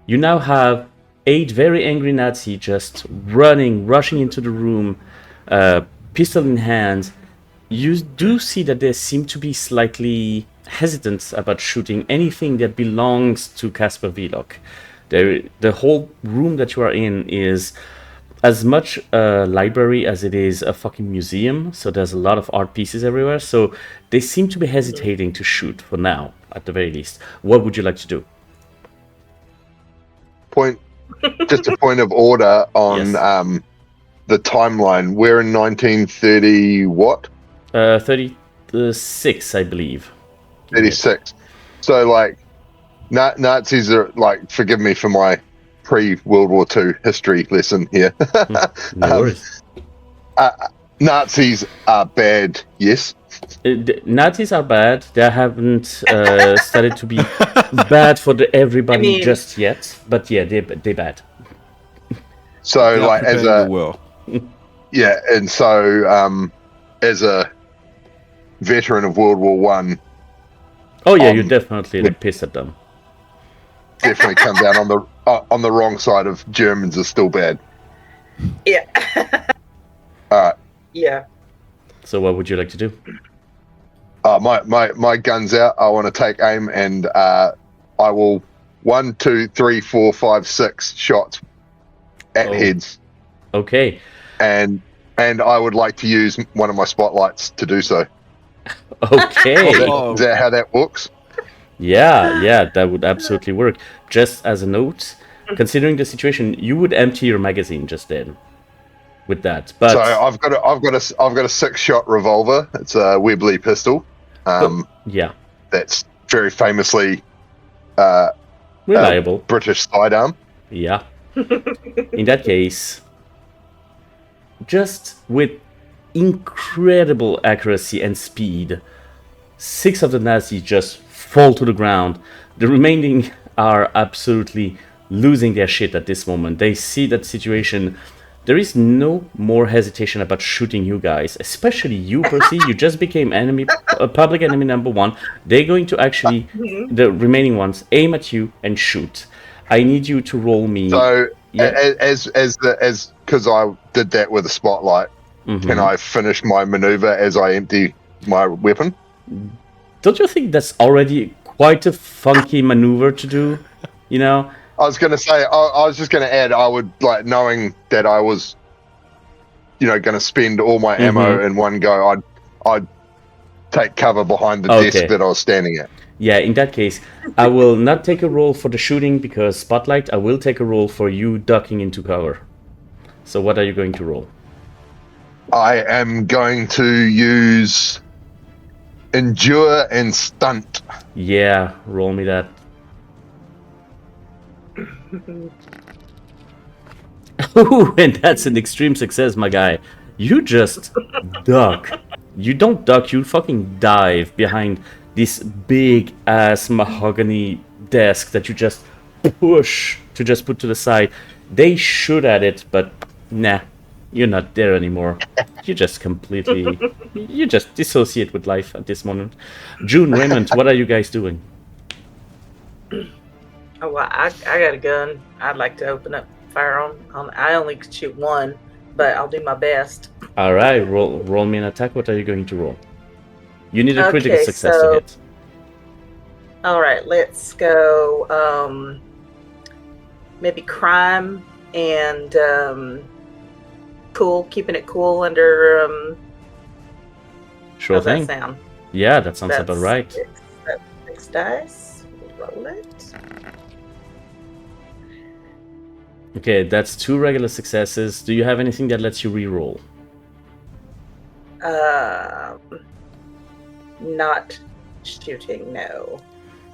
You now have 8 very angry Nazi just rushing into the room, uh, pistol in hand. You do see that they seem to be slightly hesitant about shooting anything that belongs to Casper Wieloch. The whole room that you are in is as much a library as it is a fucking museum, so there's a lot of art pieces everywhere, so they seem to be hesitating to shoot for now, at the very least. What would you like to do? Just a point of order on Yes. the timeline. We're in 1930 what? 36, I believe. 36. So like Nazis are like, forgive me for my pre-World War II history lesson here. No worries. Nazis are bad, yes. The Nazis are bad. They haven't started to be bad for everybody just yet, but yeah, they bad. So Not like as preparing a you well. yeah, and so as a veteran of World War One, Oh yeah, you're definitely like, pissed at them. definitely come down on the wrong side of Germans are still bad. Yeah. All right. Yeah. So what would you like to do? My gun's out. I want to take aim, and I will 1, 2, 3, 4, 5, 6 shots at heads. Okay. And I would like to use one of my spotlights to do so. Okay. Is that how that works? Yeah, that would absolutely work. Just as a note, considering the situation, you would empty your magazine just then with that. But so I've got a 6-shot revolver. It's a Webley pistol. Yeah, that's very famously reliable British sidearm. Yeah. In that case, just with incredible accuracy and speed, 6 of the Nazis just fall to the ground. The remaining are absolutely losing their shit at this moment. They see that situation. There is no more hesitation about shooting you guys, especially you, Percy. You just became public enemy number 1. They're going to actually, the remaining ones, aim at you and shoot. I need you to roll me. So, as because I did that with a spotlight, can I finish my maneuver as I empty my weapon? Don't you think that's already quite a funky maneuver to do? You know? I was going to say, I was just going to add, I would, like, knowing that I was, going to spend all my ammo in one go, I'd take cover behind the desk that I was standing at. Yeah, in that case, I will not take a roll for the shooting because spotlight. I will take a roll for you ducking into cover. So what are you going to roll? I am going to use endure and stunt. Yeah, roll me that. Ooh, and that's an extreme success, my guy. You just duck. You don't duck, you fucking dive behind this big ass mahogany desk that you just push to just put to the side. They shoot at it, but nah, you're not there anymore. You just completely, you just dissociate with life at this moment. June, Raymond, what are you guys doing? Oh, well, I got a gun. I'd like to open up fire on. I only could shoot one, but I'll do my best. All right, roll me an attack. What are you going to roll? You need a critical success to hit. All right, let's go. Maybe crime and cool, keeping it cool under. Sure thing. That sound? Yeah, that sounds about right. 6 dice. Roll it. Okay, that's 2 regular successes. Do you have anything that lets you re-roll? Not shooting, no.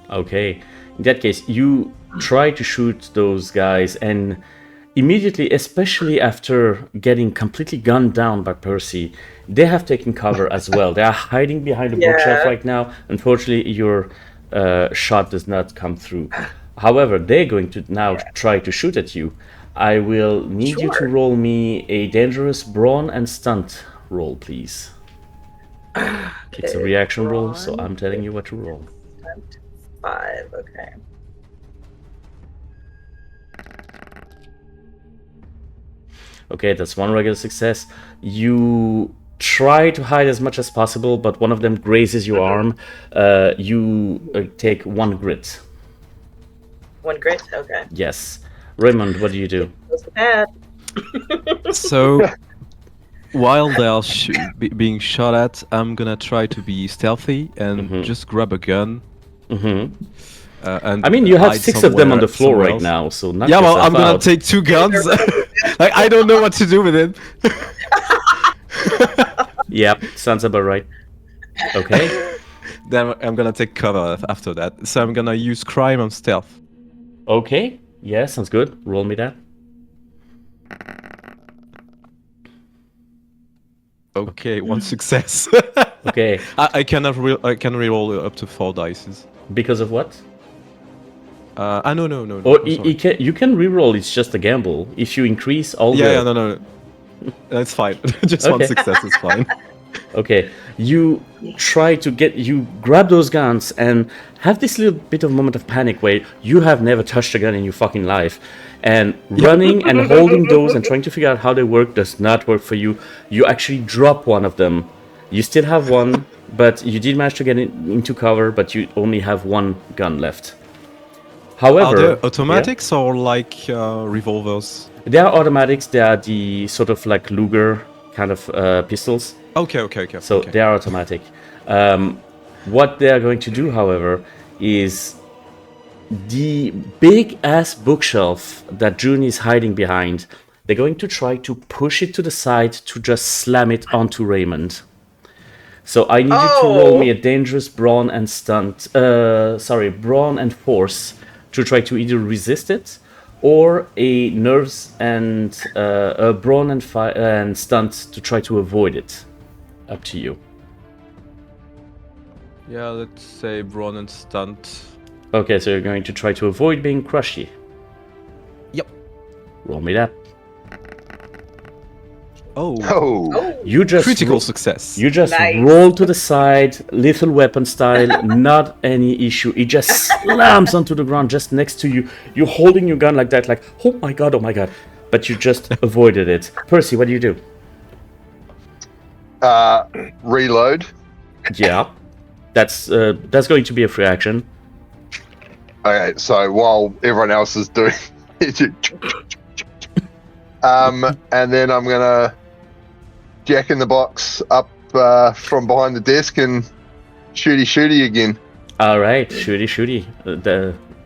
Okay, in that case, you try to shoot those guys, and immediately, especially after getting completely gunned down by Percy, they have taken cover as well. They are hiding behind a bookshelf right now. Unfortunately, your shot does not come through. However, they're going to now try to shoot at you. I will need you to roll me a dangerous brawn and stunt roll, please. Okay, it's a reaction roll, so I'm telling you what to roll. 5, okay. Okay, that's one regular success. You try to hide as much as possible, but one of them grazes your arm. You take 1 grit. 1 grit? Okay. Yes. Raymond, what do you do? That's bad. So, while they are being shot at, I'm gonna try to be stealthy and just grab a gun. And I mean, you have hide 6 of them on the floor somewhere right else. now, so knock Yeah, well, yourself I'm gonna out. take 2 guns. Like, I don't know what to do with it. Yep, sounds about right. Okay. Then I'm gonna take cover after that. So I'm gonna use crime and stealth. Okay. Yeah, sounds good. Roll me that. Okay, 1 success. Okay. I can reroll up to 4 dices. Because of what? No. Or I'm sorry. you can reroll. It's just a gamble. If you increase all Yeah, the... no. That's fine. Just 1 Okay. success is fine. Okay, you try to you grab those guns and have this little bit of moment of panic where you have never touched a gun in your fucking life. And running and holding those and trying to figure out how they work does not work for you. You actually drop one of them. You still have one, but you did manage to get into cover, but you only have 1 gun left. However... Are they automatics or like revolvers? They are automatics. They are the sort of like Luger kind of pistols. Okay. So they are automatic. What they are going to do, however, is the big-ass bookshelf that June is hiding behind, they're going to try to push it to the side to just slam it onto Raymond. So I need you to roll me a dangerous brawn and brawn and force to try to either resist it, or a nerves and a brawn and stunt to try to avoid it. Up to you. Yeah, let's say brawn and stunt. Okay, so you're going to try to avoid being crushy. Yep. Roll me that. Oh, You just critical success. You just Nice. roll to the side, lethal weapon style, not any issue. It just slams onto the ground just next to you. You're holding your gun like that, like, oh my god. But you just avoided it. Percy, what do you do? reload. Yeah. That's going to be a free action. Okay, so while everyone else is doing and then I'm gonna jack in the box up from behind the desk and shooty again. Alright, shooty.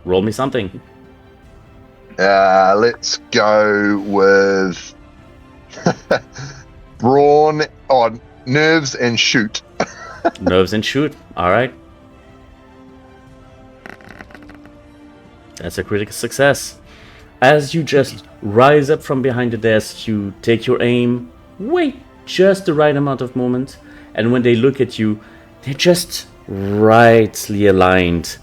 Roll me something. Let's go with brawn on nerves and shoot. Nerves and shoot. Alright. That's a critical success. As you just rise up from behind the desk, you take your aim, wait just the right amount of moment, and when they look at you, they're just rightly aligned.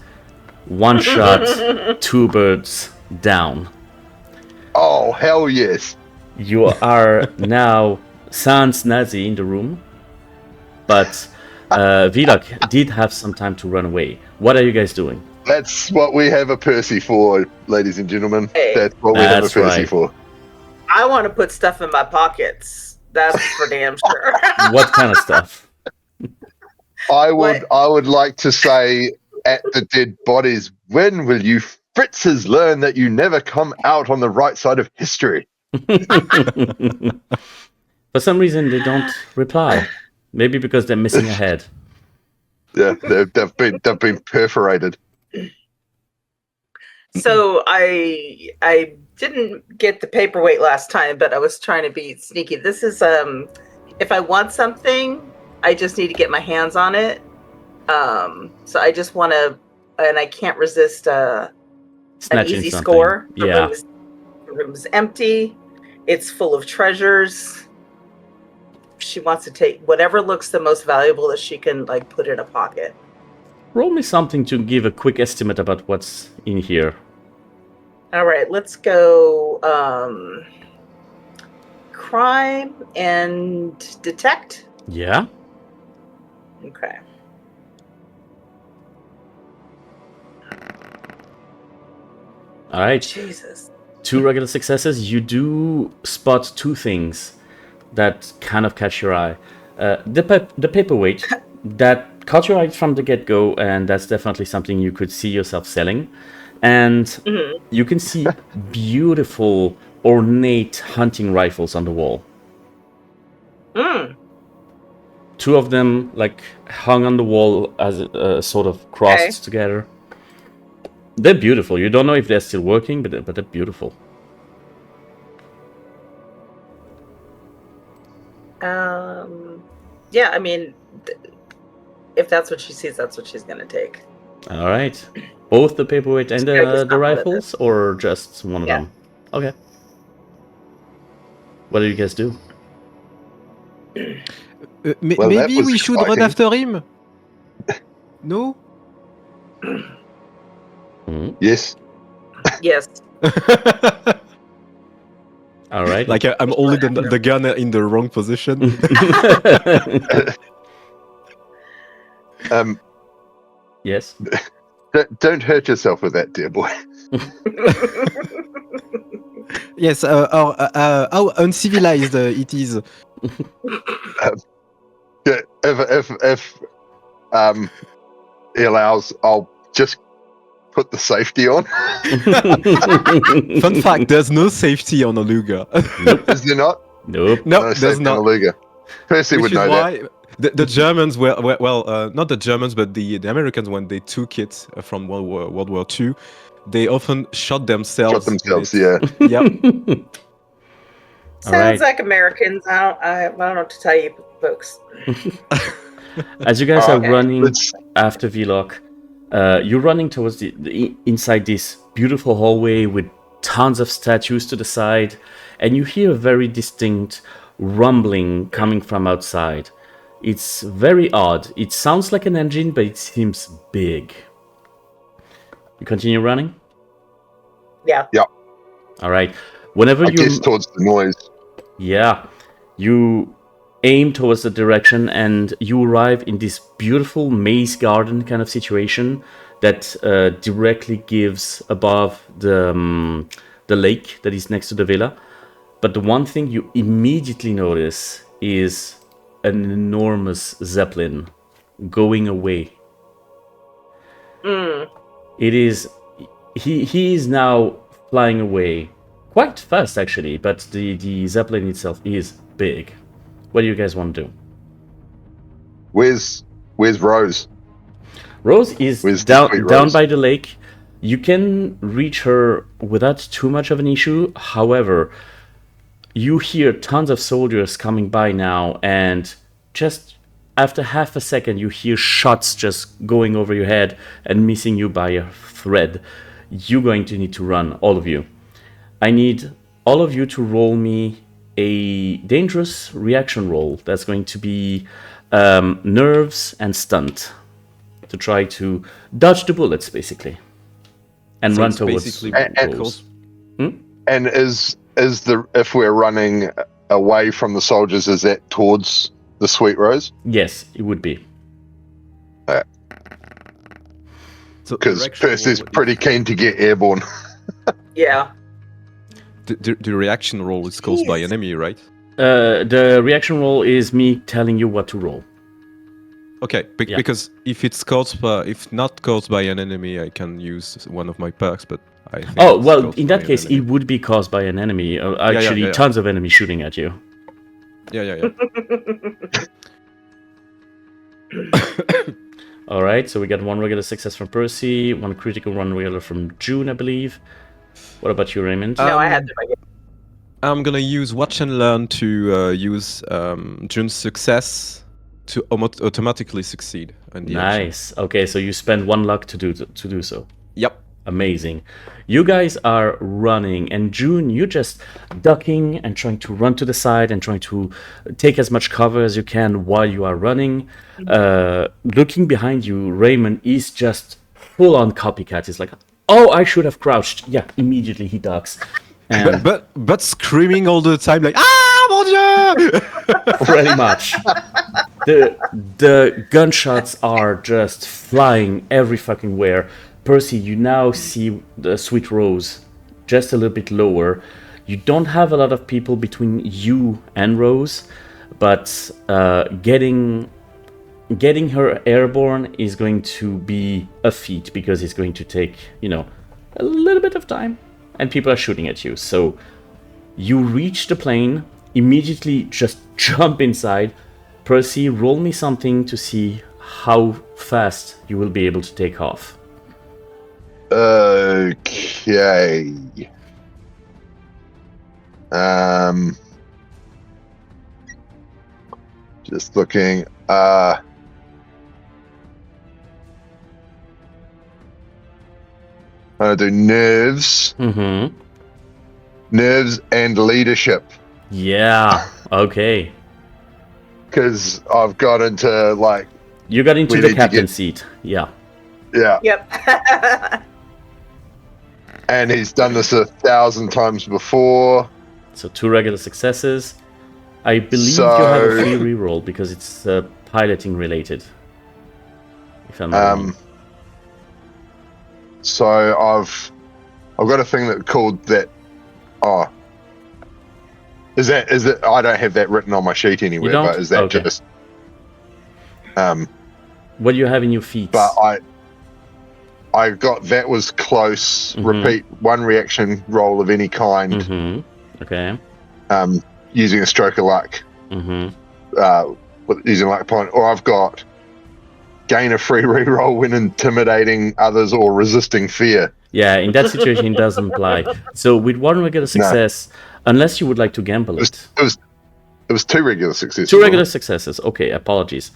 1 shot, 2 birds down. Oh, hell yes. You are now sans nazi in the room, but Wieloch did have some time to run away. What are you guys doing? That's what we have a Percy for, ladies and gentlemen. Hey. That's what we have a That's Percy right. for. I want to put stuff in my pockets. That's for damn sure. What kind of stuff? I What? would like to say at the dead bodies, when will you Fritzes learn that you never come out on the right side of history? For some reason, they don't reply. Maybe because they're missing a head. Yeah, they've been perforated. So I didn't get the paperweight last time, but I was trying to be sneaky. This is if I want something, I just need to get my hands on it. So I just want to, and I can't resist an Snatching easy something. score. Yeah. The room's empty. It's full of treasures. She wants to take whatever looks the most valuable that she can like put in a pocket. Roll me something to give a quick estimate about what's in here. All right, let's go crime and detect. Yeah? Okay. Alright. Jesus. 2 regular successes. You do spot 2 things that kind of catch your eye. The paperweight that caught your eye from the get-go, and that's definitely something you could see yourself selling. And you can see beautiful, ornate hunting rifles on the wall. 2 of them, like, hung on the wall as sort of crossed together. They're beautiful. You don't know if they're still working, but they're beautiful. Yeah, I mean, if that's what she sees, that's what she's gonna take. All right. Both the paperweight and the rifles, or just one of them? Okay. What do you guys do? Maybe we should run after him. No? Yes. Yes. All right. Like I'm holding the gun in the wrong position. Yes. Don't hurt yourself with that, dear boy. Yes. How uncivilized it is. If he allows, I'll just put the safety on. Fun fact: there's no safety on a Luger. Is there not? Nope. No, No there's safety on a not. Luger. Percy would know that. The Germans were well, not the Germans, but the Americans, when they took it from World War II, they often shot themselves. Shot themselves, yeah. Yep. Sounds like Americans. I don't know what to tell you, folks. As you guys are running Let's- after Wieloch, you're running towards the inside this beautiful hallway with tons of statues to the side, and you hear a very distinct rumbling coming from outside. It's very odd. It sounds like an engine, but it seems big. You continue running? Yeah. All right. Whenever I guess towards the noise. Yeah, you aim towards the direction and you arrive in this beautiful maze garden kind of situation that directly gives above the lake that is next to the villa. But the one thing you immediately notice is an enormous zeppelin going away. It is he is now flying away quite fast actually, but the zeppelin itself is big. What do you guys want to do? Where's Rose? Rose is Where's down Rose? by the lake. You can reach her without too much of an issue. However, you hear tons of soldiers coming by now, and just after half a second, you hear shots just going over your head and missing you by a thread. You're going to need to run, all of you. I need all of you to roll me a dangerous reaction roll. That's going to be nerves and stunt to try to dodge the bullets, basically, and So run it's towards basically Rose. And is if we're running away from the soldiers, is that towards the Sweet Rose? Yes, it would be. So Because direction Percy's roll is- pretty keen to get airborne. Yeah. The reaction roll is caused by enemy, right? The reaction roll is me telling you what to roll. Okay, Yeah. because if it's caused by, if not caused by an enemy, I can use one of my perks. But I think Oh, it's well, caused in by that an case, enemy. it would be caused by an enemy. Actually, yeah. tons of enemies shooting at you. Yeah. All right, so we got one regular success from Percy, one critical, one regular from June, I believe. What about you, Raymond? No, I had to. I'm gonna use Watch and Learn to use June's success to automatically succeed. In the action. Nice. Okay, so you spend 1 luck to do so. Yep. Amazing. You guys are running, and June, you're just ducking and trying to run to the side and trying to take as much cover as you can while you are running. Looking behind you, Raymond is just full-on copycat. He's like, oh, I should have crouched. Yeah, immediately he ducks. And But screaming all the time like mon dieu! pretty much. The gunshots are just flying every fucking where. Percy, you now see the Sweet Rose just a little bit lower. You don't have a lot of people between you and Rose, but getting her airborne is going to be a feat because it's going to take, a little bit of time, and people are shooting at you. So you reach the plane, immediately just jump inside. Percy, roll me something to see how fast you will be able to take off. Okay. Just looking. I'm gonna do nerves. Mm-hmm. Nerves and leadership. Yeah. Okay. Because I've got into like. You got into the captain seat. Yeah. Yeah. Yep. And he's done this 1,000 times before. So 2 regular successes. I believe you have a free reroll because it's piloting related. If I'm not wrong. So I've got a thing that called that. Oh, is that? I don't have that written on my sheet anywhere. But is that just? What do you have in your feats? But I got that was close. Mm-hmm. Repeat 1 reaction roll of any kind. Mm-hmm. Okay. Using a stroke of luck. Mm-hmm. Using luck point, or I've got gain a free reroll when intimidating others or resisting fear. Yeah, in that situation it doesn't apply. So with 1 regular success, unless you would like to gamble it. It was 2 regular successes. 2 regular successes. Okay, apologies.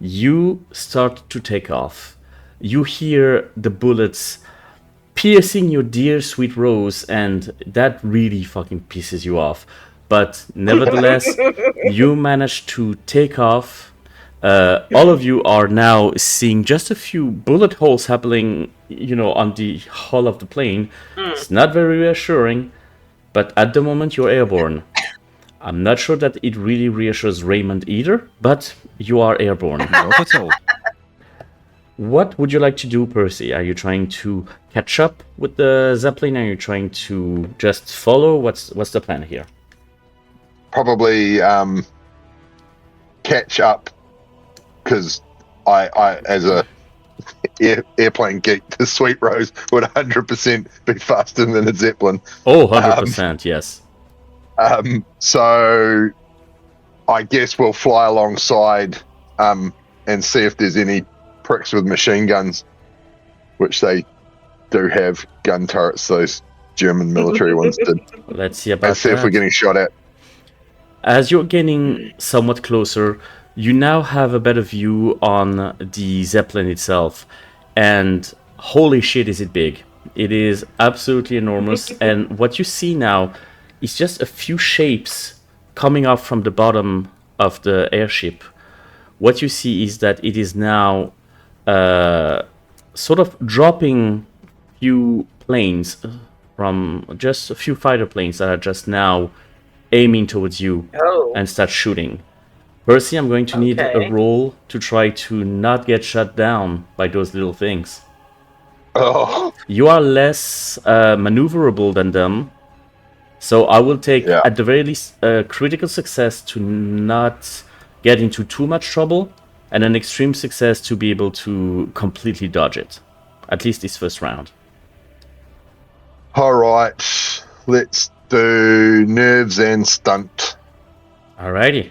You start to take off. You hear the bullets piercing your dear sweet Rose, and that really fucking pisses you off. But nevertheless, you manage to take off. All of you are now seeing just a few bullet holes happening, on the hull of the plane. It's not very reassuring, but at the moment you're airborne. I'm not sure that it really reassures Raymond either, but you are airborne. Not at all. What would you like to do, Percy? Are you trying to catch up with the Zeppelin? Are you trying to just follow? What's the plan here? Probably catch up, because I as a airplane geek, the Sweet Rose would 100% be faster than a Zeppelin. Oh, 100%, yes. So I guess we'll fly alongside and see if there's any pricks with machine guns, which they do have gun turrets, those German military ones did. Let's see about and see that. if we're getting shot at. As you're getting somewhat closer, you now have a better view on the Zeppelin itself, and holy shit is it big. It is absolutely enormous, and what you see now is just a few shapes coming up from the bottom of the airship. What you see is that it is now sort of dropping few planes from just a few fighter planes that are just now aiming towards you and start shooting. Percy, I'm going to need a roll to try to not get shot down by those little things. Oh. You are less maneuverable than them, so I will take, at the very least, a critical success to not get into too much trouble, and an extreme success to be able to completely dodge it. At least this first round. All right, let's do nerves and stunt. Alrighty.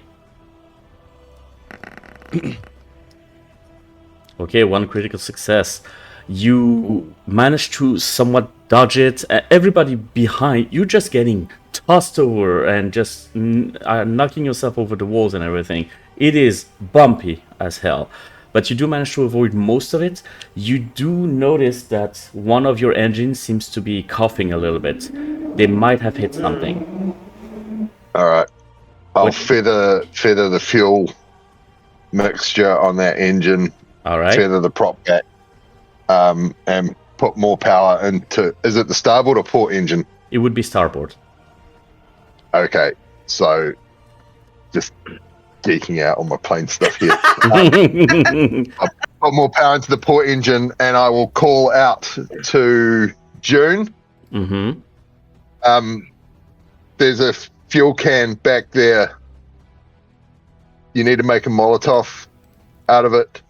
Okay, 1 critical success. You managed to somewhat dodge it. Everybody behind you just getting tossed over and just knocking yourself over the walls and everything. It is bumpy as hell, but you do manage to avoid most of it. You do notice that one of your engines seems to be coughing a little bit. They might have hit something. All right, I'll feather the fuel mixture on that engine. All right. Feather the prop back, and put more power into. Is it the starboard or port engine? It would be starboard. Okay, so just geeking out on my plane stuff here. I'll put more power into the port engine, and I will call out to June. Mm-hmm. There's a fuel can back there. You need to make a Molotov out of it,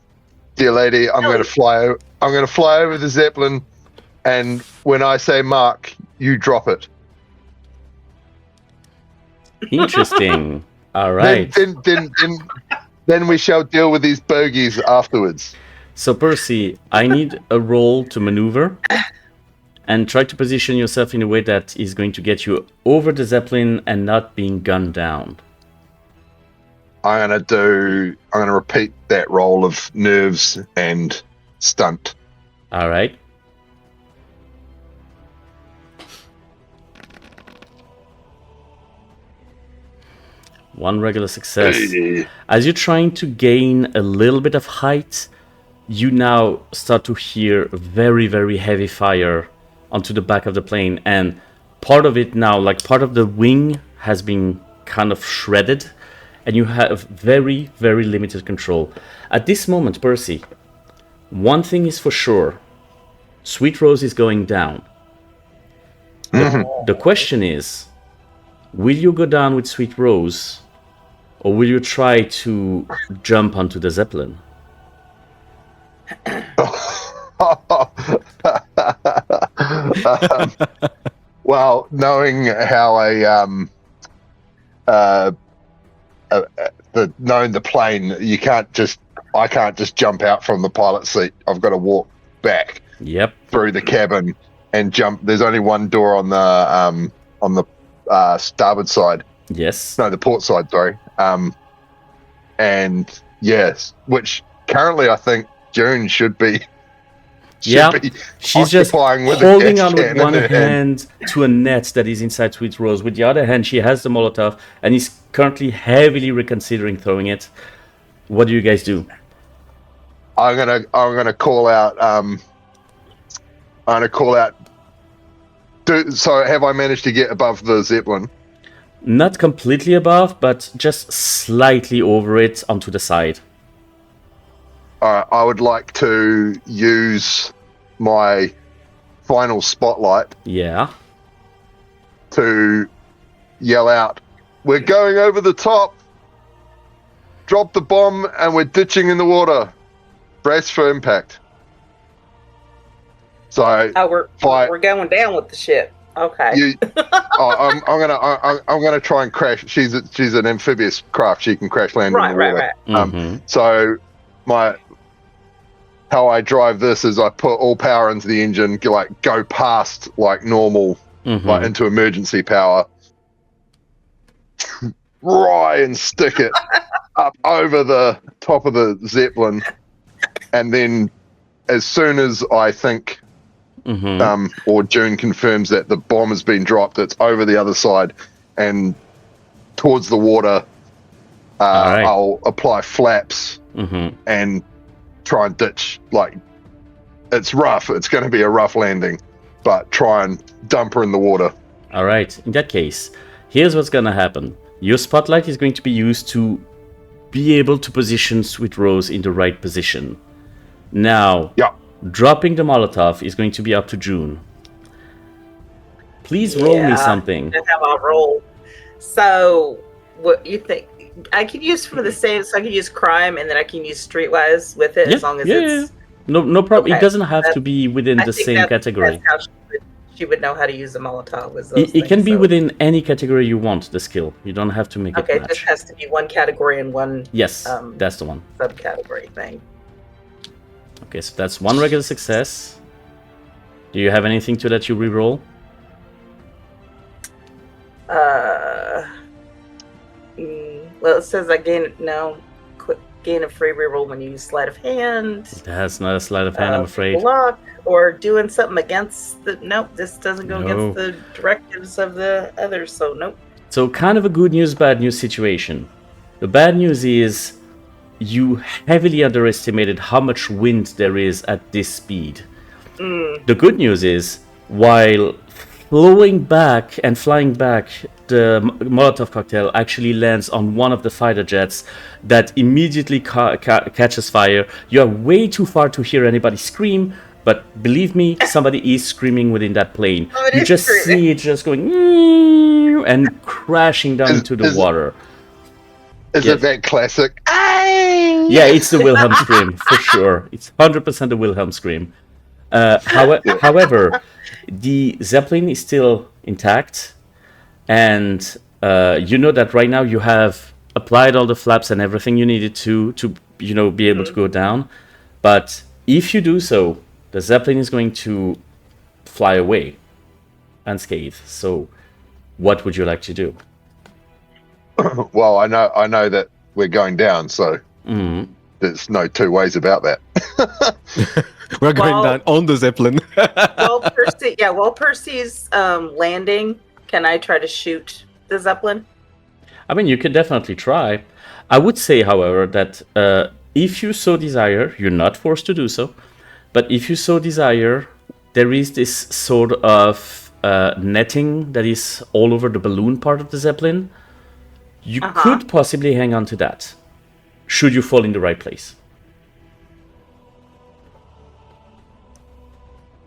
dear lady. I'm going to fly over the Zeppelin, and when I say mark, you drop it. Interesting. All right. Then we shall deal with these bogies afterwards. So Percy, I need a roll to maneuver and try to position yourself in a way that is going to get you over the Zeppelin and not being gunned down. I'm gonna repeat that roll of nerves and stunt. All right. One regular success. As you're trying to gain a little bit of height, you now start to hear very, very heavy fire onto the back of the plane. And part of it now, like part of the wing has been kind of shredded. And you have very, very limited control. At this moment, Percy, one thing is for sure. Sweet Rose is going down. The question is, will you go down with Sweet Rose, or will you try to jump onto the Zeppelin? Well, knowing how knowing the plane, I can't just jump out from the pilot seat. I've got to walk back. Yep. Through the cabin and jump. There's only one door on the starboard side. Yes. No, the port side. Sorry. And yes, which currently I think June should be. She's just holding on with one hand to a net that is inside Sweet Rose. With the other hand, she has the Molotov and is currently heavily reconsidering throwing it. What do you guys do? I'm gonna call out. So have I managed to get above the Zeppelin? Not completely above, but just slightly over it onto the side. I would like to use my final spotlight. Yeah. To yell out, "We're going over the top! Drop the bomb and we're ditching in the water. Brace for impact." So we're going down with the ship. Okay. I'm gonna try and crash. She's an amphibious craft. She can crash land in the water. Right. So how I drive this is I put all power into the engine, go past like normal, like into emergency power, and stick it up over the top of the Zeppelin, and then as soon as I think. Or June confirms that the bomb has been dropped, it's over the other side and towards the water. Right. I'll apply flaps and try and ditch. Like, it's rough. It's going to be a rough landing, but try and dump her in the water. All right. In that case, here's what's going to happen. Your spotlight is going to be used to be able to position Sweet Rose in the right position. Now, dropping the Molotov is going to be up to June. Please roll me something. How about roll? So, what you think? I could use some of the same. So I could use crime, and then I can use streetwise with it as long as it's no problem. Okay. It doesn't have to be within the same category. That's how she would know how to use the Molotov. It can be within any category you want. The skill. You don't have to make it match. Okay, it just has to be one category and one. Yes, that's the one. Subcategory thing. Okay, so that's one regular success. Do you have anything to let you reroll? Well, it says I gain a free reroll when you use sleight of hand. That's not a sleight of hand, I'm afraid. Block or doing something against the. Nope, this doesn't go against the directives of the others. So nope. So kind of a good news, bad news situation. The bad news is you heavily underestimated how much wind there is at this speed. The good news is, while flying back, the Molotov cocktail actually lands on one of the fighter jets that immediately catches fire. You are way too far to hear anybody scream, But believe me, somebody is screaming within that plane. Somebody You is just screaming. see it just going and crashing down into the water. Is Yes. it that classic? Yeah, it's the Wilhelm scream for sure. It's 100% the Wilhelm scream. However, the Zeppelin is still intact, and you know that right now you have applied all the flaps and everything you needed to be able to go down. But if you do so, the Zeppelin is going to fly away unscathed. So, what would you like to do? Well, I know that we're going down, so there's no two ways about that. We're going down on the Zeppelin. While Percy's landing, can I try to shoot the Zeppelin? I mean, you could definitely try. I would say, however, that if you so desire, you're not forced to do so, but if you so desire, there is this sort of netting that is all over the balloon part of the Zeppelin. You could possibly hang on to that, should you fall in the right place.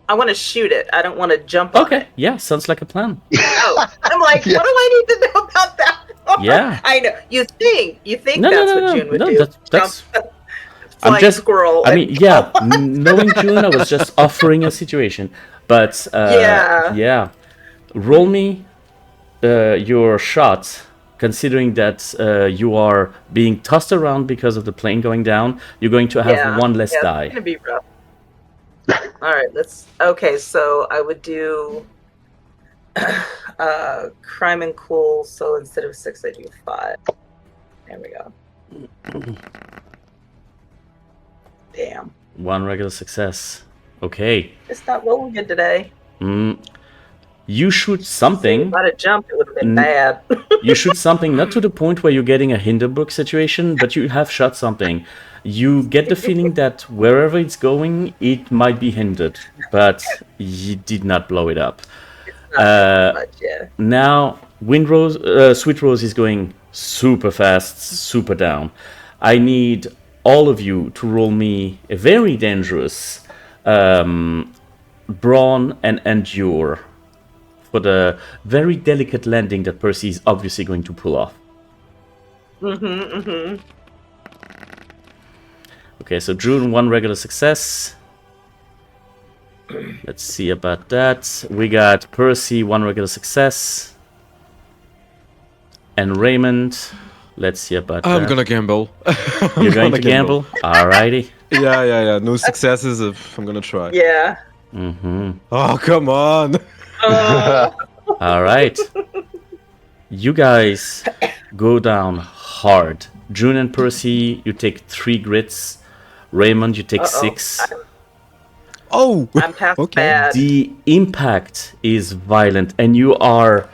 I want to shoot it. I don't want to jump on it. Yeah, sounds like a plan. Oh, I'm like, what do I need to know about that? Yeah. I know. You think No, that's what June would do. That's I'm just squirrel. I mean, yeah, knowing June, I was just offering a situation. But yeah. Roll me your shot, considering that you are being tossed around because of the plane going down. You're going to have one less die. It's going to be rough. All right, okay, so I would do crime and cool, so instead of 6 I do 5. There we go. Damn. One regular success. Okay. It's not rolling good today. You shoot something. If I'd have jumped, it would have been bad. You shoot something, not to the point where you're getting a Hindenburg situation, but you have shot something. You get the feeling that wherever it's going, it might be hindered, but you did not blow it up. Now, Sweet Rose is going super fast, super down. I need all of you to roll me a very dangerous brawn and endure for the very delicate landing that Percy is obviously going to pull off. Okay, so June, one regular success. Let's see about that. We got Percy, one regular success. And Raymond, let's see about that. I'm gonna gamble. You're going to gamble? Alrighty. Yeah. No successes if I'm gonna try. Yeah. Oh, come on. Alright. You guys go down hard. June and Percy, you take 3 grits. Raymond, you take 6. Oh! I'm past bad. The impact is violent, and you are...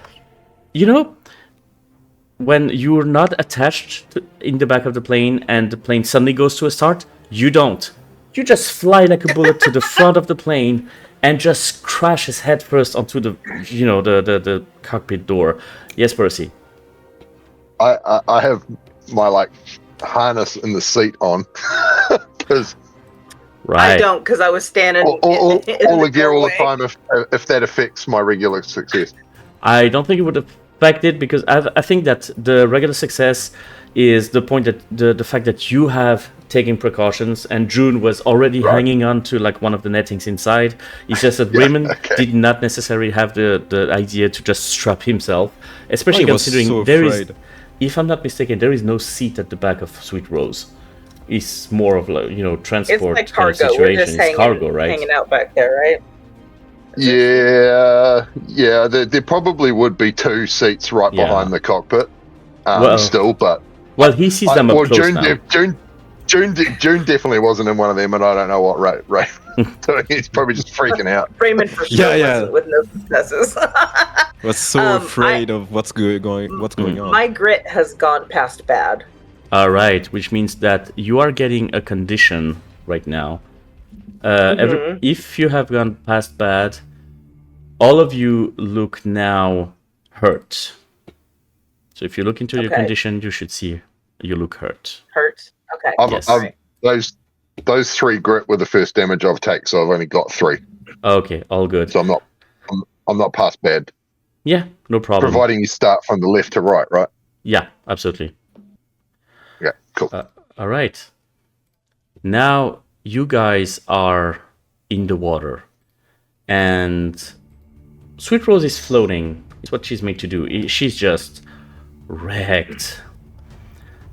when you're not attached in the back of the plane and the plane suddenly goes to a start, you don't. You just fly like a bullet to the front of the plane and just crashes headfirst onto the cockpit door. Yes, Percy. I have my harness in the seat on because right. I don't, because I was standing all the gear all the time. If that affects my regular success, I don't think it would affect it, because I think that the regular success is the point that the fact that you have taken precautions, and June was already hanging on to one of the nettings inside. It's just that Raymond did not necessarily have the idea to just strap himself, especially considering there is, if I'm not mistaken, there is no seat at the back of Sweet Rose. It's more of transport it's kind of cargo. situation. We're just it's cargo, right? Hanging out back there, right? Yeah. There probably would be 2 seats right behind the cockpit. Still, but he sees them up close now. June definitely wasn't in one of them, and I don't know what Ray doing. He's probably just freaking out. Raymond for sure wasn't, with no successes. Was so afraid of what's going on. My grit has gone past bad. All right, which means that you are getting a condition right now. If you have gone past bad, all of you look now hurt. So if you look into your condition, you should see you look hurt. Hurt? Okay. Those those 3 grit were the first damage I've taken, so I've only got 3. Okay, all good. So I'm not past bad. Yeah, no problem. Providing you start from the left to right, right? Yeah, absolutely. Yeah, cool. All right. Now you guys are in the water, and Sweet Rose is floating. It's what she's made to do. She's just wrecked.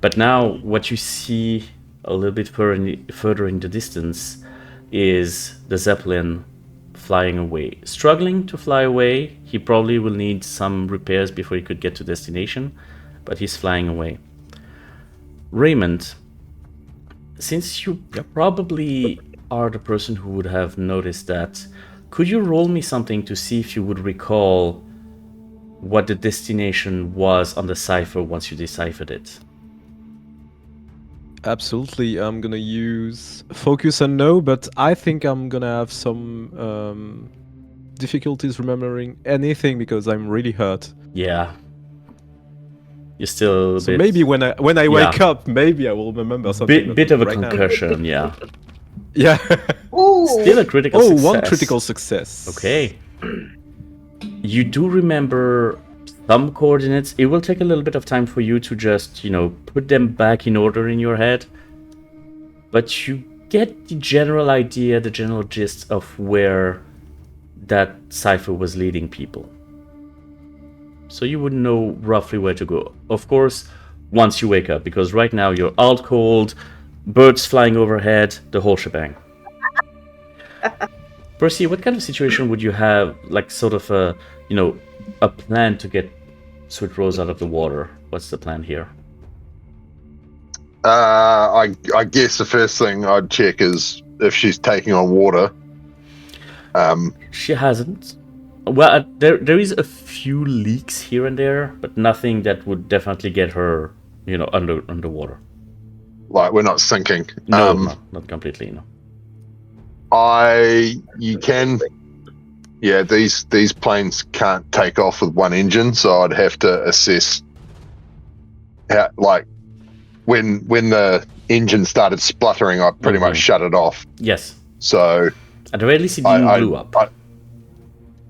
But now what you see a little bit further in the distance is the Zeppelin flying away. Struggling to fly away. He probably will need some repairs before he could get to destination, but he's flying away. Raymond, since you probably are the person who would have noticed that, could you roll me something to see if you would recall what the destination was on the cipher once you deciphered it? Absolutely, I'm gonna use focus and know, but I think I'm gonna have some difficulties remembering anything because I'm really hurt. Yeah. You're still a So bit... maybe when I wake up, maybe I will remember something. Bit of a right concussion, yeah. Yeah. Ooh. Still a critical success. One critical success. Okay. You do remember some coordinates. It will take a little bit of time for you to just, put them back in order in your head. But you get the general idea, the general gist of where that cipher was leading people. So you would know roughly where to go. Of course, once you wake up, because right now you're out cold, birds flying overhead, the whole shebang. Percy, what kind of situation would you have, like sort of a plan to get Sweet Rose out of the water? What's the plan here? I guess the first thing I'd check is if she's taking on water. She hasn't. Well, there is a few leaks here and there, but nothing that would definitely get her, underwater. Like, we're not sinking. No, not completely, no. These planes can't take off with one engine, so I'd have to assess how, like, when the engine started spluttering, I pretty much shut it off. Yes. So at the very least, it didn't blew up.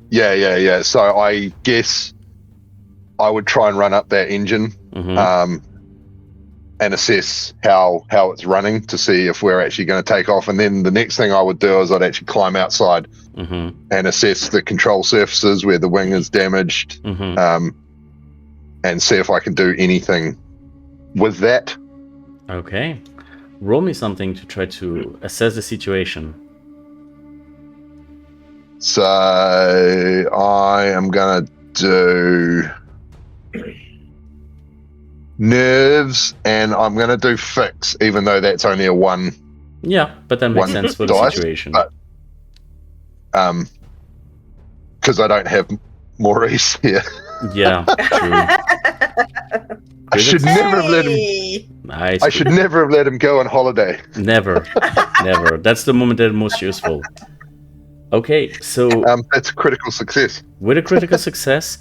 Yeah. So I guess I would try and run up that engine, and assess how it's running to see if we're actually going to take off. And then the next thing I would do is I'd actually climb outside and assess the control surfaces where the wing is damaged, and see if I can do anything with that. Okay. Roll me something to try to assess the situation. So I am going to do nerves, and I'm going to do fix, even though that's only a 1. Yeah, but that makes sense for the dice, situation. But, because I don't have Maurice here. Yeah, true. I should never have let him. Nice. I should never have let him go on holiday. Never. That's the moment that's most useful. Okay, so that's a critical success. With a critical success,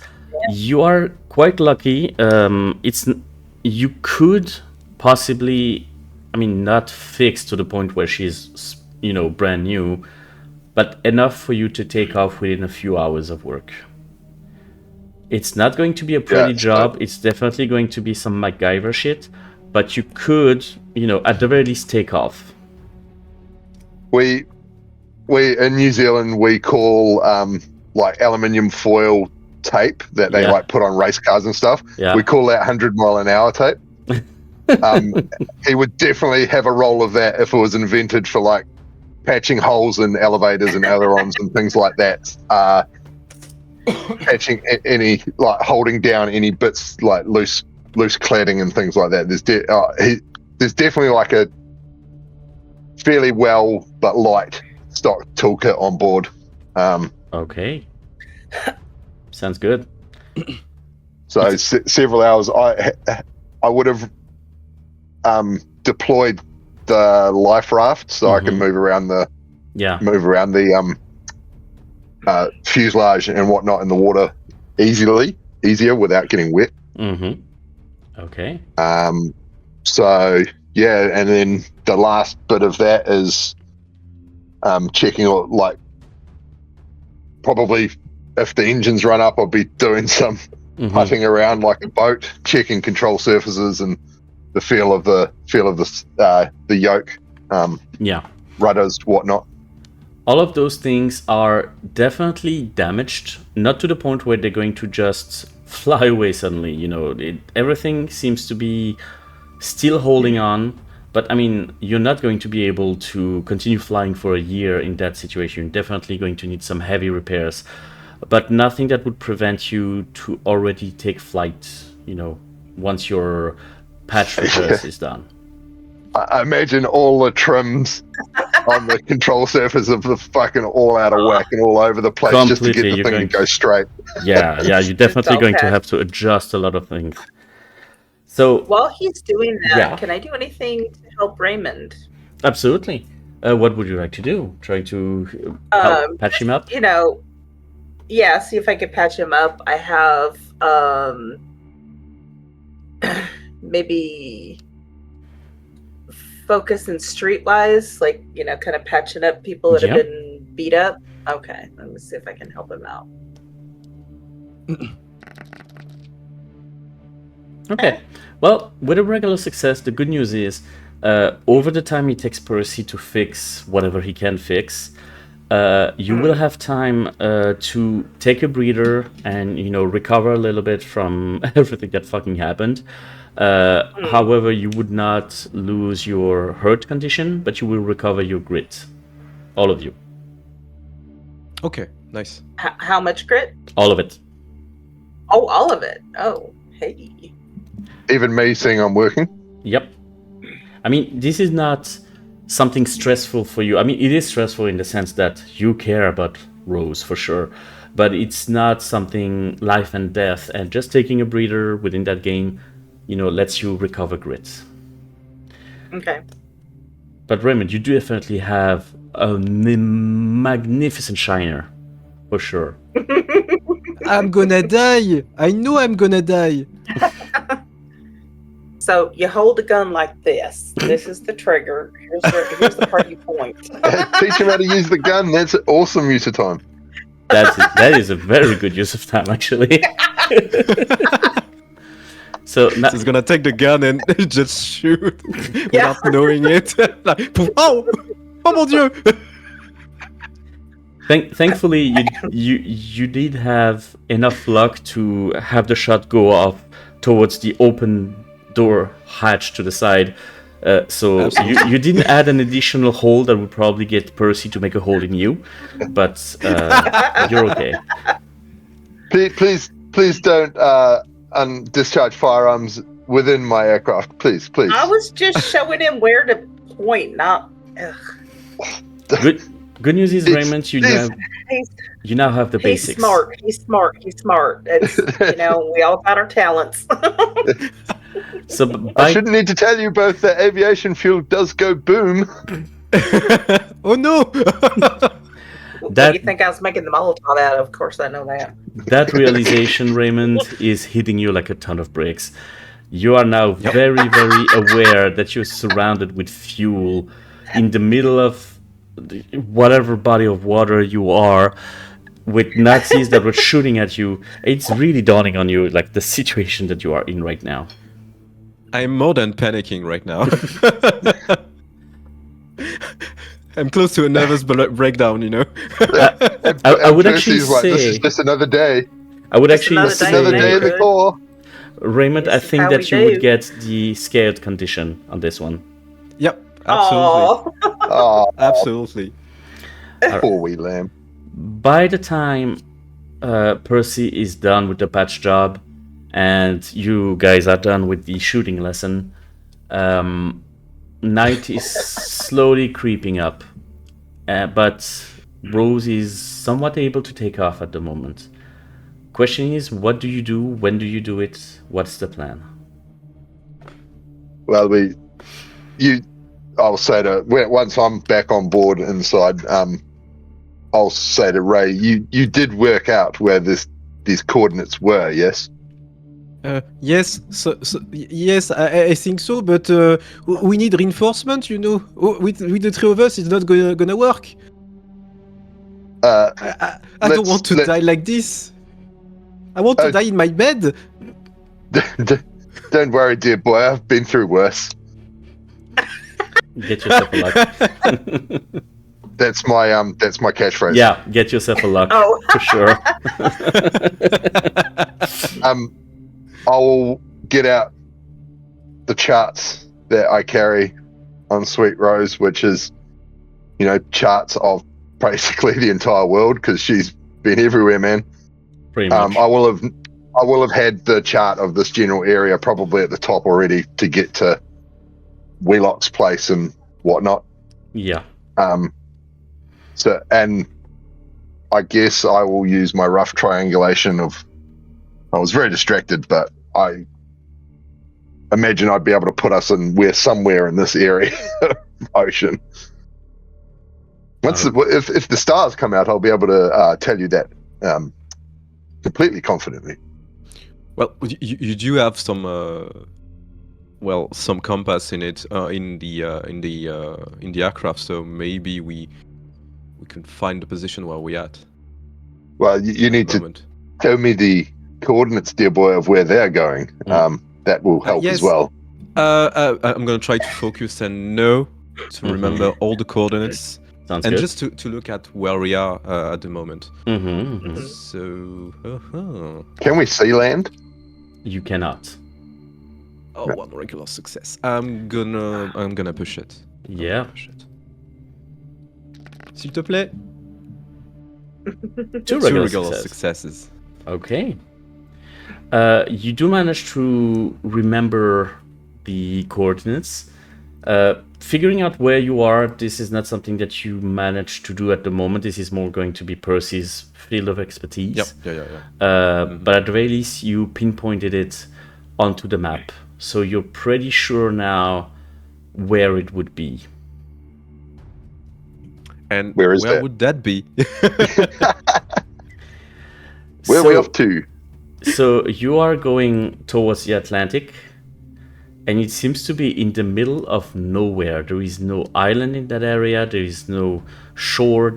you are quite lucky. You could possibly, not fix to the point where she's, brand new, but enough for you to take off within a few hours of work. It's not going to be a pretty job. It's definitely going to be some MacGyver shit, but you could, at the very least take off. We in New Zealand, we call like aluminium foil tape that they like put on race cars and stuff. Yeah. We call that 100-mile-an-hour tape. He would definitely have a roll of that if it was invented for like patching holes in elevators and ailerons and things like that. Patching any, like holding down any bits like loose cladding and things like that. There's definitely like a fairly well but light stock toolkit on board. Okay. Sounds good. So several hours. I would have deployed the life raft so I can move around the fuselage and whatnot in the water easier without getting wet. Okay. So Yeah, and then the last bit of that is checking, or like probably if the engines run up, I'll be doing some putting around like a boat, checking control surfaces and the feel of the yoke, rudders, whatnot. All of those things are definitely damaged, not to the point where they're going to just fly away suddenly. You know, everything seems to be still holding on. But I mean, you're not going to be able to continue flying for a year in that situation. You're definitely going to need some heavy repairs, but nothing that would prevent you to already take flight, you know, once your patch repairs is done. I imagine all the trims on the control surface of the fucking all out of whack and all over the place just to get the thing to go straight. Yeah, you're definitely going to have to adjust a lot of things. So while he's doing that, can I do anything to help Raymond? Absolutely. What would you like to do? Try to help patch him up? You know, see if I could patch him up. I have maybe focus and streetwise, like, you know, kind of patching up people that have been beat up. Okay, let me see if I can help him out. Okay. Well, with a regular success, the good news is over the time it takes Percy to fix whatever he can fix, you will have time to take a breather and, you know, recover a little bit from everything that fucking happened. However, you would not lose your hurt condition, but you will recover your grit. All of you. Okay, nice. How much grit? All of it. Oh, all of it. Oh, hey. Even me saying I'm working? Yep. I mean, this is not something stressful for you. I mean, it is stressful in the sense that you care about Rose for sure, but it's not something life and death, and just taking a breather within that game, you know, lets you recover grit. Okay. But Raymond, you do definitely have a magnificent shiner, for sure. I'm gonna die! I know I'm gonna die! So you hold a gun like this. This is the trigger. Here's the part you point. Teach him how to use the gun. That's an awesome use of time. That is a very good use of time, actually. So he's gonna take the gun and just shoot without knowing it. Like, oh mon Dieu! Thankfully, you did have enough luck to have the shot go off towards the open door hatch to the side. So you didn't add an additional hole that would probably get Percy to make a hole in you, but you're okay. Please don't discharge firearms within my aircraft. Please. I was just showing him where to point, not. Good news is, Raymond, you now have the basics. He's smart. It's, you know, we all got our talents. So I shouldn't need to tell you both that aviation fuel does go boom. Oh no! You think I was making the Molotov out of? Of course, I know that. That realization, Raymond, is hitting you like a ton of bricks. You are now very, very aware that you're surrounded with fuel in the middle of whatever body of water you are, with Nazis that were shooting at you. It's really dawning on you, like, the situation that you are in right now. I'm more than panicking right now. I'm close to a nervous breakdown, you know. I would actually say this is just another day. I would actually say another day in the core. Raymond, I think that you would get the scared condition on this one. Yep, absolutely. Absolutely. Poor wee lamb. By the time Percy is done with the patch job and you guys are done with the shooting lesson, night is slowly creeping up, but Rose is somewhat able to take off at the moment. Question is, what do you do? When do you do it? What's the plan? Well, I'll say to once I'm back on board inside, I'll say to Ray, you did work out where these coordinates were, yes? Yes, yes, I think so, but we need reinforcement, you know. With the three of us, it's not gonna work. I don't want to die like this. I want to die in my bed. Don't worry, dear boy. I've been through worse. Get yourself a luck. That's my catchphrase. Yeah, get yourself a luck for sure. I'll get out the charts that I carry on Sweet Rose, which is, charts of basically the entire world because she's been everywhere, man. Pretty much. I will have had the chart of this general area probably at the top already to get to Wieloch's place and whatnot. Yeah. So, and I guess I will use my rough triangulation of. I was very distracted, but I imagine I'd be able to put us somewhere in this area of ocean. If the stars come out, I'll be able to tell you that completely confidently. Well, you do have some some compass in it in the aircraft, so maybe we can find the position where we're at. Well, you need to tell me the coordinates, dear boy, of where they're going. That will help as well. I'm going to try to focus and to remember all the coordinates. Sounds and good. just to look at where we are at the moment. So, can we see land? You cannot. Oh, one regular success. I'm gonna push it. Yeah. Push it. S'il te plaît. Two regular successes. Okay. You do manage to remember the coordinates. Figuring out where you are, this is not something that you manage to do at the moment. This is more going to be Percy's field of expertise. Yeah. But at the very least, you pinpointed it onto the map. So you're pretty sure now where it would be. And where would that be? Where are we off to? So you are going towards the Atlantic, and it seems to be in the middle of nowhere. There is no island in that area. There is no shore.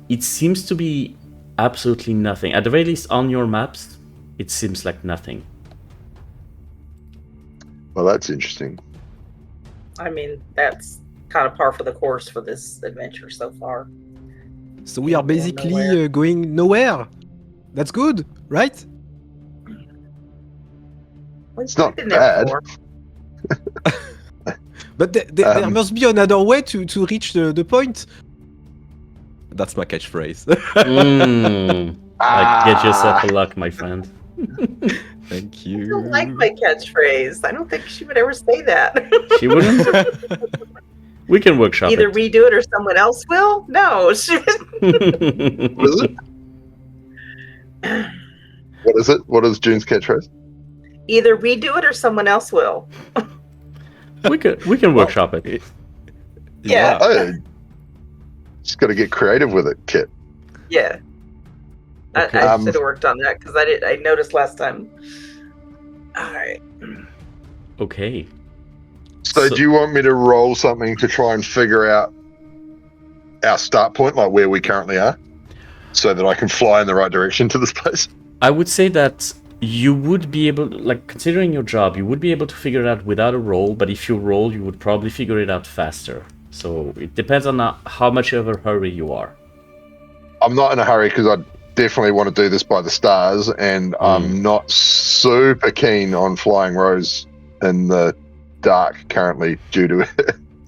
It seems to be absolutely nothing. At the very least, on your maps, it seems like nothing. Well, that's interesting. I mean, that's kind of par for the course for this adventure so far. So we are basically going nowhere. That's good, right? It's not bad. But there must be another way to reach the point. That's my catchphrase. Get yourself a luck, my friend. Thank you. I don't like my catchphrase. I don't think she would ever say that. She wouldn't? We can workshop Either redo it or someone else will? No, she wouldn't. What is it? What is it? What is June's catchphrase? Either redo it or someone else will. We can workshop it. Yeah. Oh, just got to get creative with it, Kit. Yeah. Okay. I should have worked on that because I noticed last time. All right. Okay. So do you want me to roll something to try and figure out our start point, like where we currently are, so that I can fly in the right direction to this place? I would say that you would be able, considering your job, you would be able to figure it out without a roll, but if you roll, you would probably figure it out faster. So it depends on how much of a hurry you are. I'm not in a hurry because I definitely want to do this by the stars, and I'm not super keen on flying Rose in the dark currently due to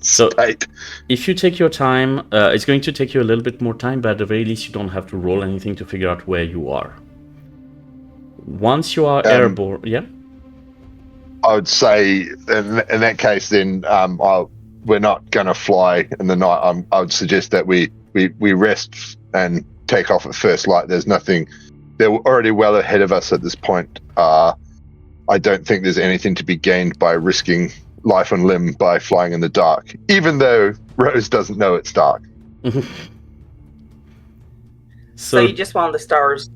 state. If you take your time, it's going to take you a little bit more time, but at the very least you don't have to roll anything to figure out where you are. Once you are airborne, I would say in that case then we're not going to fly in the night. I would suggest that we rest and take off at first light. There's nothing, they're already well ahead of us at this point. I don't think there's anything to be gained by risking life and limb by flying in the dark, even though Rose doesn't know it's dark. So you just want the stars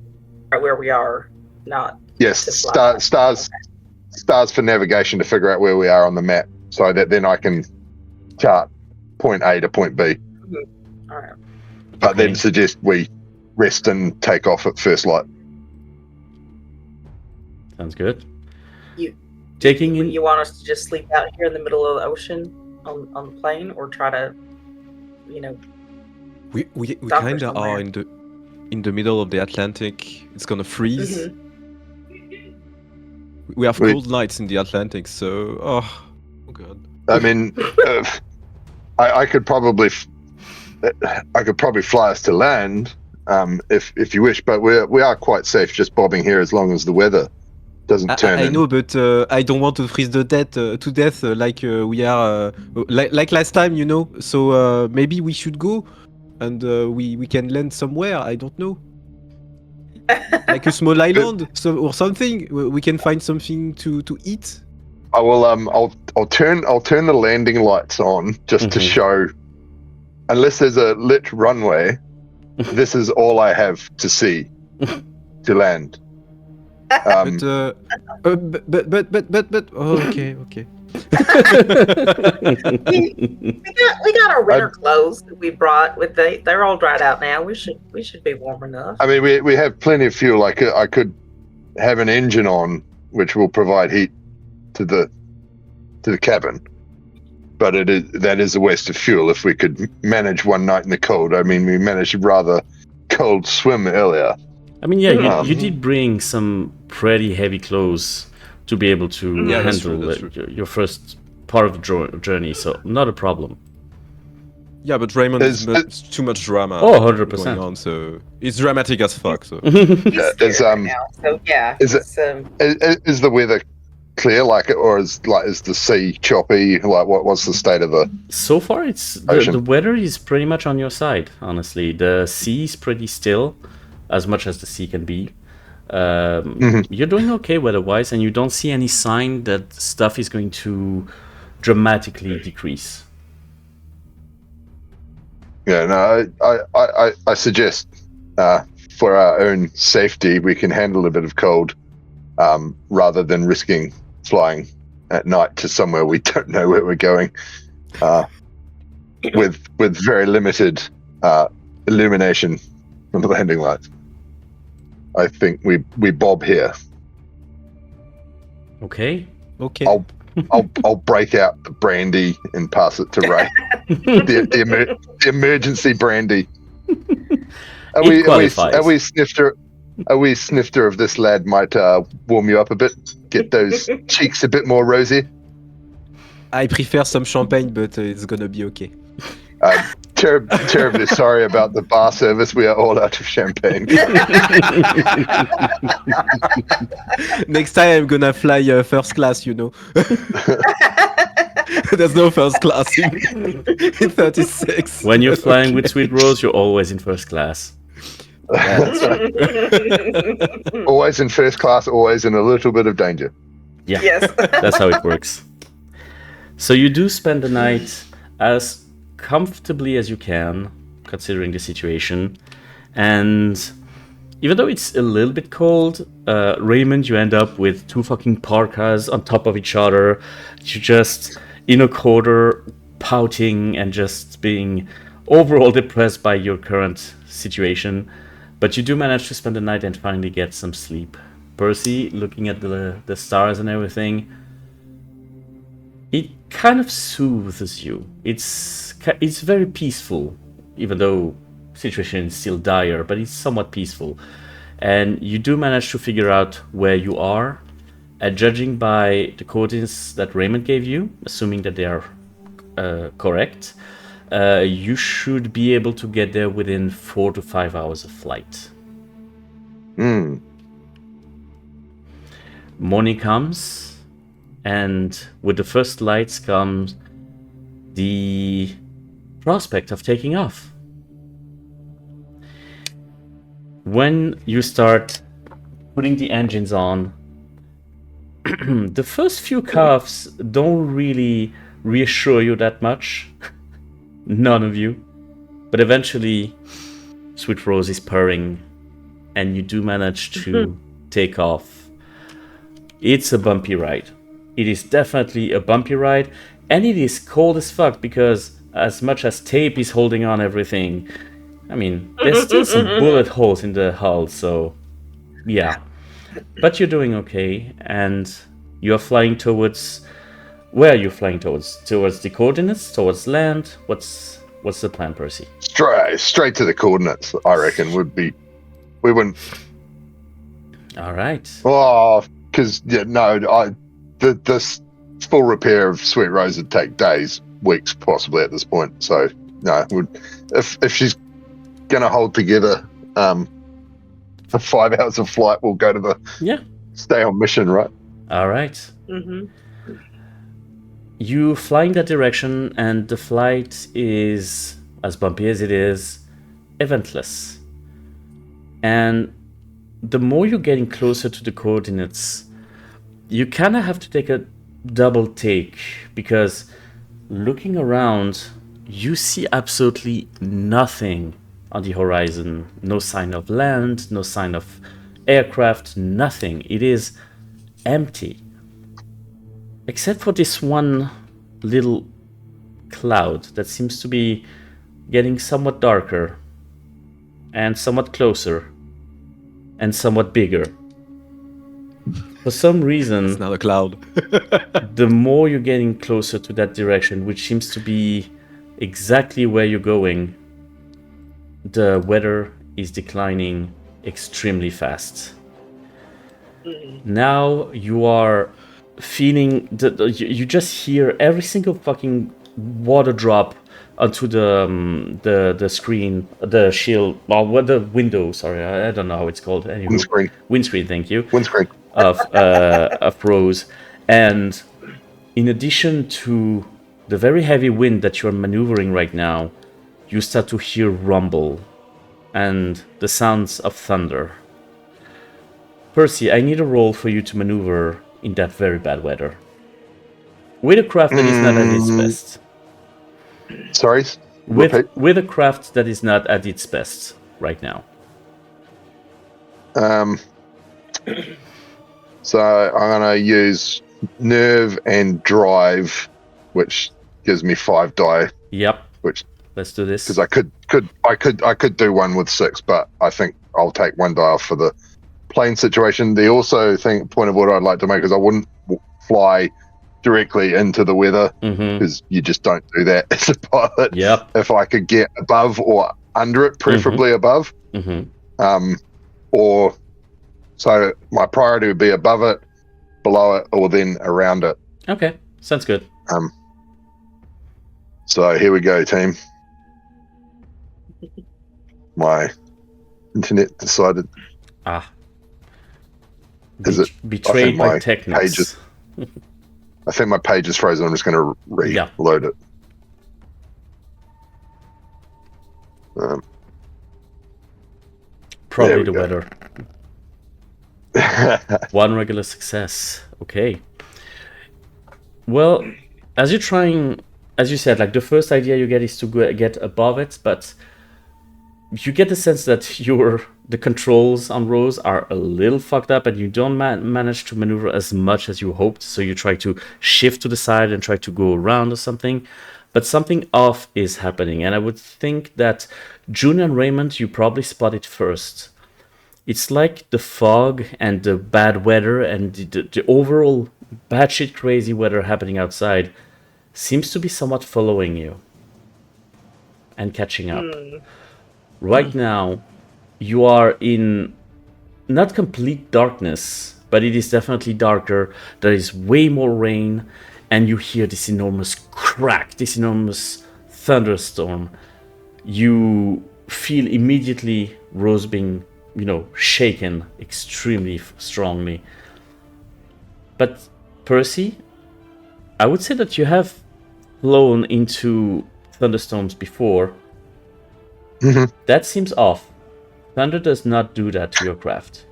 right where we are. not. Yes, to fly. stars for navigation to figure out where we are on the map, so that then I can chart point A to point B. All right. But then suggest we rest and take off at first light. Sounds good. You You want us to just sleep out here in the middle of the ocean on the plane, or try to, We Dock or kind of somewhere. are in the middle of the Atlantic. It's gonna freeze. We have cold nights in the Atlantic, so oh god. I mean, I could probably fly us to land, if you wish, but we are quite safe just bobbing here as long as the weather doesn't turn. I know, but I don't want to freeze to death like we are like last time, So maybe we should go, and we can land somewhere. I don't know, like a small island, or something. We can find something to eat. I will. I'll turn the landing lights on just to show. Unless there's a lit runway, this is all I have to see to land. But oh, okay. we got our winter clothes that we brought with they're all dried out now. We should be warm enough. I mean, we have plenty of fuel. I could have an engine on, which will provide heat to the cabin. But that is a waste of fuel. If we could manage one night in the cold. I mean, we managed a rather cold swim earlier. I mean, yeah, you did bring some pretty heavy clothes to be able to handle that's true. Your first part of the journey, so not a problem. Yeah, but Raymond is too much drama. 100%. Going on, so it's dramatic as fuck. So He's scared right now, so yeah. Is the weather clear, or is the sea choppy? Like, what's the state of the? So far, the weather is pretty much on your side. Honestly, the sea is pretty still, as much as the sea can be. You're doing okay weather-wise, and you don't see any sign that stuff is going to dramatically decrease. Yeah, no, I suggest for our own safety, we can handle a bit of cold rather than risking flying at night to somewhere we don't know where we're going with very limited illumination from the landing lights. I think we bob here. Okay. I'll break out the brandy and pass it to Ray. the emergency brandy. Are we snifter of this lad might warm you up a bit, get those cheeks a bit more rosy? I prefer some champagne, but it's gonna be okay. Terribly sorry about the bar service. We are all out of champagne. Next time I'm gonna fly first class, There's no first class in 36. When you're flying with Sweet Rose, you're always in first class. Yeah, that's right. Always in first class, always in a little bit of danger. Yeah, Yes. That's how it works. So you do spend the night as comfortably as you can, considering the situation. And even though it's a little bit cold, Raymond, you end up with 2 fucking parkas on top of each other. You're just in a corner, pouting and just being overall depressed by your current situation. But you do manage to spend the night and finally get some sleep. Percy, looking at the stars and everything, it kind of soothes you. It's very peaceful, even though situation is still dire, but it's somewhat peaceful. And you do manage to figure out where you are. And judging by the coordinates that Raymond gave you, assuming that they are correct, you should be able to get there within 4 to 5 hours of flight. Morning comes, and with the first lights comes the prospect of taking off. When you start putting the engines on, the first few coughs don't really reassure you that much. None of you. But eventually, Sweet Rose is purring, and you do manage to take off. It's a bumpy ride. It is definitely a bumpy ride, and it is cold as fuck because as much as tape is holding on everything, I mean, there's still some bullet holes in the hull, so yeah. But you're doing okay, and you're flying towards... Where are you flying towards? Towards the coordinates? Towards land? What's the plan, Percy? Straight to the coordinates, I reckon, we wouldn't... All right. Oh, because, this full repair of Sweet Rose would take days, weeks, possibly at this point. So, no, if she's going to hold together for 5 hours of flight, we'll go to stay on mission, right? All right. Mm-hmm. You fly in that direction, and the flight is, as bumpy as it is, eventless. And the more you're getting closer to the coordinates, you kind of have to take a double take, because looking around, you see absolutely nothing on the horizon. No sign of land, no sign of aircraft, nothing. It is empty. Except for this one little cloud that seems to be getting somewhat darker, and somewhat closer, and somewhat bigger. For some reason, It's not a cloud. the more you're getting closer to that direction, which seems to be exactly where you're going, the weather is declining extremely fast. Now you are feeling you just hear every single fucking water drop onto the screen, the shield, or the window. Sorry, I don't know how it's called. Anyway, windscreen. Thank you. Windscreen of Rose, and in addition to the very heavy wind that you're maneuvering right now, you start to hear rumble and the sounds of thunder. Percy, I need a roll for you to maneuver in that very bad weather with a craft that is not at its best. Sorry? With a craft that is not at its best right now. So I'm going to use nerve and drive, which gives me 5 die. Yep. Which, let's do this. because I could do one with 6, but I think I'll take 1 die off for the plane situation. The also point of order I'd like to make is I wouldn't fly directly into the weather, because you just don't do that as a pilot. Yep. If I could get above or under it, preferably above, or so my priority would be above it, below it, or then around it. Okay, sounds good. So here we go, team. My internet decided. Betrayed by techniques? I think my page is frozen. I'm just going to reload it. Probably the weather. One regular success. Okay. Well, as you're trying, as you said, like the first idea you get is to get above it, but you get the sense that the controls on Rose are a little fucked up, and you don't manage to maneuver as much as you hoped. So you try to shift to the side and try to go around or something, but something off is happening. And I would think that June and Raymond, you probably spot it first. It's like the fog and the bad weather and the overall batshit crazy weather happening outside seems to be somewhat following you and catching up. Right now, you are in not complete darkness, but it is definitely darker. There is way more rain, and you hear this enormous crack, this enormous thunderstorm. You feel immediately Rose being, shaken extremely strongly. But Percy, I would say that you have flown into thunderstorms before. That seems off. Thunder does not do that to your craft.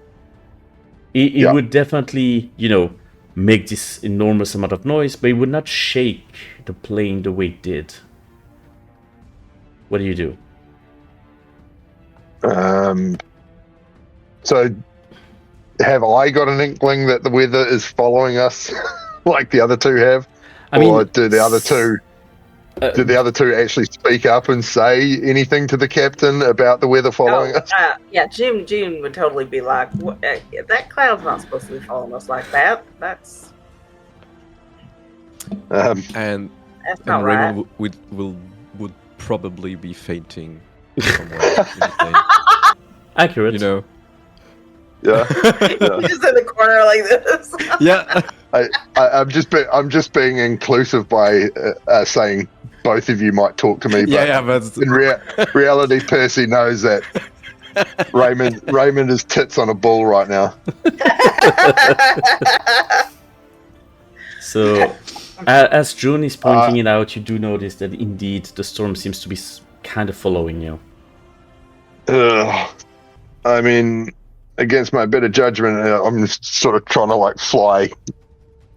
It would definitely, make this enormous amount of noise, but it would not shake the plane the way it did. What do you do? So have I got an inkling that the weather is following us, like the other two have? I mean, or do the other two? Did the other two actually speak up and say anything to the captain about the weather following us? Yeah, June would totally be like, that cloud's not supposed to be following us like that. That's And not right. Raymond would probably be fainting somewhere in the plane. accurate. You know. Yeah. Just in the corner like this. Yeah. I'm just being inclusive by saying both of you might talk to me. But but in reality, Percy knows that Raymond is tits on a bull right now. So, as June is pointing it out, you do notice that indeed the storm seems to be kind of following you. I mean, against my better judgment, I'm just sort of trying to like fly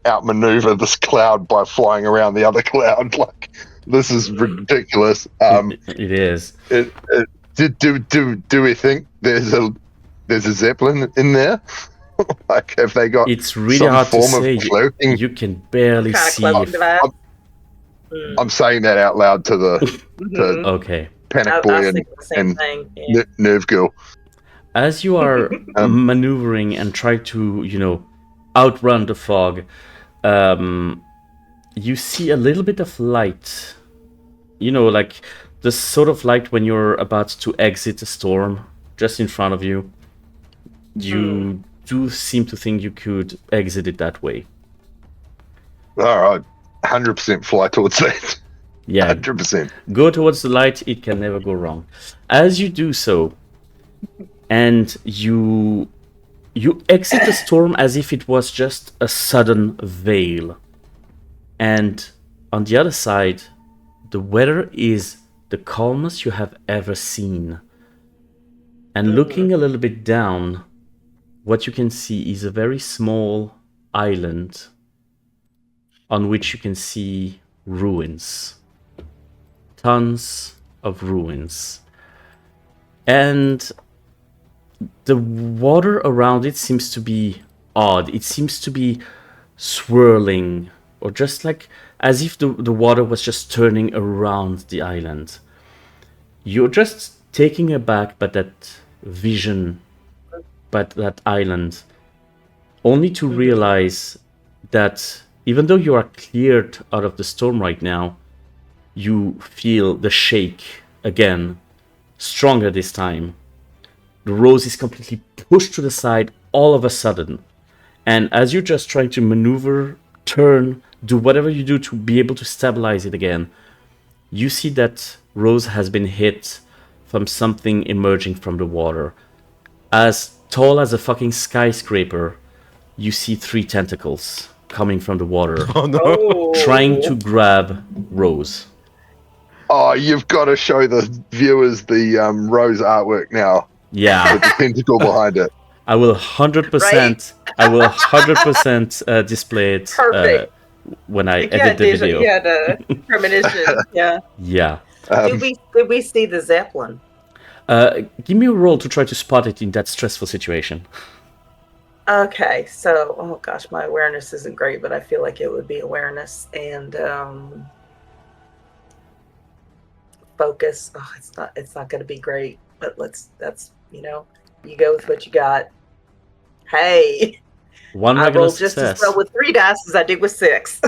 outmaneuver this cloud by flying around the other cloud. Like, this is ridiculous. It is. Do we think there's a zeppelin in there? Like, have they got? It's really some hard to form say. Of cloaking? You can barely see. I'm saying that out loud to the Okay. Panic Boy and Nerve Girl. As you are maneuvering and try to, outrun the fog, you see a little bit of light. Like the sort of light when you're about to exit a storm, just in front of you. You do seem to think you could exit it that way. All right, 100% fly towards that. Yeah, 100%. Go towards the light. It can never go wrong. As you do so, and you exit the storm as if it was just a sudden veil. And on the other side, the weather is the calmest you have ever seen. And looking a little bit down, what you can see is a very small island on which you can see ruins. Tons of ruins. And the water around it seems to be odd. It seems to be swirling, or just like as if the water was just turning around the island. You're just taken aback by that vision, by that island, only to realize that even though you are cleared out of the storm right now, you feel the shake again, stronger this time. The rose is completely pushed to the side all of a sudden. And as you're just trying to maneuver, turn, do whatever you do to be able to stabilize it again, you see that Rose has been hit from something emerging from the water. As tall as a fucking skyscraper, you see 3 tentacles coming from the water, trying to grab Rose. Oh, you've got to show the viewers the Rose artwork now. Yeah. With the tentacle behind it. I will 100%. Right? I will 100% display it when I edit the video. Yeah, the premonition. Yeah. Yeah. Did we see the zeppelin? Give me a roll to try to spot it in that stressful situation. Okay, so oh gosh, my awareness isn't great, but I feel like it would be awareness and focus. Oh, it's not going to be great, but that's you go with what you got. Hey, one I regular rolled just success. as well with 3 dice as I did with 6.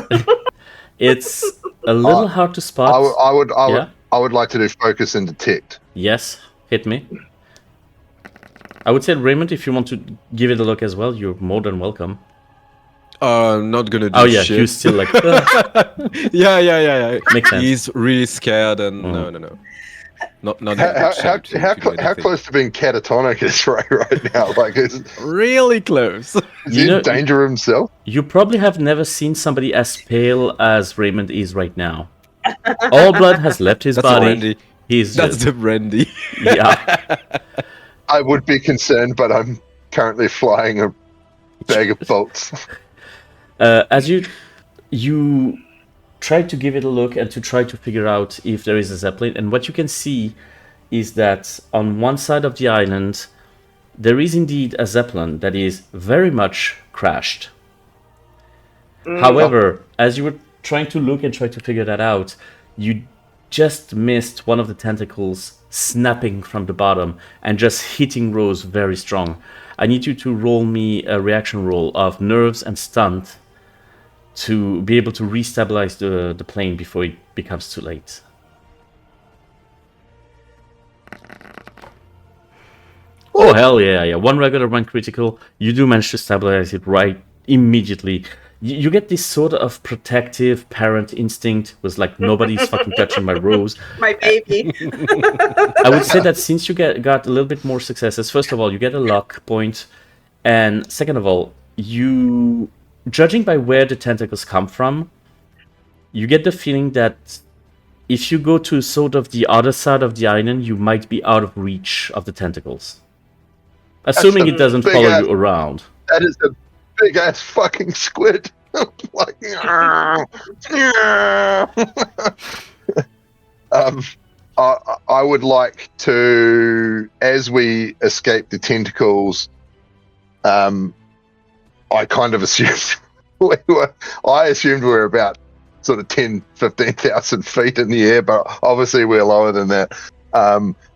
It's a little hard to spot. I would like to do focus and detect. Yes, hit me. I would say, Raymond, if you want to give it a look as well, you're more than welcome. Not gonna do shit. You still like... Yeah. Makes sense. He's really scared and no. Not how close to being catatonic is right now? Like, is really close. Is he in danger himself? You probably have never seen somebody as pale as Raymond is right now. All blood has left his body. That's the brandy. Yeah. I would be concerned, but I'm currently flying a bag of bolts. As you try to give it a look and to try to figure out if there is a zeppelin, and what you can see is that on one side of the island there is indeed a Zeppelin that is very much crashed. However, as you were trying to look and try to figure that out, you just missed one of the tentacles snapping from the bottom and just hitting Rose very strong. I need you to roll me a reaction roll of nerves and stunt to be able to restabilize the plane before it becomes too late. Oh, hell yeah. One regular, one critical. You do manage to stabilize it right immediately. You get this sort of protective parent instinct, was like, nobody's fucking touching my Rose. My baby. I would say that since you got a little bit more successes, first of all, you get a luck point, and second of all, you, judging by where the tentacles come from, you get the feeling that if you go to sort of the other side of the island, you might be out of reach of the tentacles. Assuming it doesn't follow you around. That is a big ass fucking squid. Like, I would like to, as we escape the tentacles, I kind of assumed I assumed we were about sort of 15,000 feet in the air, but obviously we're lower than that.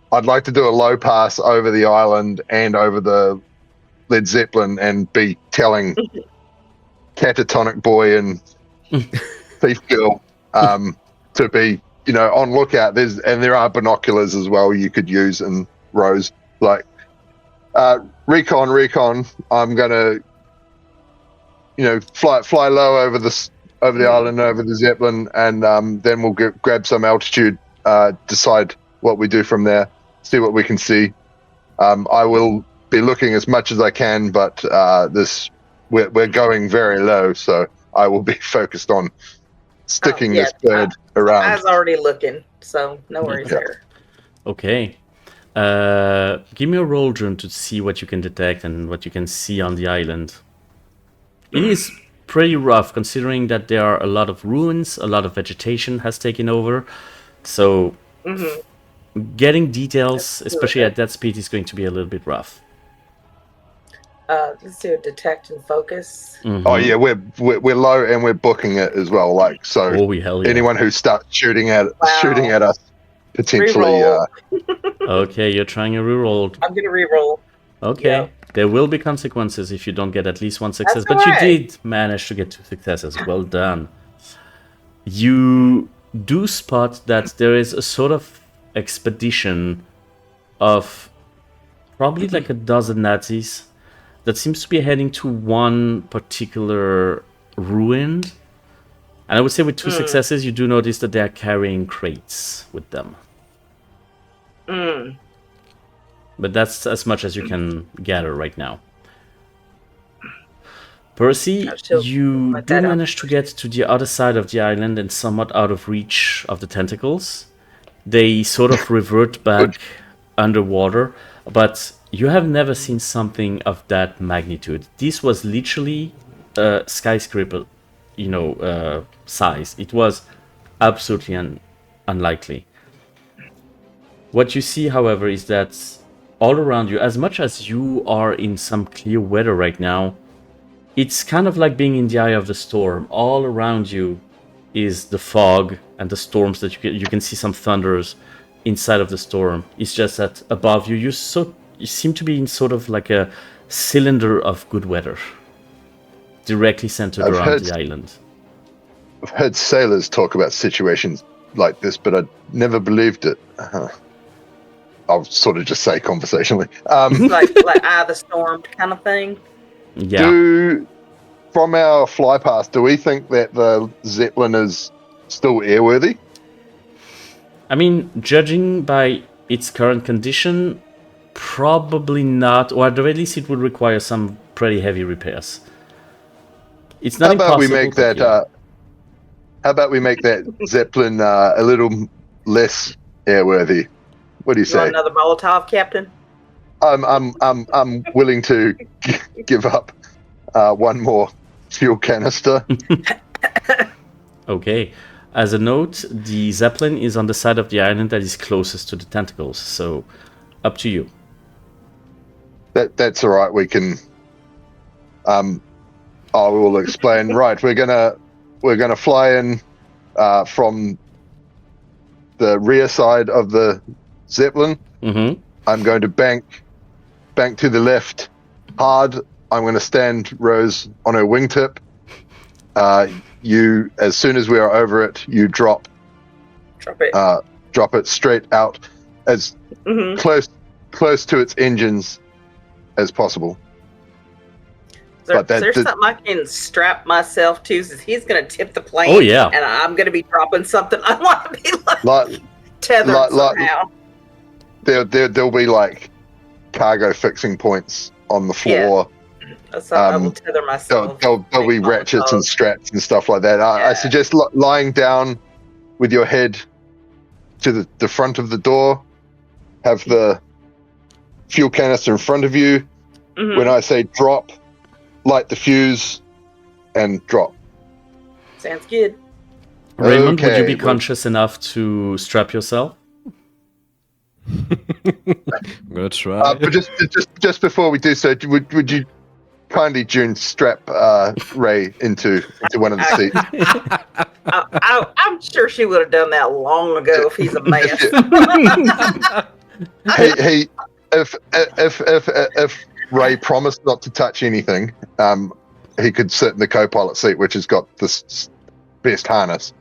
I'd like to do a low pass over the island and over the Led Zeppelin and be telling Catatonic Boy and Thief Girl to be, on lookout. There are binoculars as well you could use in Rose. Like, recon. I'm gonna, fly low over the island, over the Zeppelin, and then we'll grab some altitude, decide what we do from there, see what we can see. I will be looking as much as I can, but we're going very low, so I will be focused on sticking this bird around. I was already looking, so no worries there. Okay. Give me a roll, June, to see what you can detect and what you can see on the island. It is pretty rough, considering that there are a lot of ruins, a lot of vegetation has taken over, so getting details, especially at that speed, is going to be a little bit rough. Let's do a detect and focus. Oh yeah, we're low and we're booking it as well. Like, so anyone who starts shooting at us potentially. Okay, you're trying a reroll. I'm gonna reroll. Okay, yeah. There will be consequences if you don't get at least one success, but you did manage to get 2 successes. Well done. You do spot that there is a sort of expedition of probably like a dozen Nazis that seems to be heading to one particular ruin. And I would say with 2 successes, you do notice that they are carrying crates with them. But that's as much as you can gather right now. Percy, you do manage to get to the other side of the island and somewhat out of reach of the tentacles. They sort of revert back underwater, but you have never seen something of that magnitude. This was literally a skyscraper, size. It was absolutely unlikely. What you see, however, is that all around you, as much as you are in some clear weather right now, it's kind of like being in the eye of the storm. All around you is the fog and the storms that you can see some thunders inside of the storm. It's just that above you, you seem to be in sort of like a cylinder of good weather, directly centered around the island. I've heard sailors talk about situations like this, but I never believed it. I'll sort of just say conversationally. like the storm kind of thing. Yeah. From our fly past, do we think that the Zeppelin is still airworthy? I mean, judging by its current condition, probably not, or at the very least it would require some pretty heavy repairs. It's not impossible. How about we make that Zeppelin a little less airworthy? What do you say? Want another Molotov, Captain? I'm willing to give up one more fuel canister. Okay. As a note, the Zeppelin is on the side of the island that is closest to the tentacles, so up to you. That's all right. We can. I will explain. Right, we're gonna fly in from the rear side of the Zeppelin. Mm-hmm. I'm going to bank to the left hard. I'm going to stand Rose on her wingtip. You, as soon as we are over it, you drop it straight out as close to its engines as possible. Is there something I can strap myself to? Since he's going to tip the plane, Oh, yeah. and I'm going to be dropping something. I want to be tethered somehow. There'll be like cargo fixing points on the floor. Yeah. So I will tether myself. There'll be ratchets and straps and stuff like that. I suggest lying down with your head to the front of the door. Have the fuel canister in front of you. Mm-hmm. When I say drop, light the fuse and drop. Sounds good. Raymond, would you be conscious enough to strap yourself? I'm gonna try. But just before we do so, would you kindly, June, strap Ray into one of the seats? I'm sure she would have done that long ago if he's a mess. If Ray promised not to touch anything, he could sit in the co-pilot seat, which has got this best harness.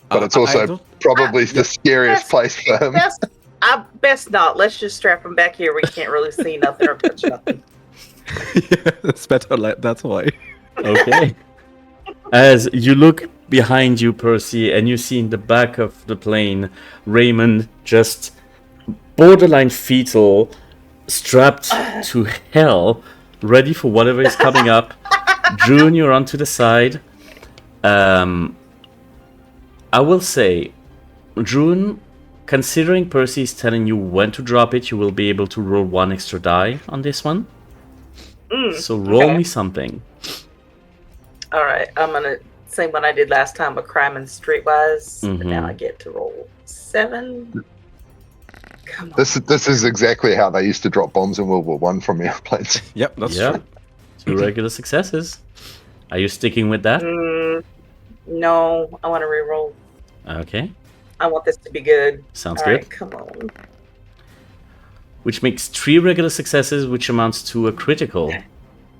But it's also probably the scariest place for him. Best not. Let's just strap him back here. We can't really see nothing or touch nothing. Yeah, it's better like that way. Okay. As you look behind you, Percy, and you see in the back of the plane Raymond just borderline fetal, strapped to hell, ready for whatever is coming up. June, you're onto the side. I will say, June, considering Percy is telling you when to drop it, you will be able to roll one extra die on this one. So roll me something. All right, I'm gonna same one I did last time with crime and streetwise. But now I get to roll 7. Come on. This is exactly how they used to drop bombs in World War One from airplanes. Yep, that's true. 2 regular successes. Are you sticking with that? No, I want to reroll. Okay. I want this to be good. Sounds All good. right, come on. Which makes 3 regular successes, which amounts to a critical.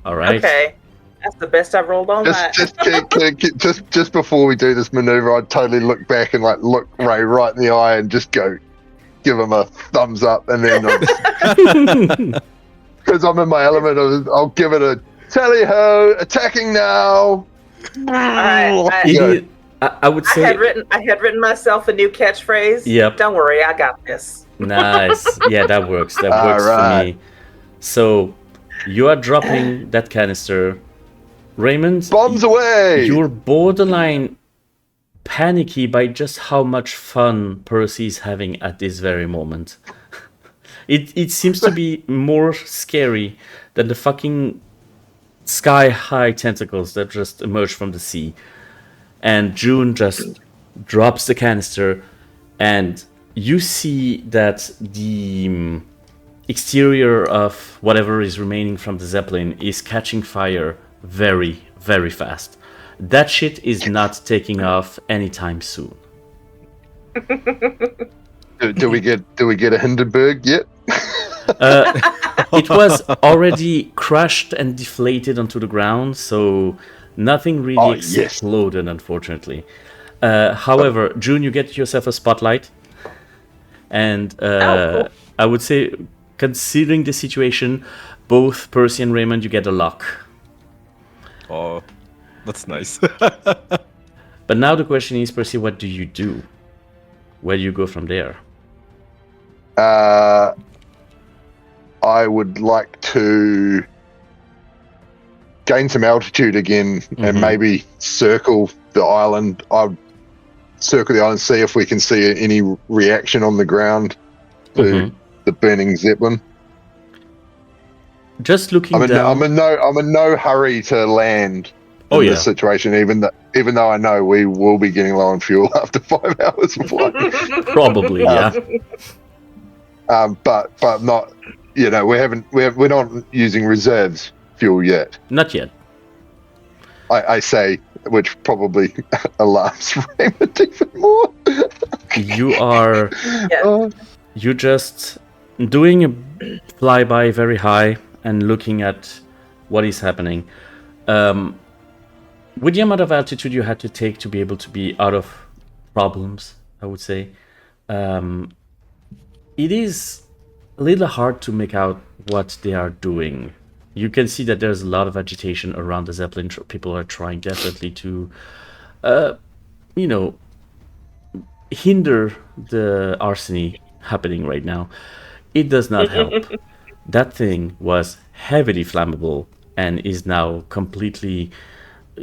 All right. Okay. That's the best I've rolled all night. Just before we do this maneuver, I'd totally look back and look Ray right in the eye and just give him a thumbs up, and then because I'm in my element, I'll give it a tally ho, attacking now. I would say I had written myself a new catchphrase. Yep. Don't worry, I got this. Nice. Yeah, that works. That works for me. So you are dropping that canister. Raymond, bombs away! You're borderline panicky by just how much fun Percy's having at this very moment. It seems to be more scary than the fucking sky-high tentacles that just emerge from the sea. And June just drops the canister, and you see that the exterior of whatever is remaining from the Zeppelin is catching fire very, very fast. That shit is not taking off anytime soon. Do we get a Hindenburg yet? It was already crushed and deflated onto the ground, so nothing really exploded, unfortunately. However, June, you get yourself a spotlight, and cool. I would say, considering the situation, both Percy and Raymond, you get a lock. Oh, that's nice. But now the question is, Percy, what do you do? Where do you go from there? I would like to gain some altitude again and maybe circle the island. I'll circle the island, see if we can see any reaction on the ground to the burning Zeppelin. Just looking down. I'm in no hurry to land in this situation, even though I know we will be getting low on fuel after 5 hours of flight. Probably, yeah. But I'm not we're not using reserves fuel yet. Not yet. I say, which probably alarms Raymond even more. You are Yeah. you're just doing a flyby very high and looking at what is happening. With the amount of altitude you had to take to be able to be out of problems, I would say, it is a little hard to make out what they are doing. You can see that there's a lot of agitation around the Zeppelin. People are trying desperately to, hinder the arsony happening right now. It does not help. That thing was heavily flammable and is now completely,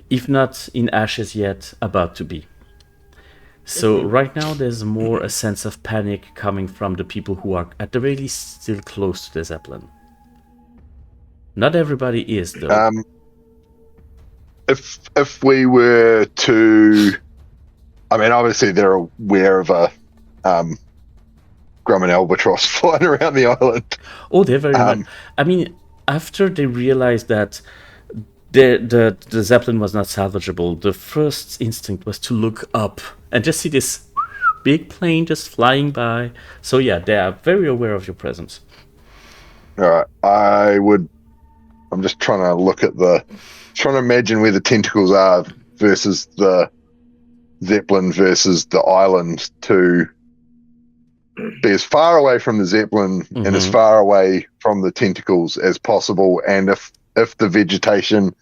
if not in ashes yet, about to be. So right now there's more a sense of panic coming from the people who are at the very least still close to the Zeppelin. Not everybody is, though. If we were to, I mean, obviously they're aware of a Grumman albatross flying around the island. Oh, they're very much. I mean, after they realized that the Zeppelin was not salvageable, the first instinct was to look up and just see this big plane just flying by. So yeah, they are very aware of your presence. All right, I'm just trying to imagine where the tentacles are versus the Zeppelin versus the island, to be as far away from the Zeppelin and as far away from the tentacles as possible. And if the vegetation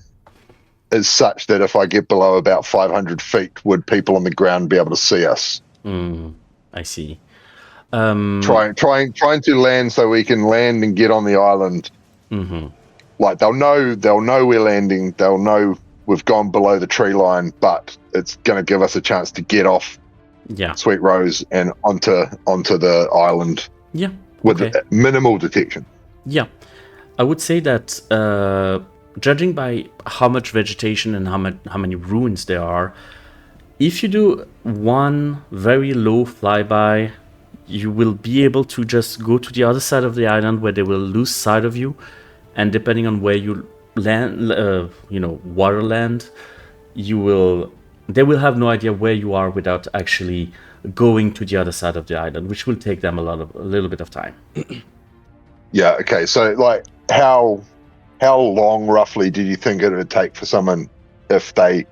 is such that if I get below about 500 feet, would people on the ground be able to see us? I see. Trying to land so we can land and get on the island. Like they'll know we're landing. They'll know we've gone below the tree line, but it's going to give us a chance to get off Sweet Rose and onto the island. Yeah. With minimal detection. Yeah, I would say that judging by how much vegetation and how many ruins there are, if you do one very low flyby, you will be able to just go to the other side of the island where they will lose sight of you. And depending on where you land, water land, they will have no idea where you are without actually going to the other side of the island, which will take them a little bit of time. Yeah. Okay. So, like, how long roughly did you think it would take for someone if they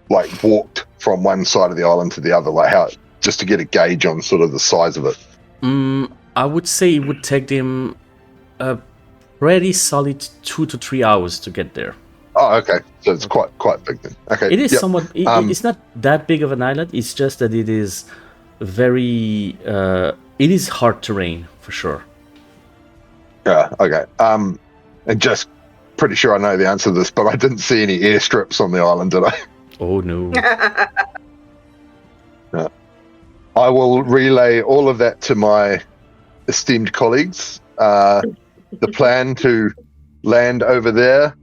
walked from one side of the island to the other? Like, how, just to get a gauge on sort of the size of it? I would say it would take them a pretty solid 2 to 3 hours to get there. Oh, okay. So it's quite big then. Okay. It is somewhat. It's not that big of an island. It's just that it is very. It is hard terrain for sure. Yeah. Okay. And just pretty sure I know the answer to this, but I didn't see any airstrips on the island, did I? Oh no. No. I will relay all of that to my esteemed colleagues. The plan to land over there.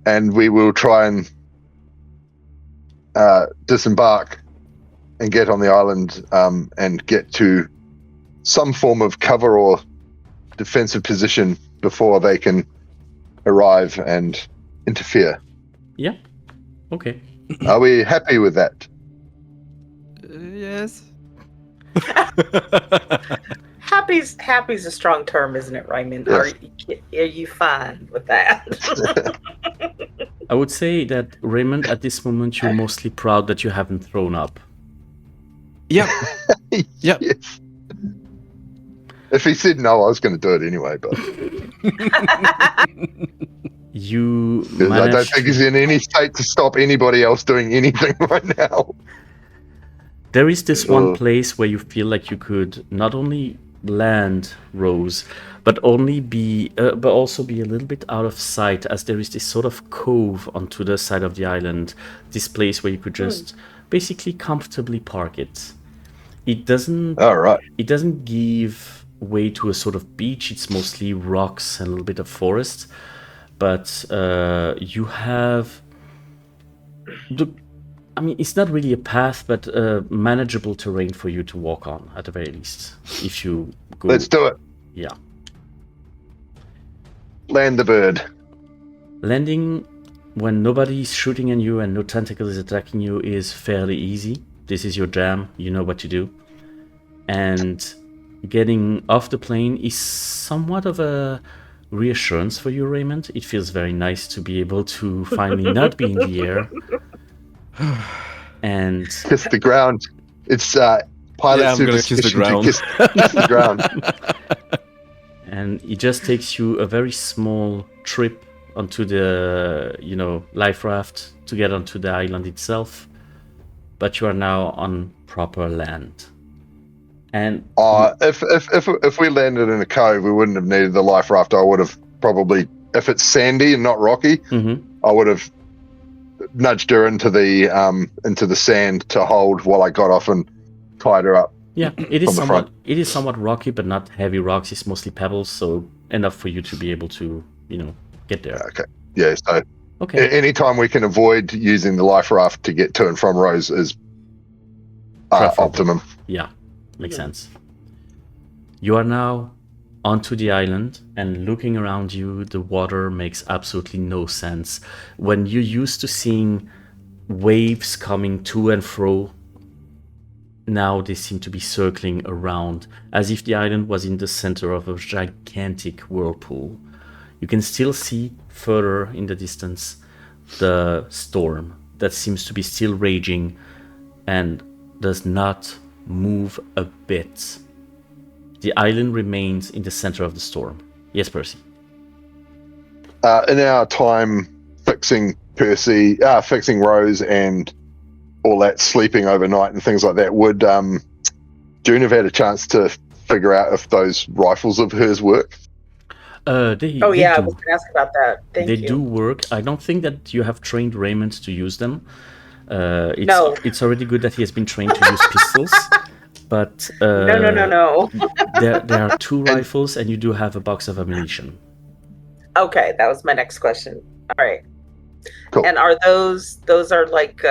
And we will try and disembark and get on the island and get to some form of cover or defensive position before they can arrive and interfere. Yeah. Okay. Are we happy with that? Yes. Happy's a strong term, isn't it, Raymond? Yes. Are you fine with that? I would say that, Raymond, at this moment, you're mostly proud that you haven't thrown up. Yeah. Yeah. Yes. If he said no, I was going to do it anyway, but I don't think he's in any state to stop anybody else doing anything right now. There is this one place where you feel like you could not only land Rose, but also be a little bit out of sight, as there is this sort of cove onto the side of the island. This place where you could just basically comfortably park it. It doesn't. All right. It doesn't give way to a sort of beach. It's mostly rocks and a little bit of forest, but you have it's not really a path, but manageable terrain for you to walk on, at the very least, if you go. Let's do it. Yeah. Land the bird. Landing when nobody's shooting at you and no tentacle is attacking you is fairly easy. This is your jam. You know what to do. And getting off the plane is somewhat of a reassurance for you, Raymond. It feels very nice to be able to finally not be in the air. And Kiss the ground. It's pilot Yeah, I'm gonna kiss the superstition to ground. kiss the ground. and it just takes you a very small trip onto the life raft to get onto the island itself, but you are now on proper land. And if we landed in a cove, we wouldn't have needed the life raft. I would have probably, if it's sandy and not rocky, I would have nudged her into the sand to hold while I got off and tied her up. Yeah, it is from the front. somewhat rocky, but not heavy rocks. It's mostly pebbles, so enough for you to be able to get there. Okay. Yeah. So Okay. anytime we can avoid using the life raft to get to and from Rose is Preferable. optimum. Yeah, makes sense. You are now onto the island, and looking around you, the water makes absolutely no sense. When you're used to seeing waves coming to and fro, now they seem to be circling around, as if the island was in the center of a gigantic whirlpool. You can still see further in the distance the storm that seems to be still raging and does not move a bit. The island remains in the center of the storm. Yes, Percy. In our time fixing Percy, fixing Rose and all that, sleeping overnight and things like that, would June have had a chance to figure out if those rifles of hers work? I They was do. going to ask about that. Thank They you. do work. I don't think that you have trained Raymond to use them. No. It's already good that he has been trained to use pistols. But No. there are 2 rifles, and you do have a box of ammunition. Okay, that was my next question. All right. Cool. And are those are like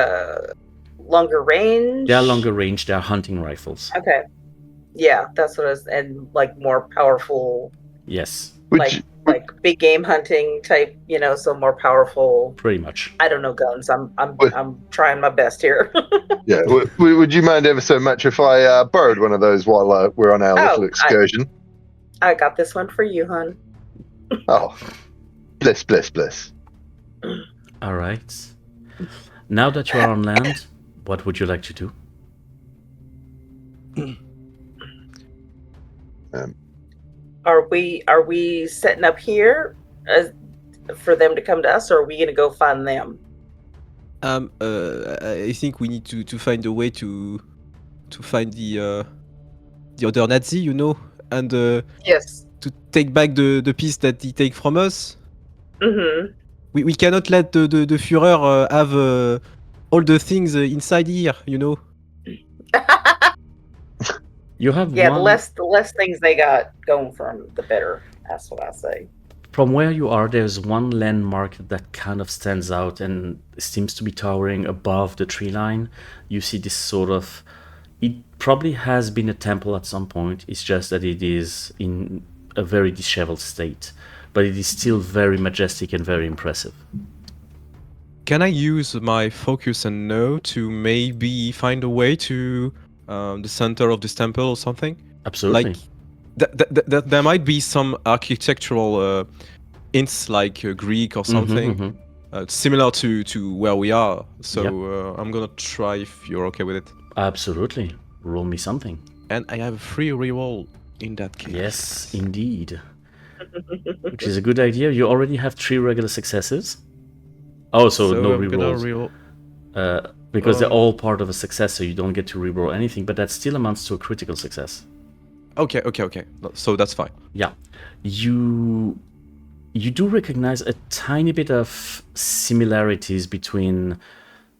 longer range? They are longer range. They are hunting rifles. Okay. Yeah, that's what I was, and like more powerful, Yes, like big game hunting type, so more powerful. pretty much. I don't know guns. I'm trying my best here. Yeah. Would you mind ever so much if I borrowed one of those while we're on our little excursion? I got this one for you, hon. Oh, bless. All right. Now that you are on land, what would you like to do? Are we setting up here for them to come to us, or are we going to go find them? I think we need to find a way to find the other Nazi, and Yes. to take back the piece that he take from us. Mm-hmm. We cannot let the Führer have all the things inside here, You have Yeah, one. the less things they got going for them, the better. That's what I say. From where you are, there's one landmark that kind of stands out and seems to be towering above the tree line. You see this sort of... It probably has been a temple at some point. It's just that it is in a very disheveled state. But it is still very majestic and very impressive. Can I use my focus and know to maybe find a way to the center of this temple or something? Absolutely. Like there might be some architectural hints, like Greek or something, similar to where we are. So I'm gonna try if you're okay with it. Absolutely. Roll me something. And I have a free reroll in that case. Yes, indeed. Which is a good idea. You already have 3 regular successes. Oh, so no I'm gonna rerolls. reroll. Because they're all part of a success, so you don't get to reroll anything, but that still amounts to a critical success. Okay. So that's fine. Yeah. You do recognize a tiny bit of similarities between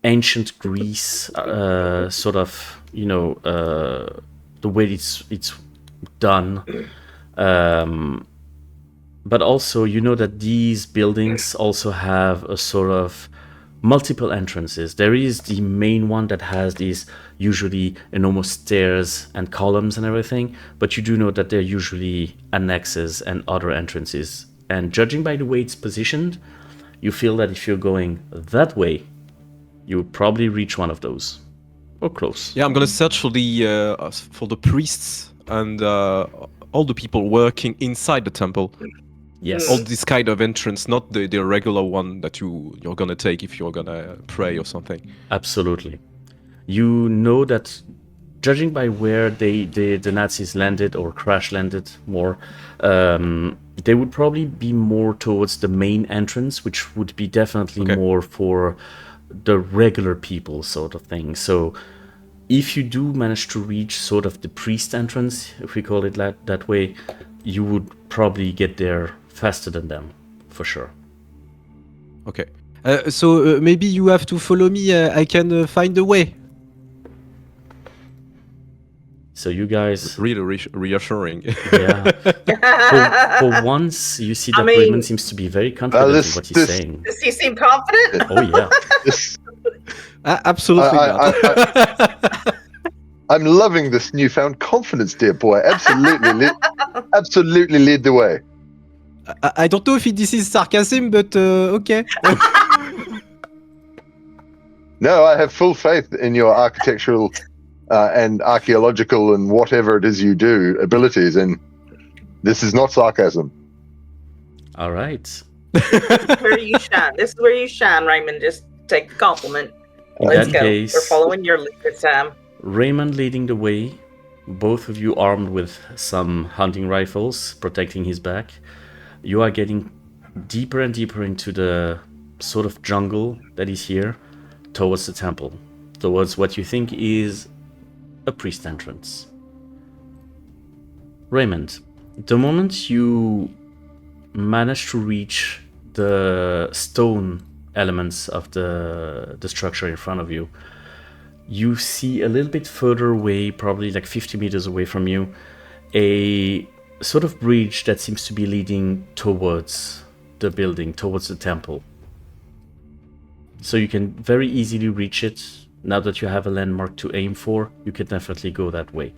ancient Greece, sort of, the way it's done. But also, that these buildings also have a sort of multiple entrances. There is the main one that has these usually enormous stairs and columns and everything, but you do know that there are usually annexes and other entrances. And judging by the way it's positioned, you feel that if you're going that way, you would probably reach one of those. Or close. Yeah, I'm gonna search for the priests and all the people working inside the temple. Yes. All this kind of entrance, not the regular one that you're gonna take if you're gonna pray or something. Absolutely. You know that, judging by where the Nazis landed or crash landed more, they would probably be more towards the main entrance, which would be definitely more for the regular people sort of thing. So if you do manage to reach sort of the priest entrance, if we call it that way, you would probably get there faster than them, for sure. Okay. So maybe you have to follow me. I can find the way. So you guys... Really reassuring. Yeah. For once, you see that Raymond seems to be very confident in what he's saying. Does he seem confident? Oh, yeah. Absolutely not. I'm loving this newfound confidence, dear boy. Absolutely lead the way. I don't know if this is sarcasm, but okay. No, I have full faith in your architectural and archaeological and whatever it is you do abilities, and this is not sarcasm. All right. Where you shine. This is where you shine, Raymond. Just take the compliment. Let's go. We're following your lead this time. Raymond leading the way, both of you armed with some hunting rifles protecting his back. You are getting deeper and deeper into the sort of jungle that is here, towards the temple, towards what you think is a priest entrance. Raymond, the moment you manage to reach the stone elements of the structure in front of you, you see a little bit further away, probably like 50 meters away from you, a sort of bridge that seems to be leading towards the building, towards the temple. So you can very easily reach it. Now that you have a landmark to aim for, you can definitely go that way.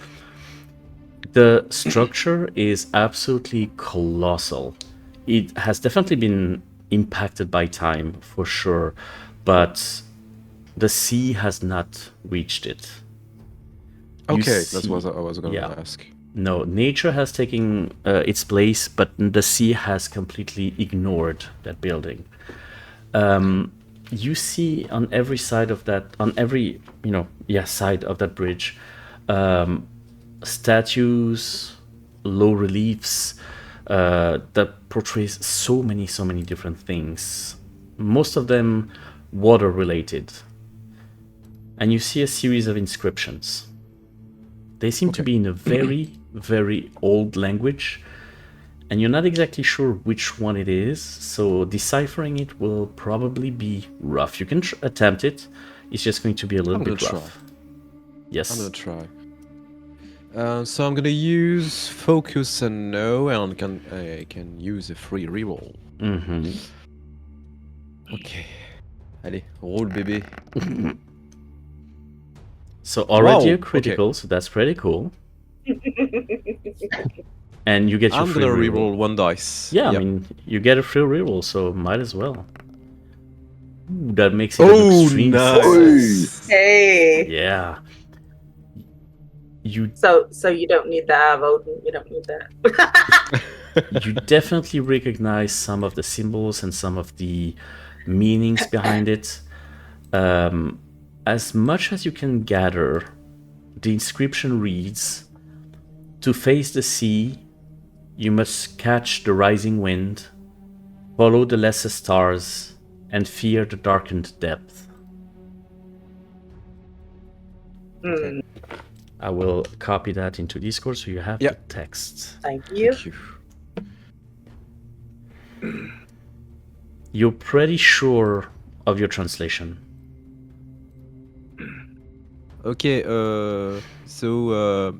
The structure is absolutely colossal. It has definitely been impacted by time, for sure, but the sea has not reached it. Okay, that's what I was going to ask. No, nature has taken its place, but the sea has completely ignored that building. You see on every side of that, side of that bridge, statues, low reliefs that portrays so many different things. Most of them water related. And you see a series of inscriptions. They seem to be in a very, very old language, and you're not exactly sure which one it is, so deciphering it will probably be rough. You can attempt it, it's just going to be a little bit rough. Try. Yes. I'm gonna try. So I'm gonna use focus and know, and I can use a free reroll. Mm-hmm. Okay. Allez, roll bébé. So already a critical, so that's pretty cool. And you get your free reroll. I'm gonna reroll one dice. Yeah, I mean, you get a free reroll, so might as well. Ooh, that makes it an extreme success. Hey. Yeah. So you don't need that, Odin. You don't need that. You definitely recognize some of the symbols and some of the meanings behind it. As much as you can gather, the inscription reads, "To face the sea, you must catch the rising wind, follow the lesser stars, and fear the darkened depth." Mm. I will copy that into Discord so you have the text. Thank you. You're pretty sure of your translation. Okay, so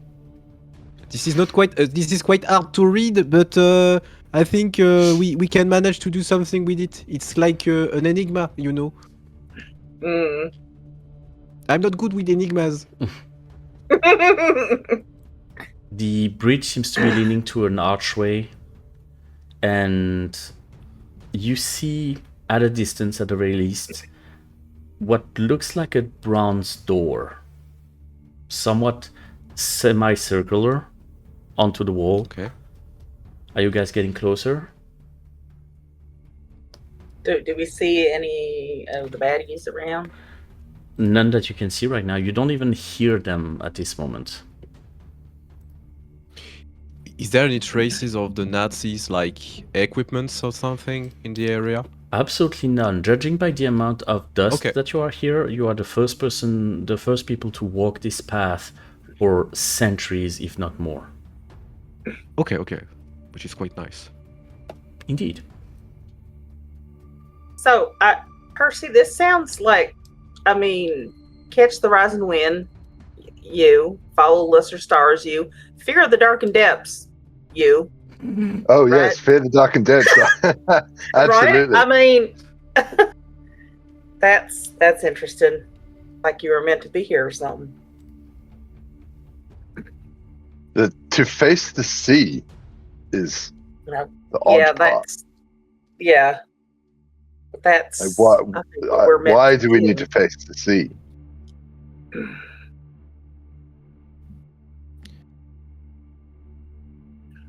this is not quite. This is quite hard to read, but I think we can manage to do something with it. It's like an enigma, you know. Mm. I'm not good with enigmas. The bridge seems to be leaning to an archway, and you see at a distance, at the very least, what looks like a bronze door, somewhat semicircular, onto the wall. Okay. Are you guys getting closer? Do we see any of the baddies around? None that you can see right now. You don't even hear them at this moment. Is there any traces of the Nazis, like equipments or something in the area? Absolutely none. Judging by the amount of dust Okay. that you are here, you are the first people to walk this path for centuries, if not more. Okay, which is quite nice. Indeed. So, Percy, this sounds like, catch the rising wind, you, follow lesser stars, you, fear of the dark and depths, you. Oh Right. yes, fear the dark and dead. Absolutely. Right? That's interesting. Like you were meant to be here or something. To face the sea is No. the odd Yeah, part. that's Like, what? I think what we're meant Why to do we need to face the sea?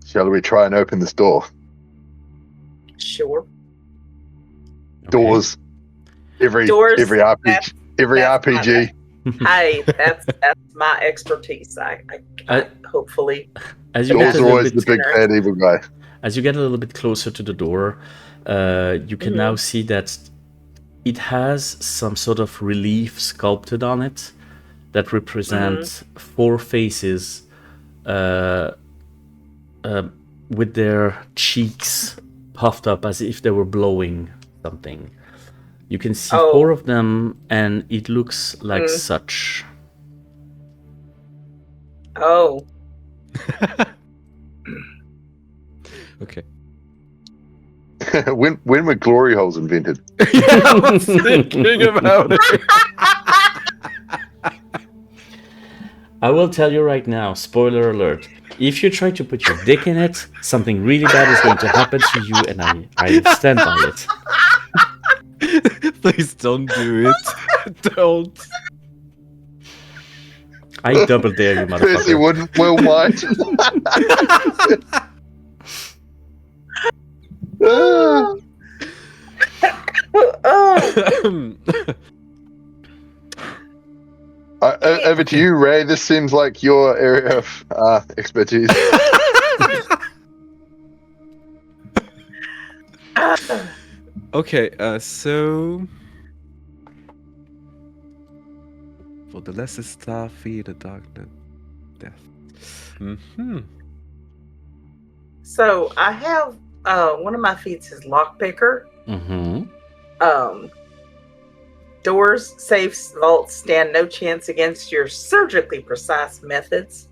Shall we try and open this door? Sure. Okay. Doors. Every Doors, RPG. that's Every my- RPG. Hey, that's my expertise. I hopefully. As you get Doors a are little always bit the big bad evil guy. As you get a little bit closer to the door, you can now see that it has some sort of relief sculpted on it that represents four faces with their cheeks puffed up as if they were blowing something. You can see four of them, and it looks like such. Oh. Okay. when were glory holes invented? Yeah, I was thinking about it. I will tell you right now, spoiler alert, if you try to put your dick in it, something really bad is going to happen to you, and I stand by it. Please don't do it. Don't. I double dare you, Percy motherfucker. wouldn't will might. Over to you, Ray. This seems like your area of expertise. Okay, so for the lesser star, fear the darkness, death. So I have one of my feats is lockpicker. Doors, safes, vaults stand no chance against your surgically precise methods.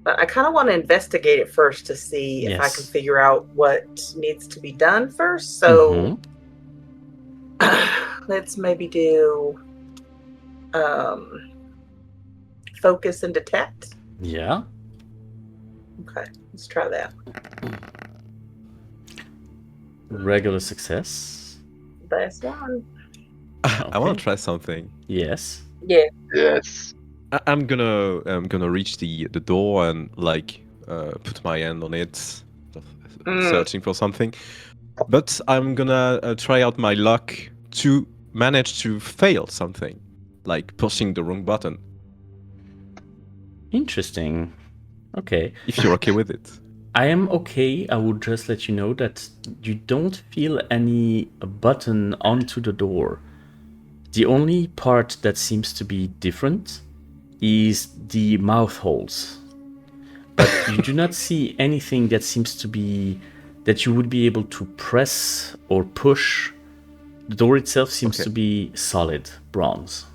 But I kind of want to investigate it first to see if I can figure out what needs to be done first. So let's maybe do focus and detect. Yeah. Okay, let's try that. Regular success. That's one. I want to try something. Yes. Yeah. Yes. I'm gonna reach the door and like put my hand on it, searching for something. But I'm gonna try out my luck to manage to fail something, like pushing the wrong button. Interesting. Okay. If you're okay with it. I am okay. I would just let you know that you don't feel any button onto the door. The only part that seems to be different is the mouth holes. But you do not see anything that seems to be that you would be able to press or push. The door itself seems to be solid bronze.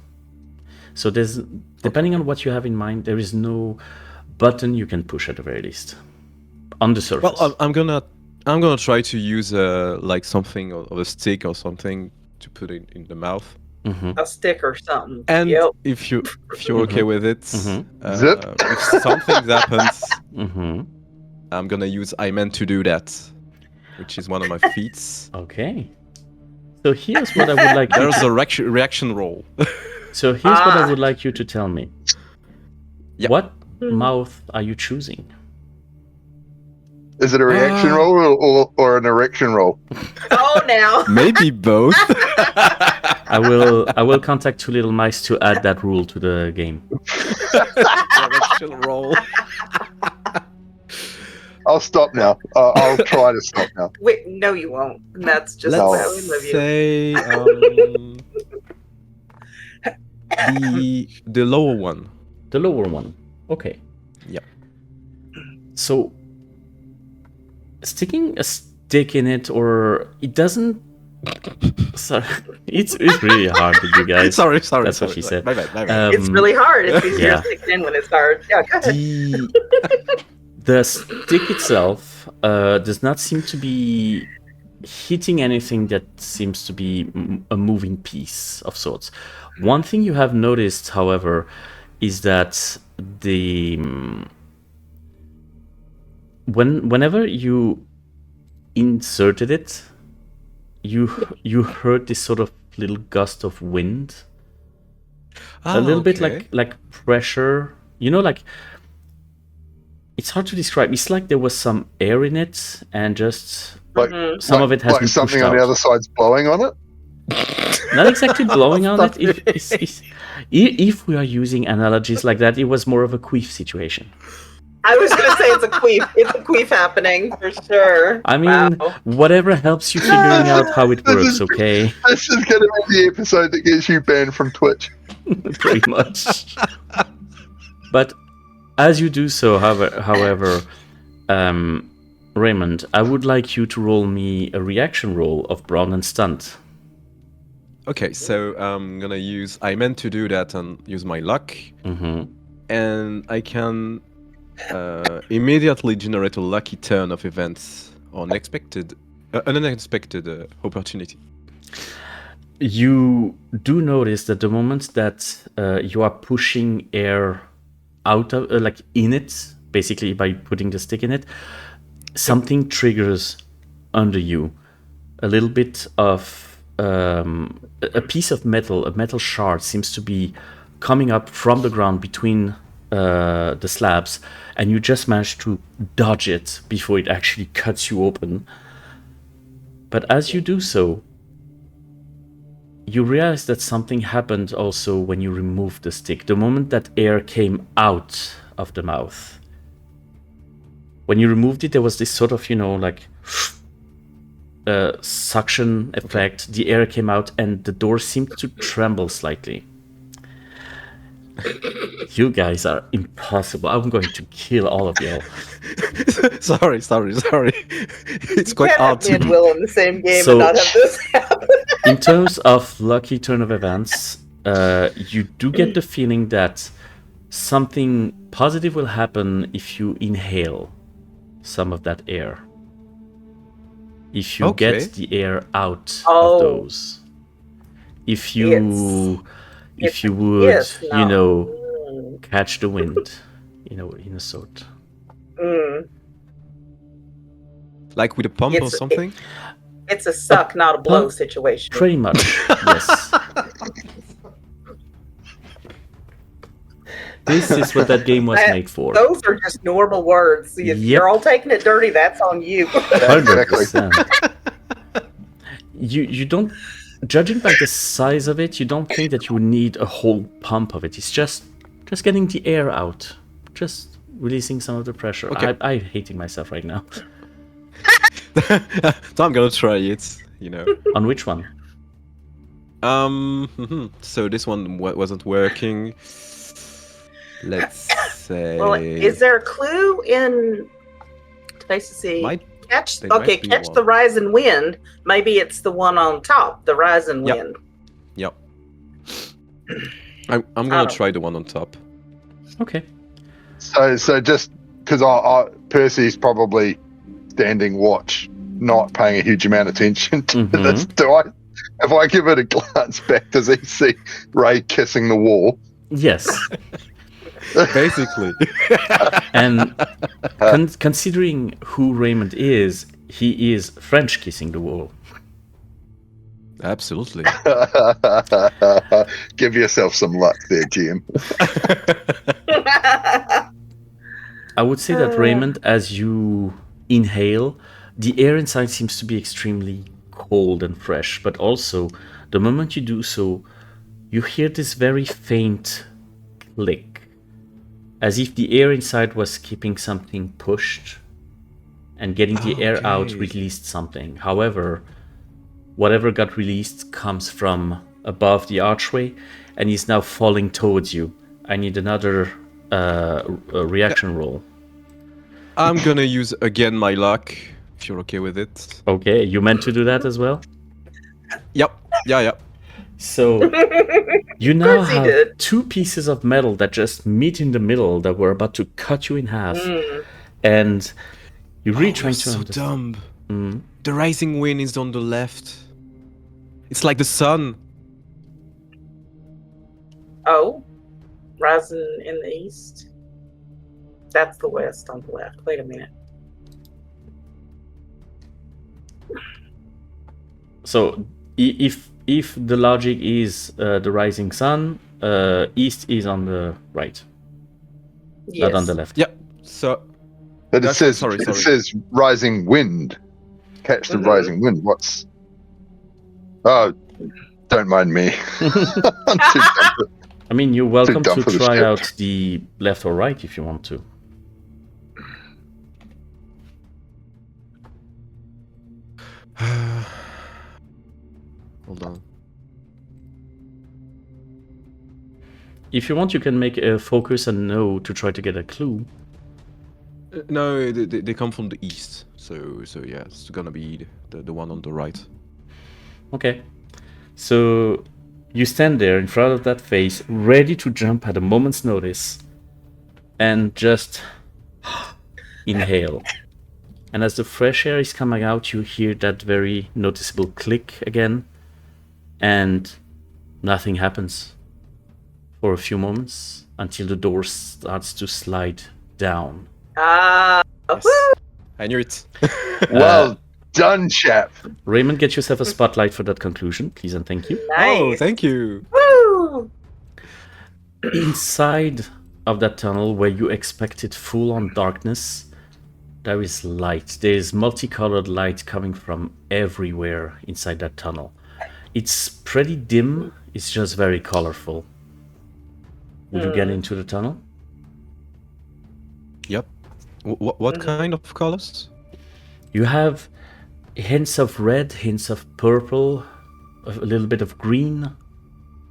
So there's, depending on what you have in mind, there is no button you can push at the very least on the surface. Well, I'm gonna I'm gonna try to use like something of a stick or something to put it in the mouth. Mm-hmm. A stick or something. And Yep. if you're okay with it, Zip. if something happens, Mm-hmm. I'm gonna use I meant to do that, which is one of my feats. Okay. So here's what I would like. There's a reaction roll. So here's what I would like you to tell me. Yep. What mouth are you choosing? Is it a reaction roll or an erection roll? Oh, now. Maybe both. I will contact Two Little Mice to add that rule to the game. Reaction roll. I'll stop now. I'll try to stop now. Wait, no, you won't. And that's just how we Let's love you. say the lower one. The lower one. Okay. Yep. So sticking a stick in it, or it doesn't. Sorry, it's really hard with you guys. Sorry. That's what she said. My bad. It's really hard. It's easier yeah. to stick it in when it's hard. Yeah, go ahead. The stick itself does not seem to be hitting anything that seems to be a moving piece of sorts. One thing you have noticed, however, is that whenever you inserted it, you heard this sort of little gust of wind, a little bit like pressure. You know, like. It's hard to describe. It's like there was some air in it, and just some of it has been pushed something on out. the other side's blowing on it. Not exactly blowing on it. If we are using analogies like that, it was more of a queef situation. I was going to say it's a queef. It's a queef happening for sure. I mean, whatever helps you figuring out how it works. Okay. This is going to be the episode that gets you banned from Twitch. Pretty much. But. As you do so, however, Raymond, I would like you to roll me a reaction roll of Brawn and Stunt. Okay, so I'm gonna use I meant to do that and use my luck, and I can immediately generate a lucky turn of events or an unexpected opportunity. You do notice that the moment that you are pushing air out of in it, basically by putting the stick in it, something triggers under you. A little bit of a piece of metal, a metal shard seems to be coming up from the ground between the slabs, and you just manage to dodge it before it actually cuts you open. But as you do so, you realize that something happened also when you removed the stick. The moment that air came out of the mouth. When you removed it, there was this sort of, suction effect. Okay. The air came out and the door seemed to tremble slightly. You guys are impossible. I'm going to kill all of you. Sorry. It's quite hard to... Will in the same game and not have this happen. In terms of lucky turn of events, you do get the feeling that something positive will happen if you inhale some of that air. If you get the air out of those. If you would, catch the wind, in a sort. Like with a pump or something? It's a suck, not a blow situation. Pretty much, yes. This is what that game was made for. Those are just normal words. If you're all taking it dirty, that's on you. 100%. You don't, judging by the size of it, you don't think that you would need a whole pump of it. It's just getting the air out, just releasing some of the pressure. Okay. I'm hating myself right now. So I'm gonna try it, On which one? So this one wasn't working. Let's say. Well, is there a clue in? Nice to see. Catch the rising wind. Maybe it's the one on top, the rising wind. Yep. I'm gonna try the one on top. Okay. So just because Percy's probably standing watch not paying a huge amount of attention to Mhm. this. If I give it a glance back, does he see Ray kissing the wall? Yes. Basically. And considering who Raymond is, he is French kissing the wall. Absolutely. Give yourself some luck there, GM. I would say that Raymond, as you inhale, the air inside seems to be extremely cold and fresh, but also the moment you do so, you hear this very faint click, as if the air inside was keeping something pushed, and getting the air out Okay. released something. However, whatever got released comes from above the archway and is now falling towards you. I need another reaction roll. I'm gonna use again my luck, if you're okay with it. Okay, you meant to do that as well? Yep. Yeah. So you now Percy have did. 2 pieces of metal that just meet in the middle that were about to cut you in half. And you're really trying to so understand. dumb. The rising wind is on the left. It's like the sun. Oh, rising in the east. That's the west on the left. Wait a minute. So if the logic is the rising sun, east is on the right, Yes. not on the left. Yeah. So But it That's- says sorry. it says rising wind. Catch the rising wind. What's? Oh, don't mind me. I'm too dumb for- I mean, you're welcome dumb to for the try script. out the left or right if you want to. hold on. If you want, you can make a focus and no to try to get a clue. No, they come from the east. So yeah, it's gonna be the one on the right. Okay. So you stand there in front of that face, ready to jump at a moment's notice, and just inhale. And as the fresh air is coming out, you hear that very noticeable click again, and nothing happens for a few moments until the door starts to slide down. Ah, Yes. I knew it. Well done, chap. Raymond, get yourself a spotlight for that conclusion, please and thank you. Oh, nice. thank you. Woo! Inside of that tunnel where you expected full-on darkness, there is light. There is multicolored light coming from everywhere inside that tunnel. It's pretty dim, it's just very colorful. Will you get into the tunnel? Yep. What kind of colors? You have hints of red, hints of purple, a little bit of green,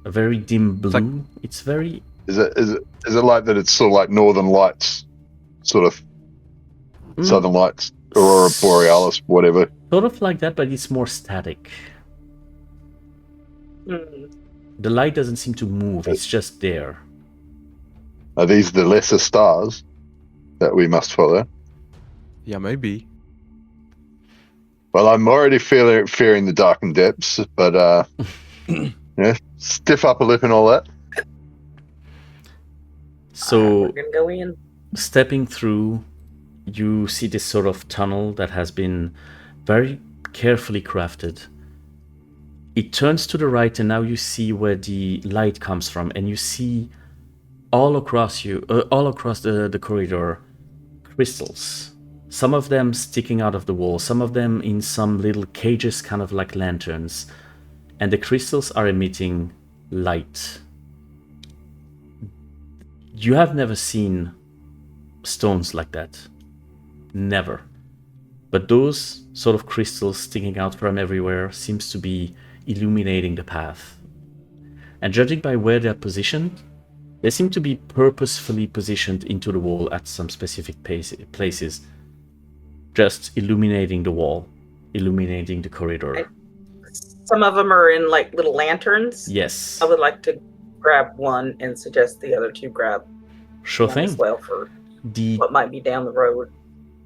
a very dim blue. It's very... Is it like that? It's sort of like Northern Lights, sort of Southern Lights, Aurora Borealis, whatever. Sort of like that, but it's more static. Mm. The light doesn't seem to move, it's just there. Are these the lesser stars that we must follow? Yeah, maybe. Well, I'm already fearing the darkened depths, but yeah, stiff upper lip and all that. So, We're gonna go in. stepping through, you see this sort of tunnel that has been very carefully crafted. It turns to the right, and now you see where the light comes from, and you see all across the corridor, crystals. Some of them sticking out of the wall, some of them in some little cages, kind of like lanterns. And the crystals are emitting light. You have never seen stones like that. Never. But those sort of crystals sticking out from everywhere seems to be illuminating the path. And judging by where they're positioned, they seem to be purposefully positioned into the wall at some specific places. Just illuminating the wall, illuminating the corridor. Some of them are in like little lanterns. Yes. I would like to grab one and suggest the other two grab Sure one thing. as well for The what might be down the road.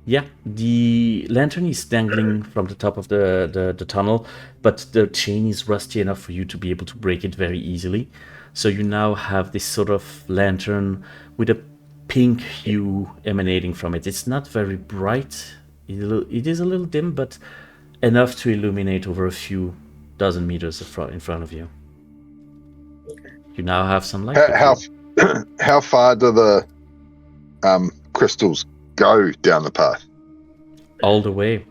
Yeah, the lantern is dangling from the top of the tunnel, but the chain is rusty enough for you to be able to break it very easily. So you now have this sort of lantern with a pink hue emanating from it. It's not very bright. It is a little dim, but enough to illuminate over a few dozen meters in front of you. You now have some light. How far do the crystals go down the path? All the way.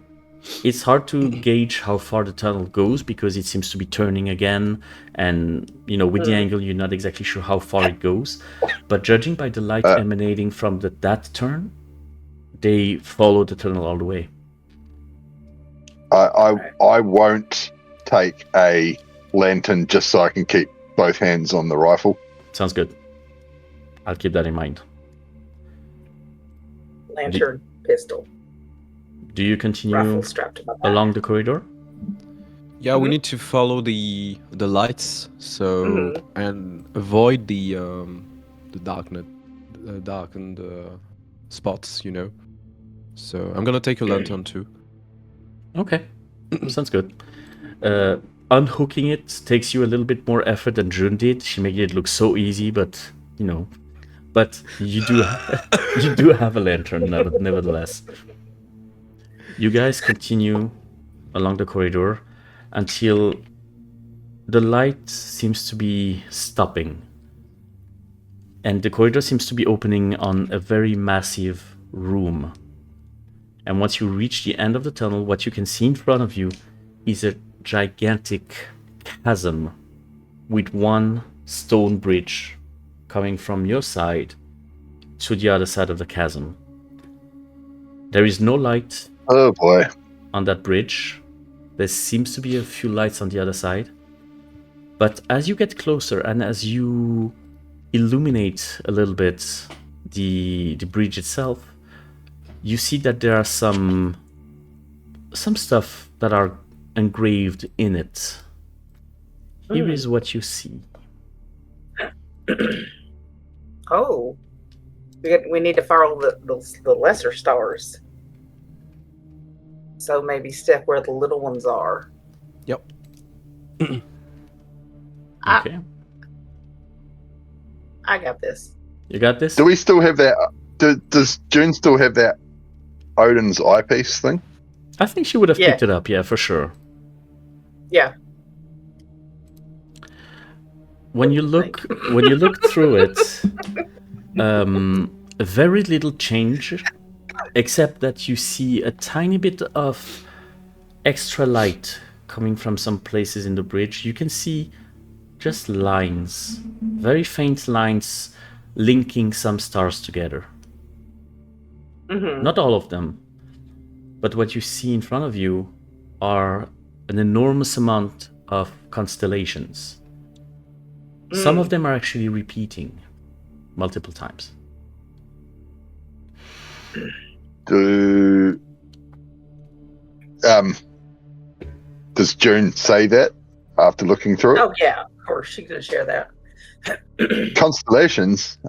It's hard to gauge how far the tunnel goes because it seems to be turning again, and with the angle you're not exactly sure how far it goes, but judging by the light emanating from that turn, they follow the tunnel all the way. I won't take a lantern just so I can keep both hands on the rifle. Sounds good. I'll keep that in mind. Lantern, pistol. Do you continue Rifle strapped to my back. along the corridor? Yeah, we need to follow the lights, so and avoid the darkened spots, So I'm gonna take a lantern too. Okay, sounds good. Unhooking it takes you a little bit more effort than June did. She made it look so easy, but but you do you do have a lantern nevertheless. You guys continue along the corridor until the light seems to be stopping, and the corridor seems to be opening on a very massive room. And once you reach the end of the tunnel, what you can see in front of you is a gigantic chasm with one stone bridge coming from your side to the other side of the chasm. There is no light on that bridge. There seems to be a few lights on the other side. But as you get closer and as you illuminate a little bit the bridge itself, you see that there are some stuff that are engraved in it. Here is what you see. Oh, we need to follow the lesser stars. So maybe step where the little ones are. Yep. Okay. I got this. You got this? Do we still have that? Does June still have that Odin's eyepiece thing? I think she would have picked it up, yeah, for sure. Yeah. When you look through it, very little change, except that you see a tiny bit of extra light coming from some places in the bridge. You can see just lines, very faint lines linking some stars together. Not all of them, but what you see in front of you are an enormous amount of constellations. Some of them are actually repeating multiple times. Does June say that after looking through it? Oh yeah, of course she's gonna share that. Constellations.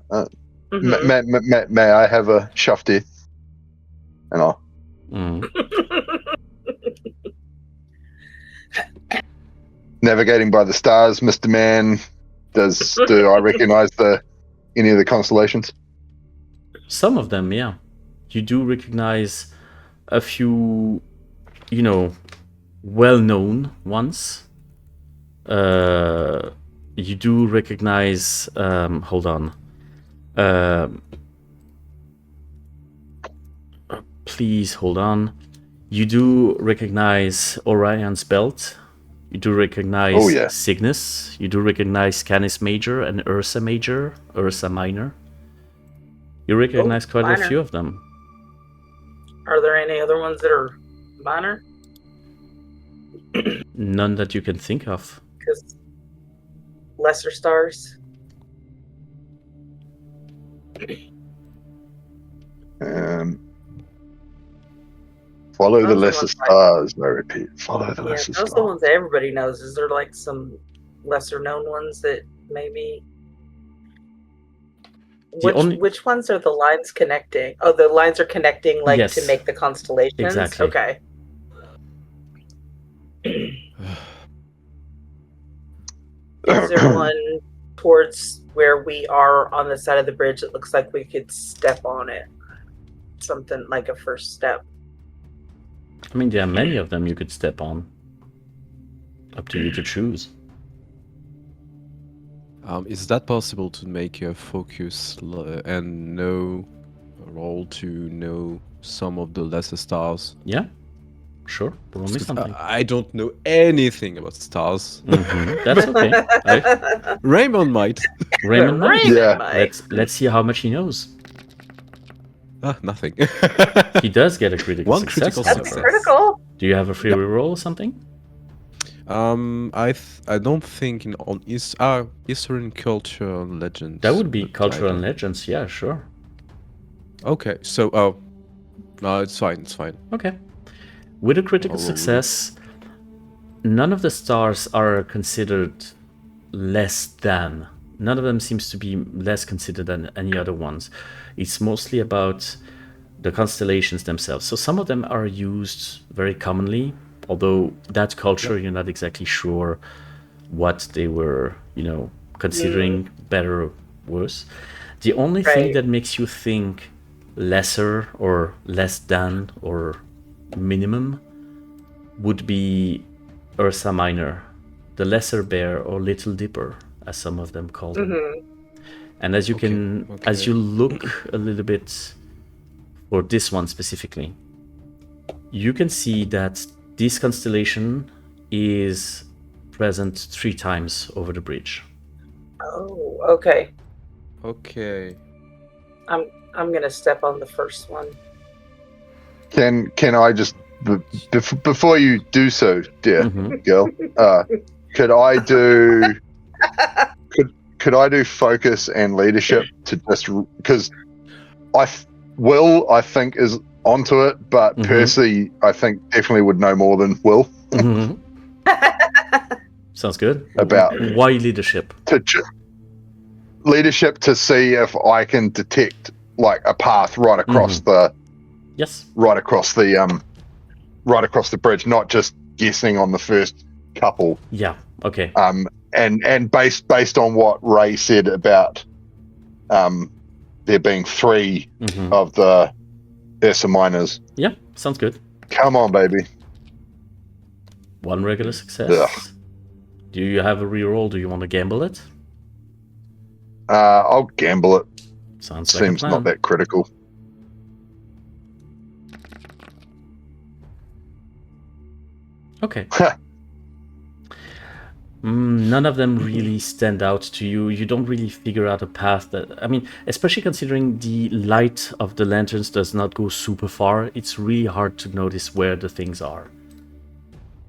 May I have a shafty? And all. Navigating by the stars, Mr. Man. Do I recognize any of the constellations? Some of them, yeah. You do recognize a few, well-known ones. You do recognize. Hold on. Please hold on. You do recognize Orion's belt. You do recognize Cygnus. You do recognize Canis Major and Ursa Major, Ursa Minor. You recognize quite a few of them. Are there any other ones that are minor? None that you can think of. Because lesser stars. Follow the lesser stars, I repeat. Follow the lesser stars. Those are the ones that everybody knows. Is there like some lesser known ones that maybe Which ones are the lines connecting? Oh, the lines are connecting like Yes. to make the constellations? Exactly. Okay. Is there one towards where we are on the side of the bridge that looks like we could step on it? Something like a first step. I mean, there are many of them you could step on. Up to you to choose. Is that possible to make a focus and know roll to know some of the lesser stars? Yeah, sure. Roll me something. I don't know anything about stars. That's okay. Raymond might. Raymond might. Yeah. Let's see how much he knows. Nothing. He does get a critical One success. critical That's success. critical. Do you have a free reroll or something? I don't think on history and culture and legends. That would be but cultural I and don't- legends. Yeah, sure. Okay, so no, it's fine. It's fine. Okay. With a critical I'll roll it. success, none of the stars are considered less than. None of them seems to be less considered than any other ones. It's mostly about the constellations themselves. So some of them are used very commonly, although that culture you're not exactly sure what they were, considering better or worse. The only thing Right. that makes you think lesser or less than or minimum would be Ursa Minor, the Lesser Bear or Little Dipper, as some of them call them. And as you as you look a little bit for this one specifically, you can see that this constellation is present 3 times over the bridge. Oh, okay. Okay. I'm gonna step on the first one. Can I just before you do so, dear girl? Could I do could I do focus and leadership to just because Will I think is onto it, but Percy I think definitely would know more than Will Sounds good. about Why leadership? leadership to see if I can detect like a path right across the Yes. right across the bridge, not just guessing on the first couple. Yeah. Okay. And based on what Ray said about there being 3 of the Ursa Minors. Yeah. Sounds good. Come on, baby. 1 regular success. Ugh. Do you have a reroll? Do you want to gamble it? I'll gamble it. Sounds like a Seems plan. not that critical. Okay. None of them really stand out to you. You don't really figure out a path that... I mean, especially considering the light of the lanterns does not go super far, it's really hard to notice where the things are.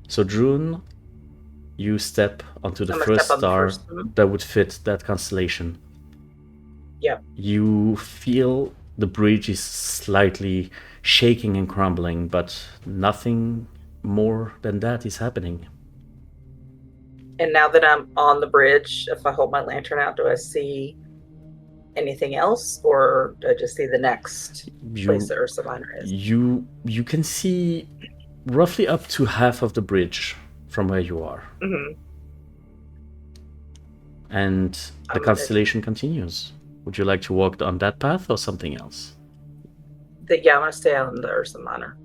So, Drune, you step onto the I'm gonna first step on the star first one. that would fit that constellation. Yeah. You feel the bridge is slightly shaking and crumbling, but nothing more than that is happening. And now that I'm on the bridge, if I hold my lantern out, do I see anything else, or do I just see the next place that Ursa Minor is? You can see roughly up to half of the bridge from where you are. And the constellation continues. Would you like to walk on that path or something else? Yeah, I'm gonna stay on the Ursa Minor.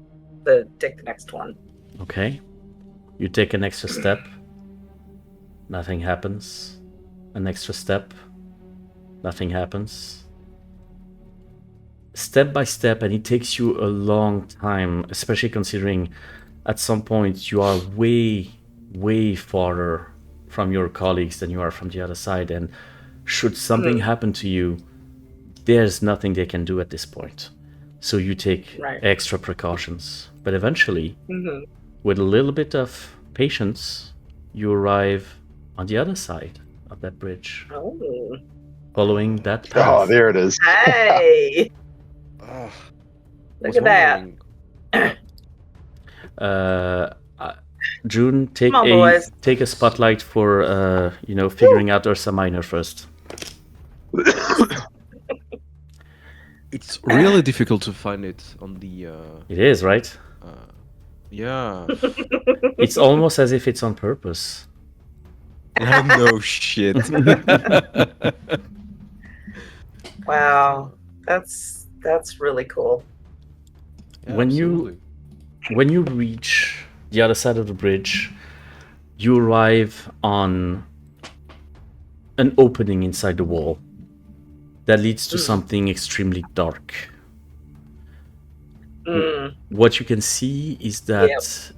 Take the next one. Okay. You take an extra step. Nothing happens. An extra step. Nothing happens. Step by step, and it takes you a long time, especially considering at some point you are way, way farther from your colleagues than you are from the other side, and should something happen to you, there's nothing they can do at this point. So you take extra precautions. But eventually, with a little bit of patience, you arrive on the other side of that bridge. Oh. Following that path. Oh, there it is. Hey! Look at that. June, take Come on, boys. take a spotlight for figuring out Ursa Minor first. It's really difficult to find it on the. It is, right? Yeah. It's almost as if it's on purpose. No shit. Wow, that's really cool. Yeah, When you reach the other side of the bridge, you arrive on an opening inside the wall that leads to something extremely dark. What you can see is that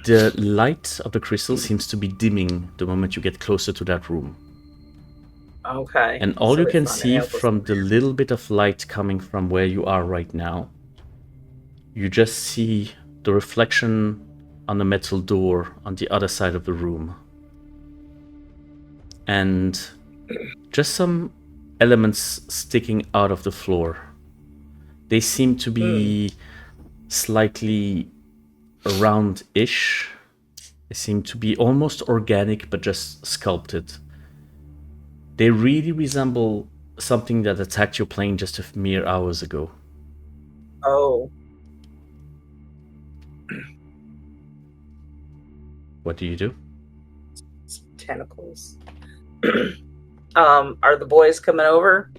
the light of the crystal seems to be dimming the moment you get closer to that room. Okay. And all so you it's can not see enabled. from the little bit of light coming from where you are right now, you just see the reflection on the metal door on the other side of the room. And just some elements sticking out of the floor. They seem to be slightly round-ish. They seem to be almost organic, but just sculpted. They really resemble something that attacked your plane just a mere hours ago. Oh. What do you do? Tentacles. Are the boys coming over?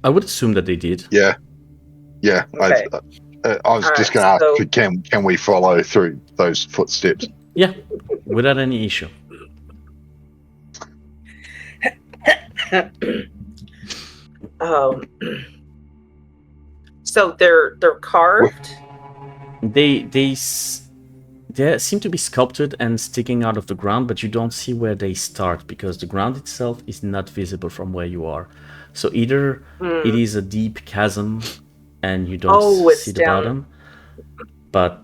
I would assume that they did. Yeah. Okay. I was just going to ask, so- can we follow through those footsteps? Yeah, without any issue. So they're carved. They seem to be sculpted and sticking out of the ground, but you don't see where they start because the ground itself is not visible from where you are. So either it is a deep chasm and you don't see the bottom, but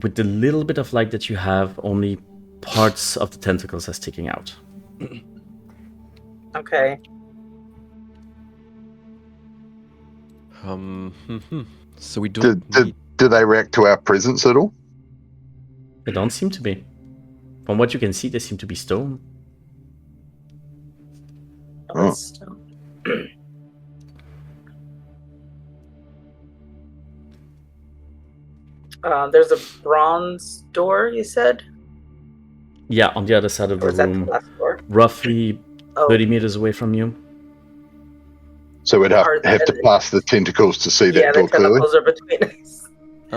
with the little bit of light that you have, only parts of the tentacles are sticking out. Okay. So we don't. Do they react to our presence at all? They don't seem to be. From what you can see, they seem to be stone. Oh, it's stone. There's a bronze door, you said? Yeah, on the other side of the Or is that the room, last door? roughly 30 meters away from you. So we'd have to pass the tentacles to see that door clearly. Yeah, the tentacles are between us.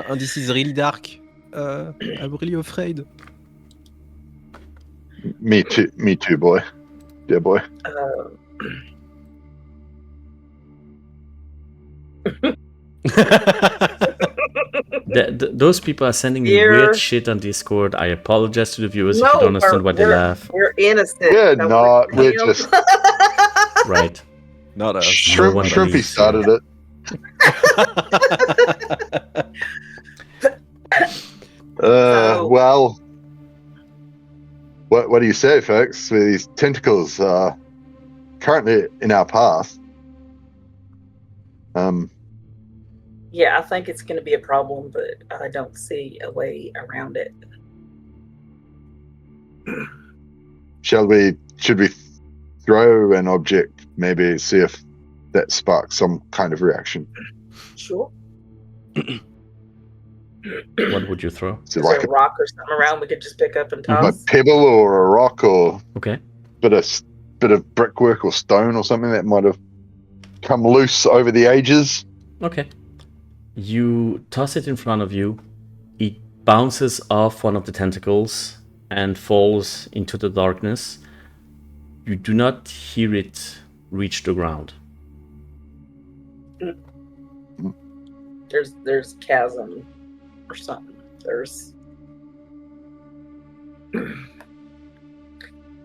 And this is really dark. I'm really afraid. Me too, boy. Dear boy. Those people are sending me weird shit on Discord. I apologize to the viewers if you don't understand why they laugh. We're innocent. We're not. We're just... Right. Not us. Shrimpy started it. Well, what do you say, folks? These tentacles are currently in our path. Yeah, I think it's going to be a problem, but I don't see a way around it. Should we throw an object, maybe see if that sparks some kind of reaction? Sure. What would you throw? Is there a rock or something around we could just pick up and toss? A pebble or a rock or okay, bit of brickwork or stone or something that might have come loose over the ages. Okay. You toss it in front of you. It bounces off one of the tentacles and falls into the darkness. You do not hear it reach the ground. There's chasm or something.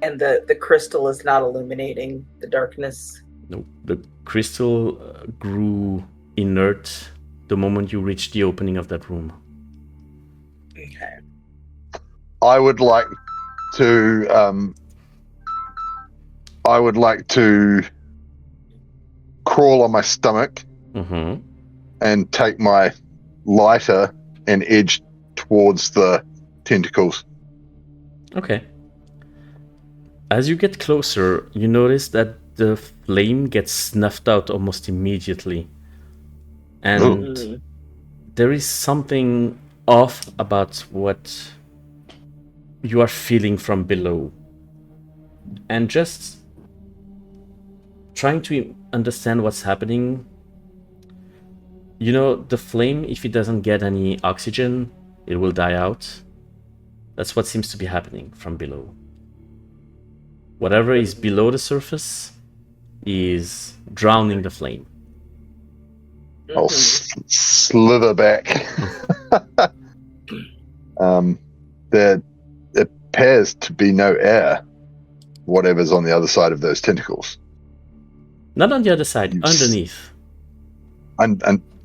And the crystal is not illuminating the darkness. No, the crystal grew inert the moment you reached the opening of that room. Okay. I would like to crawl on my stomach and take my lighter and edge towards the tentacles. Okay. As you get closer, you notice that the flame gets snuffed out almost immediately. And there is something off about what you are feeling from below. And just trying to understand what's happening. You know, the flame, if it doesn't get any oxygen, it will die out. That's what seems to be happening from below. Whatever is below the surface is drowning the flame. I'll slither back. There appears to be no air, whatever's on the other side of those tentacles. Not on the other side, underneath.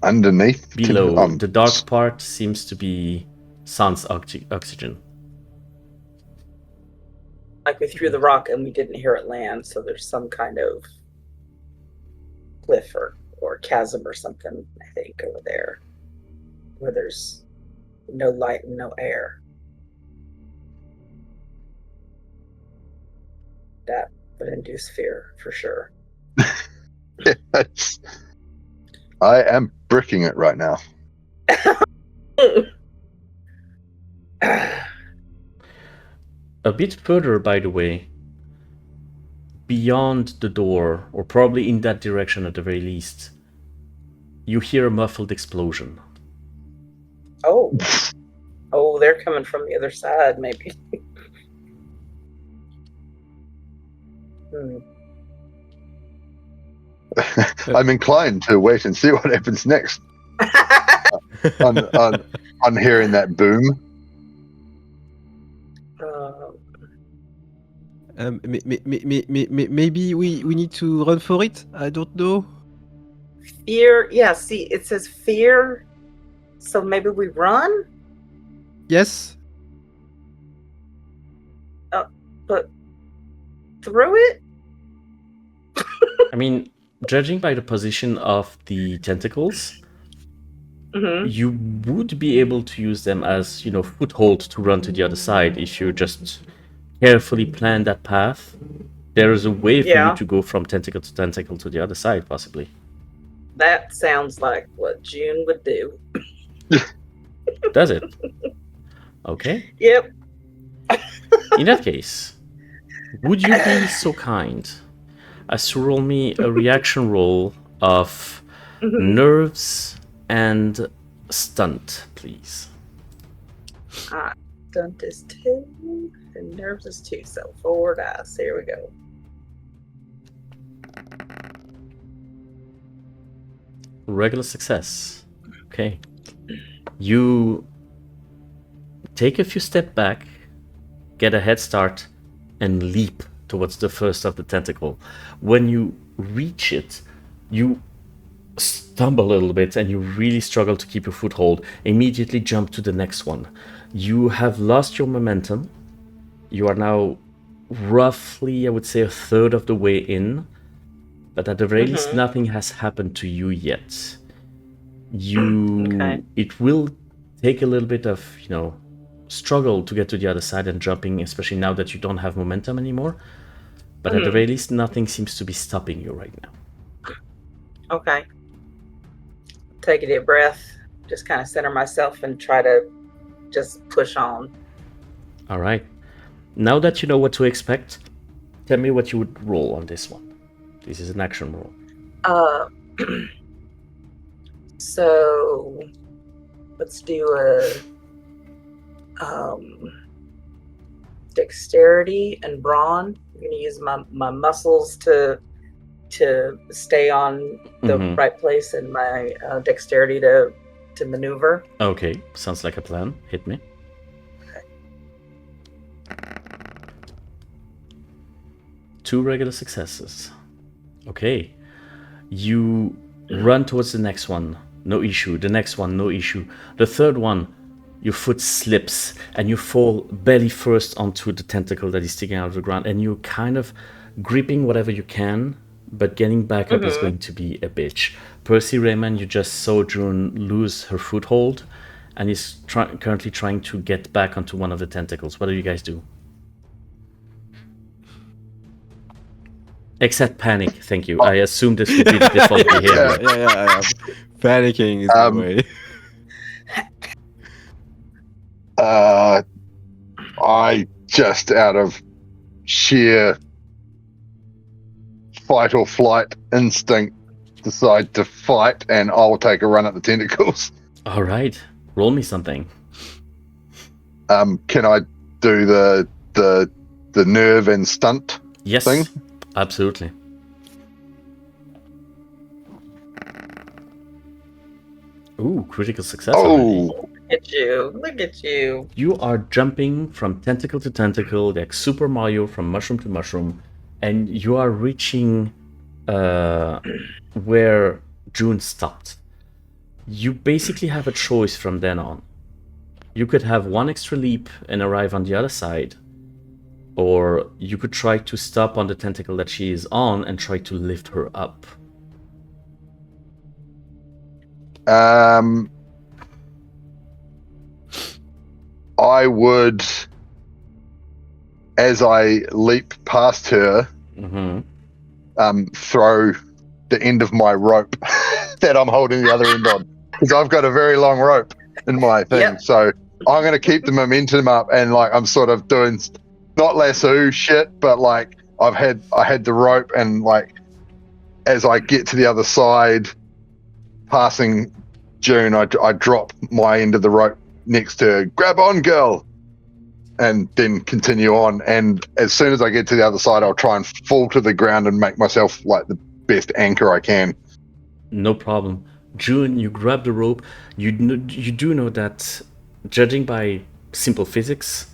Underneath? Below. The dark part seems to be sans oxygen. Like we threw the rock and we didn't hear it land, so there's some kind of cliff or chasm or something, I think, over there, where there's no light and no air. That would induce fear, for sure. Yes. I am bricking it right now. A bit further, by the way, beyond the door, or probably in that direction at the very least, you hear a muffled explosion. Oh, they're coming from the other side, maybe. I'm inclined to wait and see what happens next. on hearing that boom. Maybe we need to run for it. I don't know. Fear. Yeah. See, it says fear. So maybe we run. Yes. But through it. I mean, judging by the position of the tentacles, you would be able to use them as, foothold to run to the other side if you just carefully plan that path. There is a way for you to go from tentacle to tentacle to the other side, possibly. That sounds like what June would do. Does it? Okay. Yep. In that case, would you be so kind as to roll me a reaction roll of nerves and stunt, please? Stunt is 2, and nerves is 2, so 4 dice. Here we go. Regular success. Okay. You take a few steps back, get a head start, and leap towards the first of the tentacle. When you reach it, you stumble a little bit and you really struggle to keep your foothold. Immediately jump to the next one. You have lost your momentum. You are now roughly, I would say, a third of the way in, but at the very least, nothing has happened to you yet. It will take a little bit of, struggle to get to the other side and jumping, especially now that you don't have momentum anymore. But at the very least, nothing seems to be stopping you right now. Okay. Take a deep breath, just kind of center myself and try to just push on. All right. Now that you know what to expect, tell me what you would roll on this one. This is an action roll. So let's do a dexterity and brawn. I'm going to use my muscles to stay on the right place, and my dexterity to maneuver. Okay, sounds like a plan. Hit me. Okay. 2 regular successes. Okay. You run towards the next one, no issue. The next one, no issue. The third one, your foot slips and you fall belly first onto the tentacle that is sticking out of the ground, and you're kind of gripping whatever you can, but getting back up is going to be a bitch. Percy, Raymond, you just saw June lose her foothold and is currently trying to get back onto one of the tentacles. What do you guys do? Except panic, thank you. I assume this would be the default behavior. Yeah. Panicking is the way. I just out of sheer fight or flight instinct decide to fight, and I'll take a run at the tentacles. All right, roll me something. Can I do the nerve and stunt Yes, thing? absolutely. Ooh, critical success. already. Look at you. You are jumping from tentacle to tentacle, like Super Mario from mushroom to mushroom, and you are reaching where June stopped. You basically have a choice from then on. You could have one extra leap and arrive on the other side, or you could try to stop on the tentacle that she is on and try to lift her up. I would, as I leap past her, throw the end of my rope that I'm holding the other end on, because I've got a very long rope in my thing. Yep. So I'm going to keep the momentum up, and like I'm sort of doing not lasso shit, but like I had the rope, and like as I get to the other side, passing June, I drop my end of the rope next to her, grab on, girl, and then continue on. And as soon as I get to the other side, I'll try and fall to the ground and make myself like the best anchor I can. No problem. June, you grab the rope. You do know that, judging by simple physics,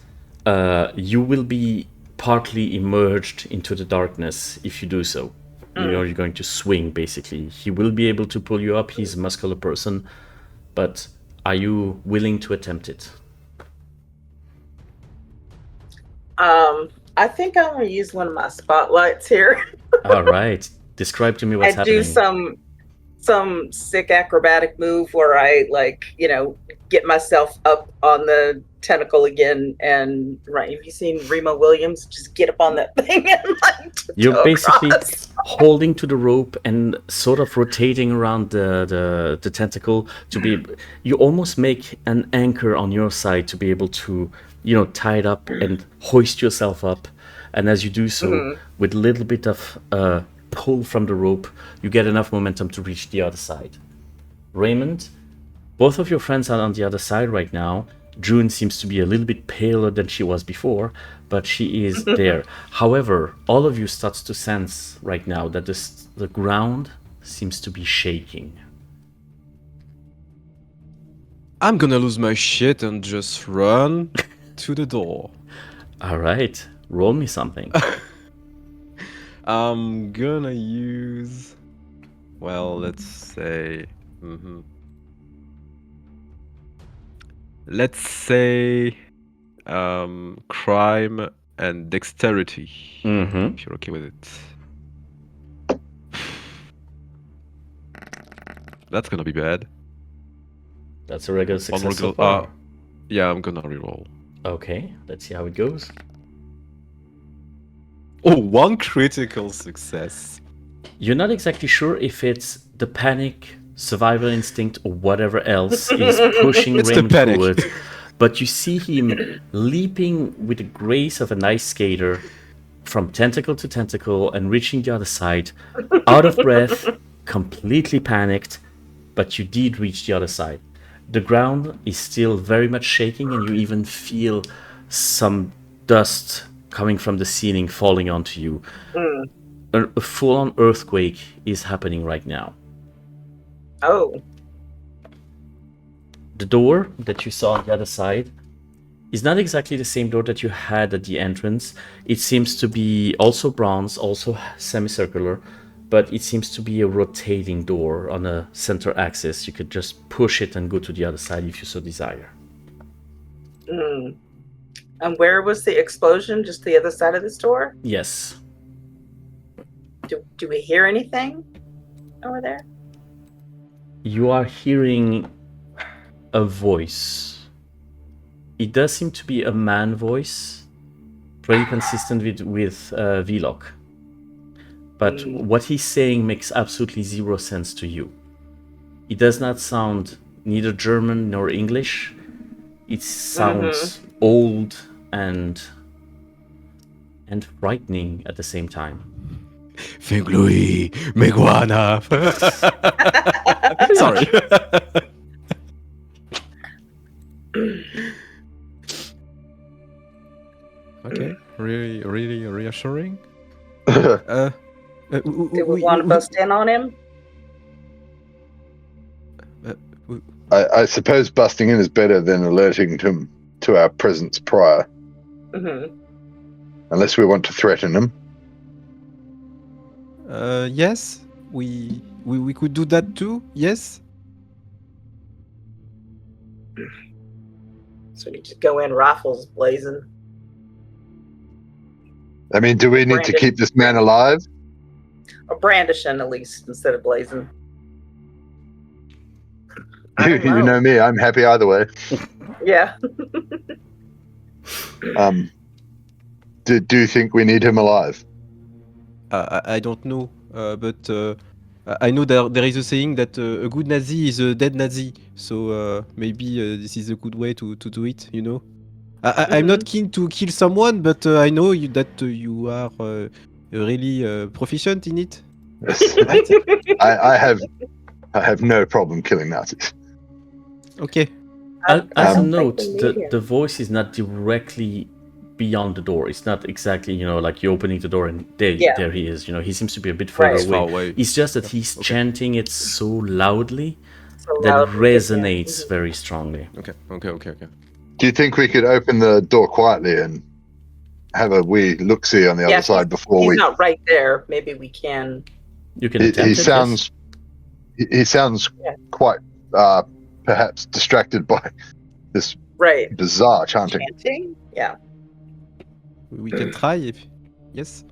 you will be partly immersed into the darkness if you do so. You know, you're going to swing, basically. He will be able to pull you up. He's a muscular person. But are you willing to attempt it? I think I'm gonna use one of my spotlights here. All right. Describe to me what's happening. Do some sick acrobatic move where I get myself up on the tentacle again, and right. Have you seen Remo Williams? Just get up on that thing and you're basically across. holding to the rope and sort of rotating around the tentacle to be. You almost make an anchor on your side to be able to, tie it up and hoist yourself up. And as you do so, with a little bit of pull from the rope, you get enough momentum to reach the other side. Raymond, both of your friends are on the other side right now. June seems to be a little bit paler than she was before, but she is there. However, all of you starts to sense right now that the ground seems to be shaking. I'm gonna lose my shit and just run to the door. All right, roll me something. I'm gonna use, let's say, let's say, crime and dexterity. If you're okay with it. That's gonna be bad. That's a regular success so far. Yeah, I'm gonna reroll. Okay, let's see how it goes. Oh, one critical success. You're not exactly sure if it's the panic, survival instinct, or whatever else is pushing Raymond forward, but you see him leaping with the grace of an ice skater from tentacle to tentacle and reaching the other side, out of breath, completely panicked, but you did reach the other side. The ground is still very much shaking, and you even feel some dust coming from the ceiling falling onto you. A full-on earthquake is happening right now. Oh. The door that you saw on the other side is not exactly the same door that you had at the entrance. It seems to be also bronze, also semicircular, but it seems to be a rotating door on a center axis. You could just push it and go to the other side if you so desire. And where was the explosion? Just the other side of this door? Yes. Do we hear anything over there? You are hearing a voice. It does seem to be a man voice, pretty consistent with Wieloch. but what he's saying makes absolutely zero sense to you. It does not sound neither German nor English. It sounds old and frightening at the same time. Think Louis, Meguana. Sorry. Okay, really reassuring. Do we want to bust in on him? I suppose busting in is better than alerting him to our presence prior. Unless we want to threaten him. Yes, we could do that too. Yes. So we just go in, rifles blazing. I mean, do we need to keep this man alive? Or brandishing, at least, instead of blazing. You know me, I'm happy either way. Yeah. Do you think we need him alive? I don't know, but I know there is a saying that a good Nazi is a dead Nazi. So maybe this is a good way to do it, you know? I'm not keen to kill someone, but I know that you are really proficient in it. I have no problem killing Nazis. Okay. As a note, the voice is not directly beyond the door. It's not exactly, like you're opening the door and there he is. He seems to be a bit further away. It's just that he's chanting it so loudly that it resonates very strongly. Okay. Do you think we could open the door quietly and have a wee look-see on the other side before he's not right there. Maybe we can. You can attempt it. He sounds quite perhaps distracted by this bizarre chanting. Yeah. We can try if yes.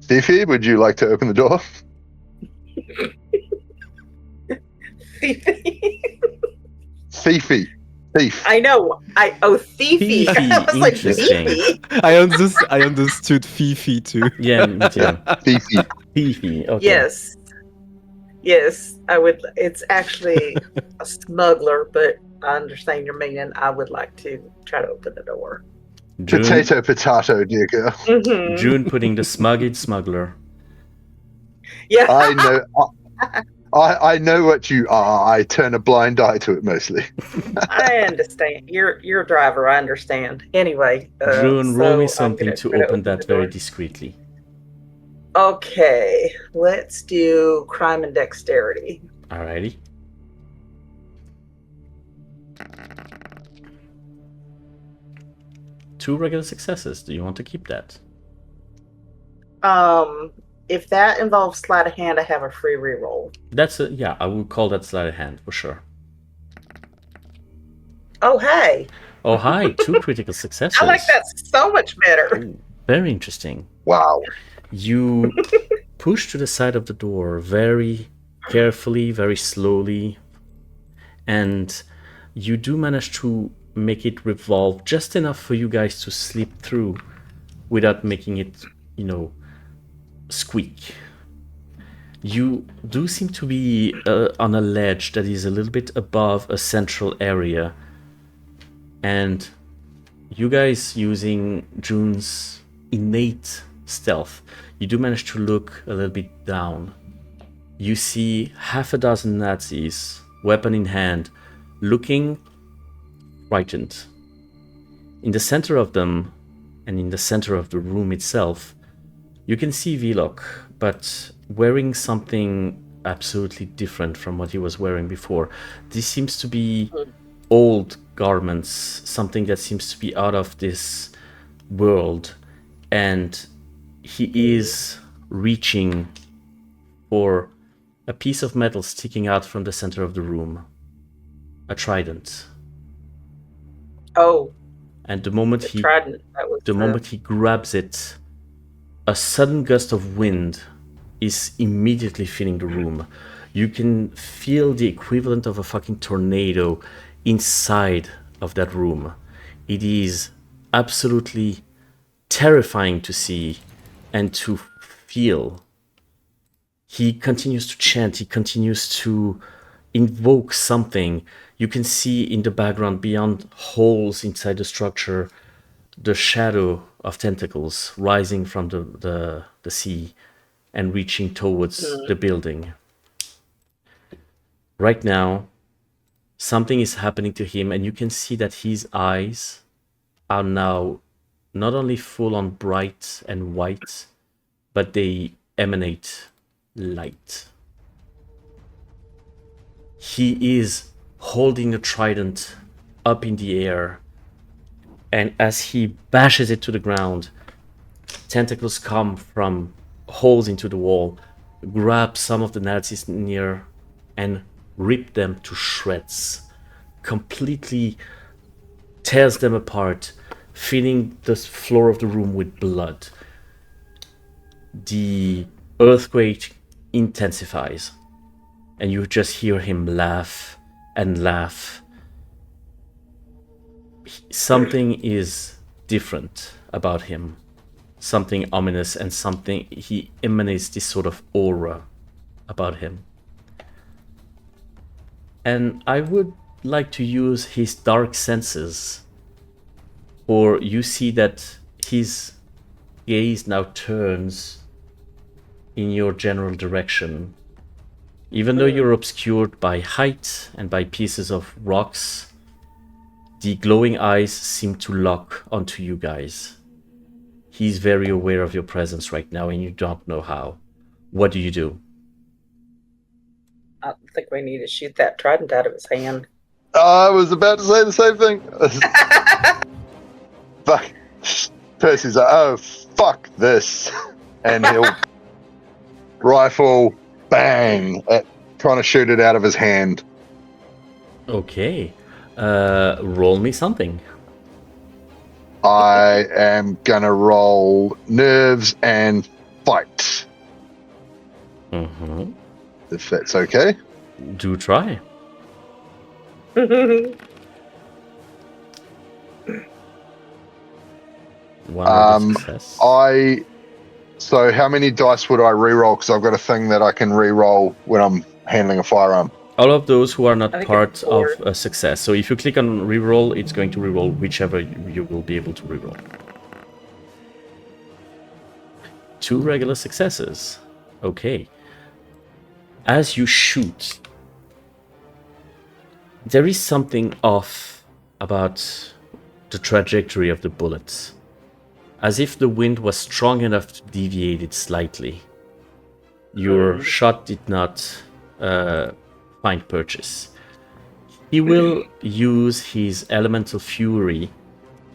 Fifi, would you like to open the door? Fifi. Thief. I know. Thiefy. I was like, Fifi. I understood Fifi too. Yeah, me too. Fifi. Okay. Yes, I would. It's actually a smuggler, but I understand your meaning. I would like to try to open the door. June, potato, dear girl. Mm-hmm. June putting the smuggler. Yeah. I know. I know what you are. I turn a blind eye to it mostly. I understand. You're a driver. I understand. Anyway. June, roll me something to open that very discreetly. Okay. Let's do crime and dexterity. Alrighty. Two regular successes. Do you want to keep that? If that involves sleight of hand, I have a free reroll. I would call that sleight of hand for sure. Oh, hey. Oh, hi. Two critical successes. I like that so much better. Ooh, very interesting. Wow. You push to the side of the door very carefully, very slowly, and you do manage to make it revolve just enough for you guys to slip through without making it, squeak. You do seem to be on a ledge that is a little bit above a central area, and you guys, using June's innate stealth, you do manage to look a little bit down. You see half a dozen Nazis, weapon in hand, looking frightened. In the center of them, and in the center of the room itself, you can see Wieloch, but wearing something absolutely different from what he was wearing before. This seems to be old garments, something that seems to be out of this world, and he is reaching for a piece of metal sticking out from the center of the room. A trident. Oh. And the moment he grabs it, a sudden gust of wind is immediately filling the room. You can feel the equivalent of a fucking tornado inside of that room. It is absolutely terrifying to see and to feel. He continues to chant, he continues to invoke something. You can see in the background, beyond holes inside the structure, the shadow of tentacles rising from the sea and reaching towards the building. Right now, something is happening to him, and you can see that his eyes are now not only full on bright and white, but they emanate light. He is holding a trident up in the air, and as he bashes it to the ground, tentacles come from holes into the wall, grab some of the Nazis near, and rip them to shreds. Completely tears them apart, filling the floor of the room with blood. The earthquake intensifies, and you just hear him laugh and laugh. Something is different about him. Something ominous, and something, he emanates this sort of aura about him. And I would like to use his dark senses, or you see that his gaze now turns in your general direction. Even though you're obscured by height and by pieces of rocks, the glowing eyes seem to lock onto you guys. He's very aware of your presence right now, and you don't know how. What do you do? I think we need to shoot that trident out of his hand. I was about to say the same thing. Fuck. Percy's like, oh, fuck this. And he'll rifle, bang, trying to shoot it out of his hand. Okay. Roll me something. I am gonna roll nerves and fight. Mm-hmm. If that's okay. Do try. One success. So how many dice would I re-roll? Because I've got a thing that I can re-roll when I'm handling a firearm. All of those who are not part it's of 4. a success. So if you click on reroll, it's going to reroll whichever you will be able to reroll. 2 regular successes. Okay. As you shoot, there is something off about the trajectory of the bullets. As if the wind was strong enough to deviate it slightly. Your shot did not find purchase. He will use his elemental fury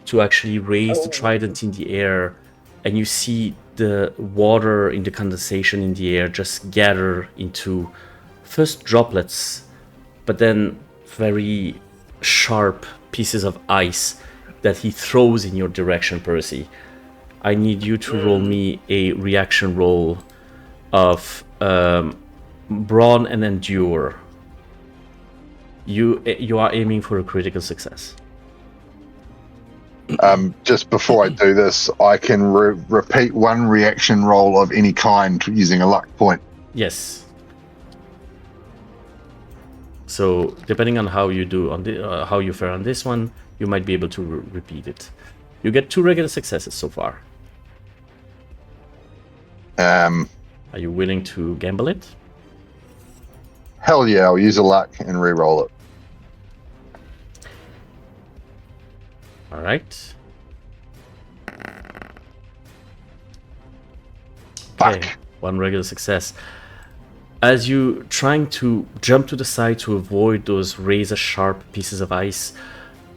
to actually raise the trident in the air, and you see the water in the condensation in the air just gather into first droplets, but then very sharp pieces of ice that he throws in your direction, Percy. I need you to roll me a reaction roll of brawn and endure. You are aiming for a critical success. Just before I do this, I can repeat one reaction roll of any kind using a luck point. Yes. So depending on how you do on the how you fare on this one, you might be able to repeat it. You get 2 regular successes so far. Are you willing to gamble it? Hell yeah, I'll use a luck and re-roll it. All right. Okay, Fuck. 1 regular success. As you trying to jump to the side to avoid those razor-sharp pieces of ice,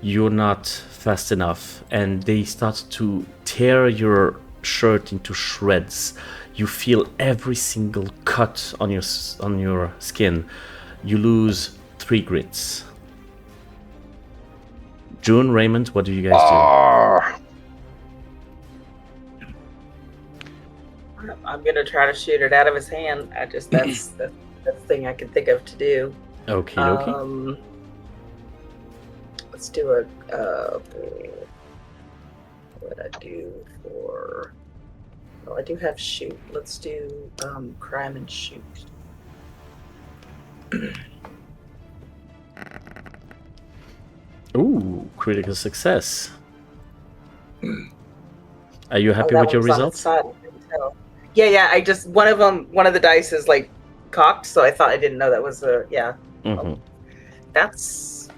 you're not fast enough, and they start to tear your shirt into shreds. You feel every single cut on your skin. You lose 3 grits. June, Raymond, what do you guys I'm gonna try to shoot it out of his hand. That's the thing I can think of to do. do? Okie dokie. Let's do a what would I do for Well, I do have shoot. Let's do crime and shoot. Ooh, critical success. Are you Oh, happy that with your one was on its results? side. I couldn't tell. Yeah. I just one of the dice is like cocked, so I thought I didn't know that was a yeah. Mhm. That's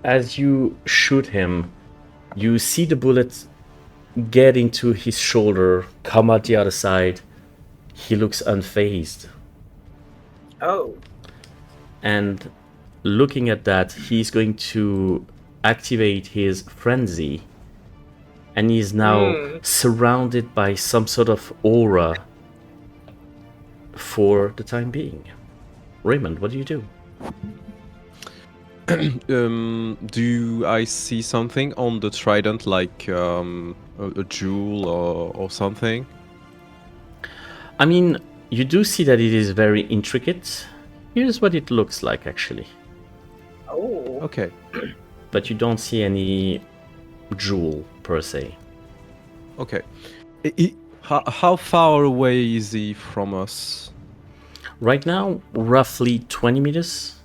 As you shoot him, you see the bullet get into his shoulder, come out the other side. He looks unfazed. oh. And looking at that, he's going to activate his frenzy. And he's now surrounded by some sort of aura for the time being. Raymond, what do you do? Do I see something on the trident, like a jewel or something? I mean, you do see that it is very intricate. Here's what it looks like, actually. Oh. Okay. But you don't see any jewel, per se. Okay. How far away is he from us? Right now, roughly 20 meters.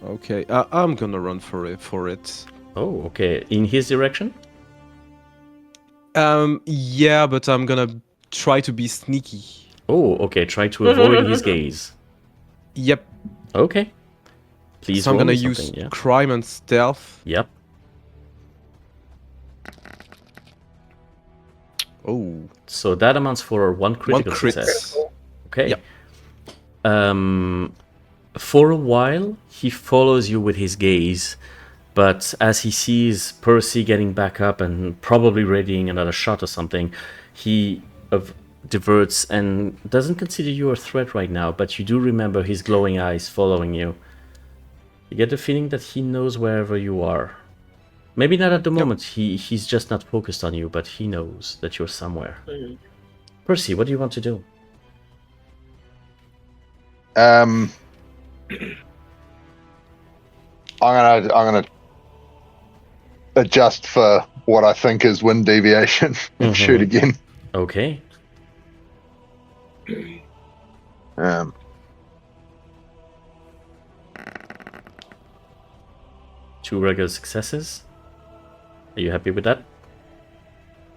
Okay, I'm gonna run for it. Oh, okay. In his direction? Yeah, but I'm gonna try to be sneaky. Oh, okay. Try to avoid his gaze. Yep. Okay. Please So I'm roll gonna me use something, yeah? crime and stealth. Yep. Oh. So that amounts for one critical crit. success. Okay. Yep. For a while, he follows you with his gaze, but as he sees Percy getting back up and probably readying another shot or something, he diverts and doesn't consider you a threat right now, but you do remember his glowing eyes following you. You get the feeling that he knows wherever you are. Maybe not at the moment, he's just not focused on you, but he knows that you're somewhere. Percy, what do you want to do? I'm gonna adjust for what I think is wind deviation and shoot again. Okay. Two regular successes. Are you happy with that?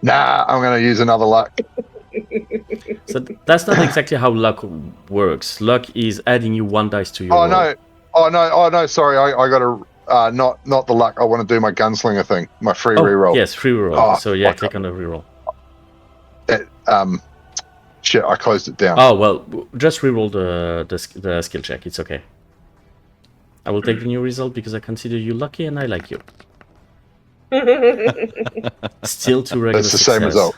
Nah, I'm gonna use another luck. So that's not exactly how luck works. Luck is adding you one dice to your roll. Oh no. Sorry, I got to not the luck. I want to do my gunslinger thing, my free reroll. Yes, free reroll. Oh, so yeah, click on the reroll. Shit, I closed it down. Oh well, just reroll the skill check. It's okay. I will take the new result because I consider you lucky and I like you. Still two regular It's the success. same result.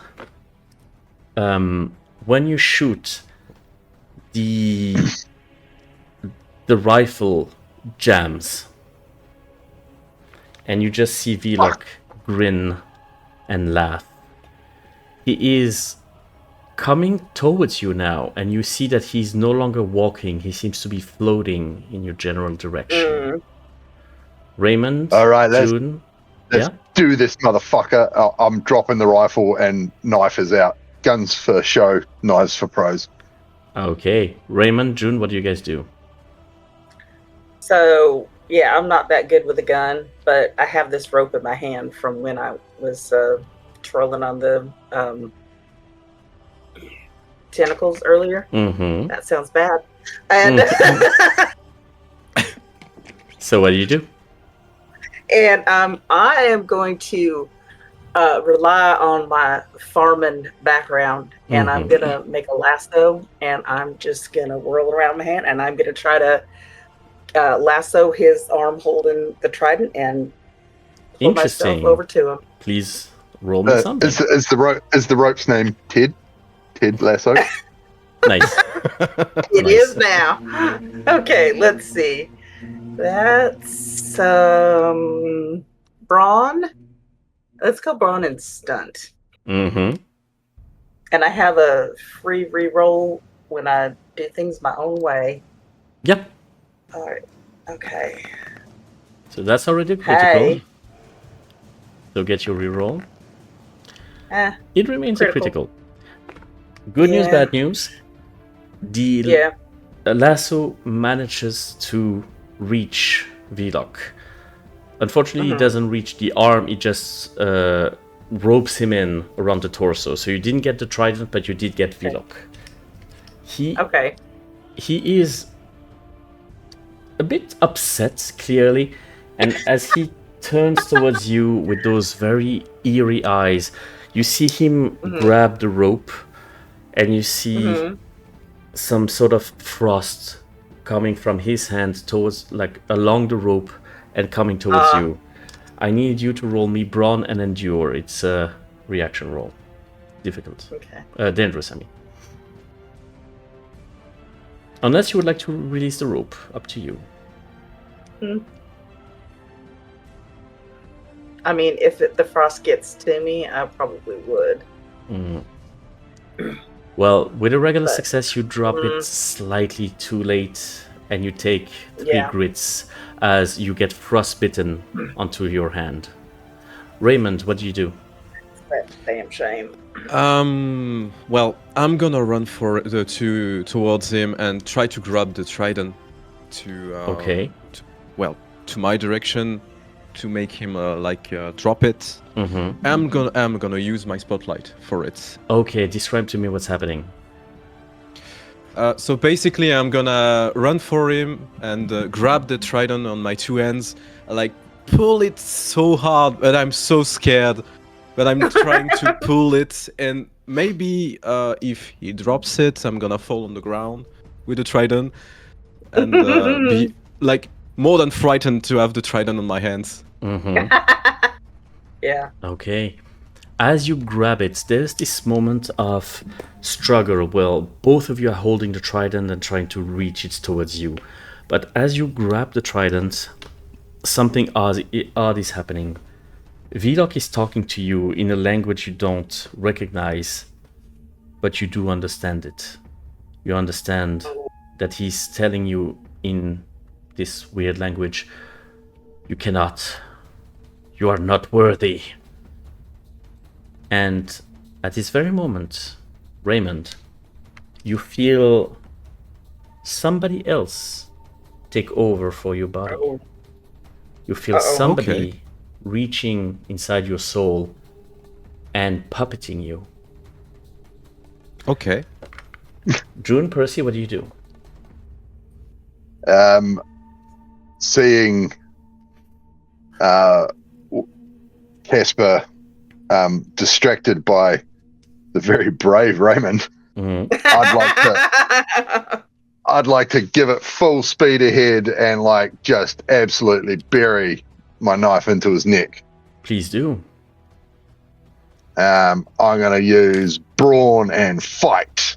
When you shoot, the rifle jams, and you just see Wieloch grin and laugh. He is coming towards you now, and you see that he's no longer walking. He seems to be floating in your general direction. Raymond, All right, let's June, do this, motherfucker. I'm dropping the rifle and knife is out. Guns for show, knives for pros. Okay, Raymond, June, what do you guys do? So yeah, I'm not that good with a gun, but I have this rope in my hand from when I was trolling on the tentacles earlier. That sounds bad. And so what do you do? And I am going to rely on my farming background, and I'm gonna make a lasso, and I'm just gonna whirl around my hand, and I'm gonna try to lasso his arm holding the trident and pull myself over to him. Please roll me something. Is the rope's name Ted? Ted Lasso. Nice. It is now. Okay, let's see. That's brawn. Let's go brawn and stunt. And I have a free reroll when I do things my own way. Yep. All right. Okay. So that's already critical. Hey. So get your reroll. Eh, It remains a critical. critical. Good news, Yeah. bad news. The yeah. lasso manages to reach Wieloch. Unfortunately, it doesn't reach the arm, it just ropes him in around the torso. So you didn't get the trident, but you did get Wieloch. Okay. He is a bit upset, clearly, and as he turns towards you with those very eerie eyes, you see him grab the rope, and you see some sort of frost coming from his hand towards, like, along the rope and coming towards you. I need you to roll me Brawn and Endure. It's a reaction roll. Difficult. Okay. Dangerous, I mean. Unless you would like to release the rope. Up to you. I mean, if the frost gets to me, I probably would. Well, with a regular But- success, you drop it slightly too late, and you take 3 Yeah. grits as you get frostbitten onto your hand. Raymond, what do you do? That damn shame. Well, I'm gonna run towards him and try to grab the trident to Okay. to my direction to make him drop it. Mm-hmm. I'm gonna use my spotlight for it. Okay, describe to me what's happening. So basically, I'm gonna run for him and grab the trident on my 2 hands, like pull it so hard, but I'm so scared. But I'm trying to pull it, and maybe if he drops it, I'm gonna fall on the ground with the trident and be like more than frightened to have the trident on my hands. Mm-hmm. Yeah. Okay. As you grab it, there's this moment of struggle. Well, both of you are holding the trident and trying to reach it towards you. But as you grab the trident, something odd is happening. Wieloch is talking to you in a language you don't recognize, but you do understand it. You understand that he's telling you in this weird language, you cannot. You are not worthy. And at this very moment, Raymond, you feel somebody else take over for your body. Uh-oh. You feel Uh-oh. somebody Okay. reaching inside your soul and puppeting you. Okay. Drew and Percy, what do you do? Seeing Casper distracted by the very brave Raymond, Mhm. I'd like to give it full speed ahead and like just absolutely bury my knife into his neck. Please do. I'm going to use brawn and fight,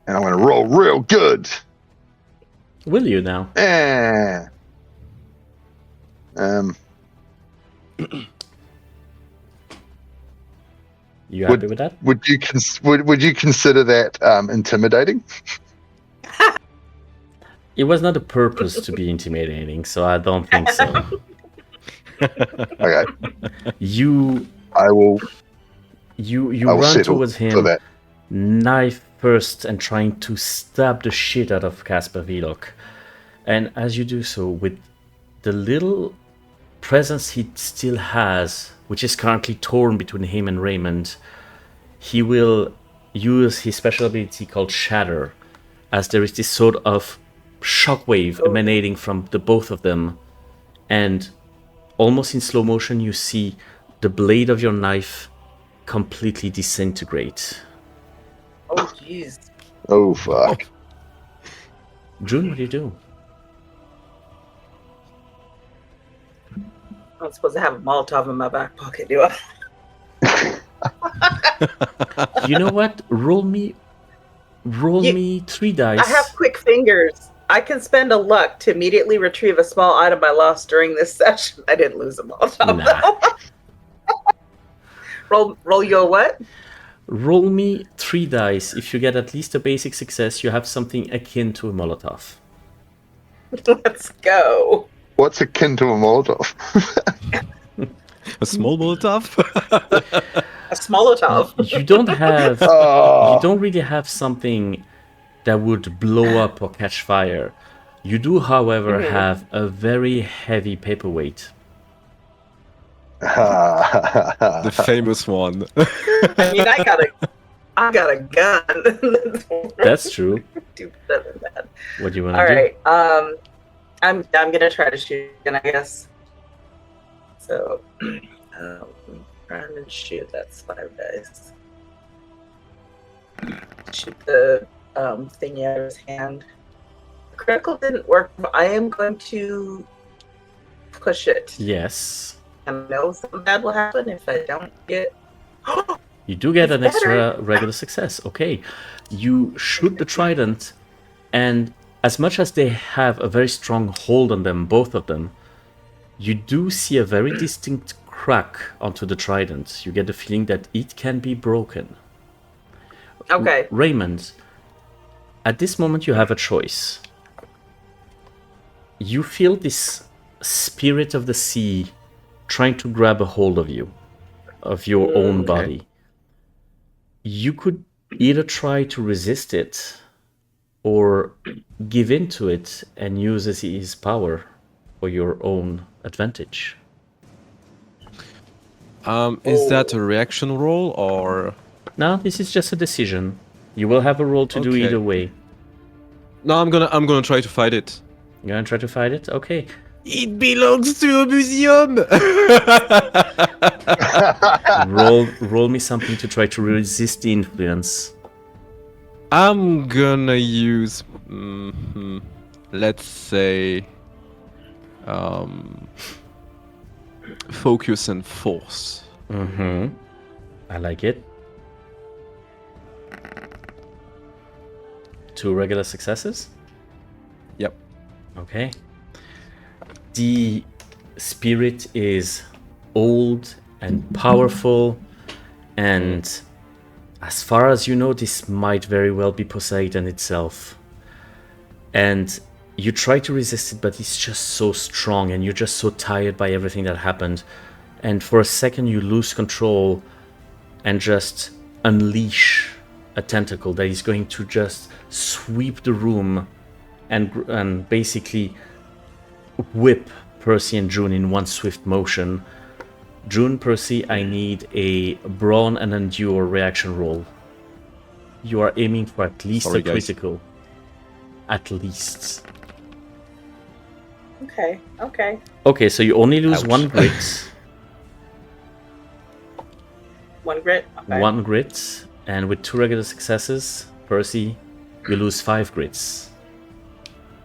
and I'm going to roll real good. Will you now? You happy with that? Would you consider that intimidating? It was not a purpose to be intimidating, so I don't think so. Okay, You I will run settle towards for him, that. knife first, and trying to stab the shit out of Casper Wieloch. And as you do so, with the little presence he still has, which is currently torn between him and Raymond, he will use his special ability called Shatter, as there is this sort of shockwave emanating from the both of them, and almost in slow motion you see the blade of your knife completely disintegrate. Oh, jeez. Oh fuck! June, what do you do? I'm supposed to have a Molotov in my back pocket, do I? You know what? Roll me 3 dice. I have quick fingers. I can spend a luck to immediately retrieve a small item I lost during this session. I didn't lose a Molotov, Nah. though. Roll your what? Roll me 3 dice. If you get at least a basic success, you have something akin to a Molotov. Let's go. What's akin to a Molotov? A small Molotov? A Smolotov. You don't have. Oh. You don't really have something that would blow up or catch fire. You do, however, have a very heavy paperweight. The famous one. I mean, I got a gun. That's true. Do better than that. What do you want All to do? right. I'm gonna try to shoot again, I guess. So, trying to shoot. That's 5 dice. Shoot the thingy out of his hand. Critical didn't work. But I am going to push it. Yes. And I know something bad will happen if I don't get. You do get It's an extra better. regular success. Okay. You shoot the trident, and as much as they have a very strong hold on them, both of them, you do see a very distinct crack onto the trident. You get the feeling that it can be broken. Okay. Raymond, at this moment you have a choice. You feel this spirit of the sea trying to grab a hold of you, of your own body. You could either try to resist it or give in to it and use his power for your own advantage. Is that a reaction roll or? Now, this is just a decision. You will have a roll to do Okay. either way. No, I'm gonna try to fight it. You're gonna try to fight it? Okay. It belongs to a museum. Roll me something to try to resist the influence. I'm gonna use, let's say, focus and force. I like it. 2 regular successes? Yep. Okay. The spirit is old and powerful, and as far as you know, this might very well be Poseidon itself. And you try to resist it, but it's just so strong, and you're just so tired by everything that happened. And for a second, you lose control and just unleash a tentacle that is going to just sweep the room and basically whip Percy and June in one swift motion. June, Percy, I need a brawn and endure reaction roll. You are aiming for at least Sorry, a guys. critical. At least. Okay. Okay. Okay, so you only lose Ouch. 1 grit. 1 grit. Okay. 1 grit, and with 2 regular successes, Percy, you lose 5 grits.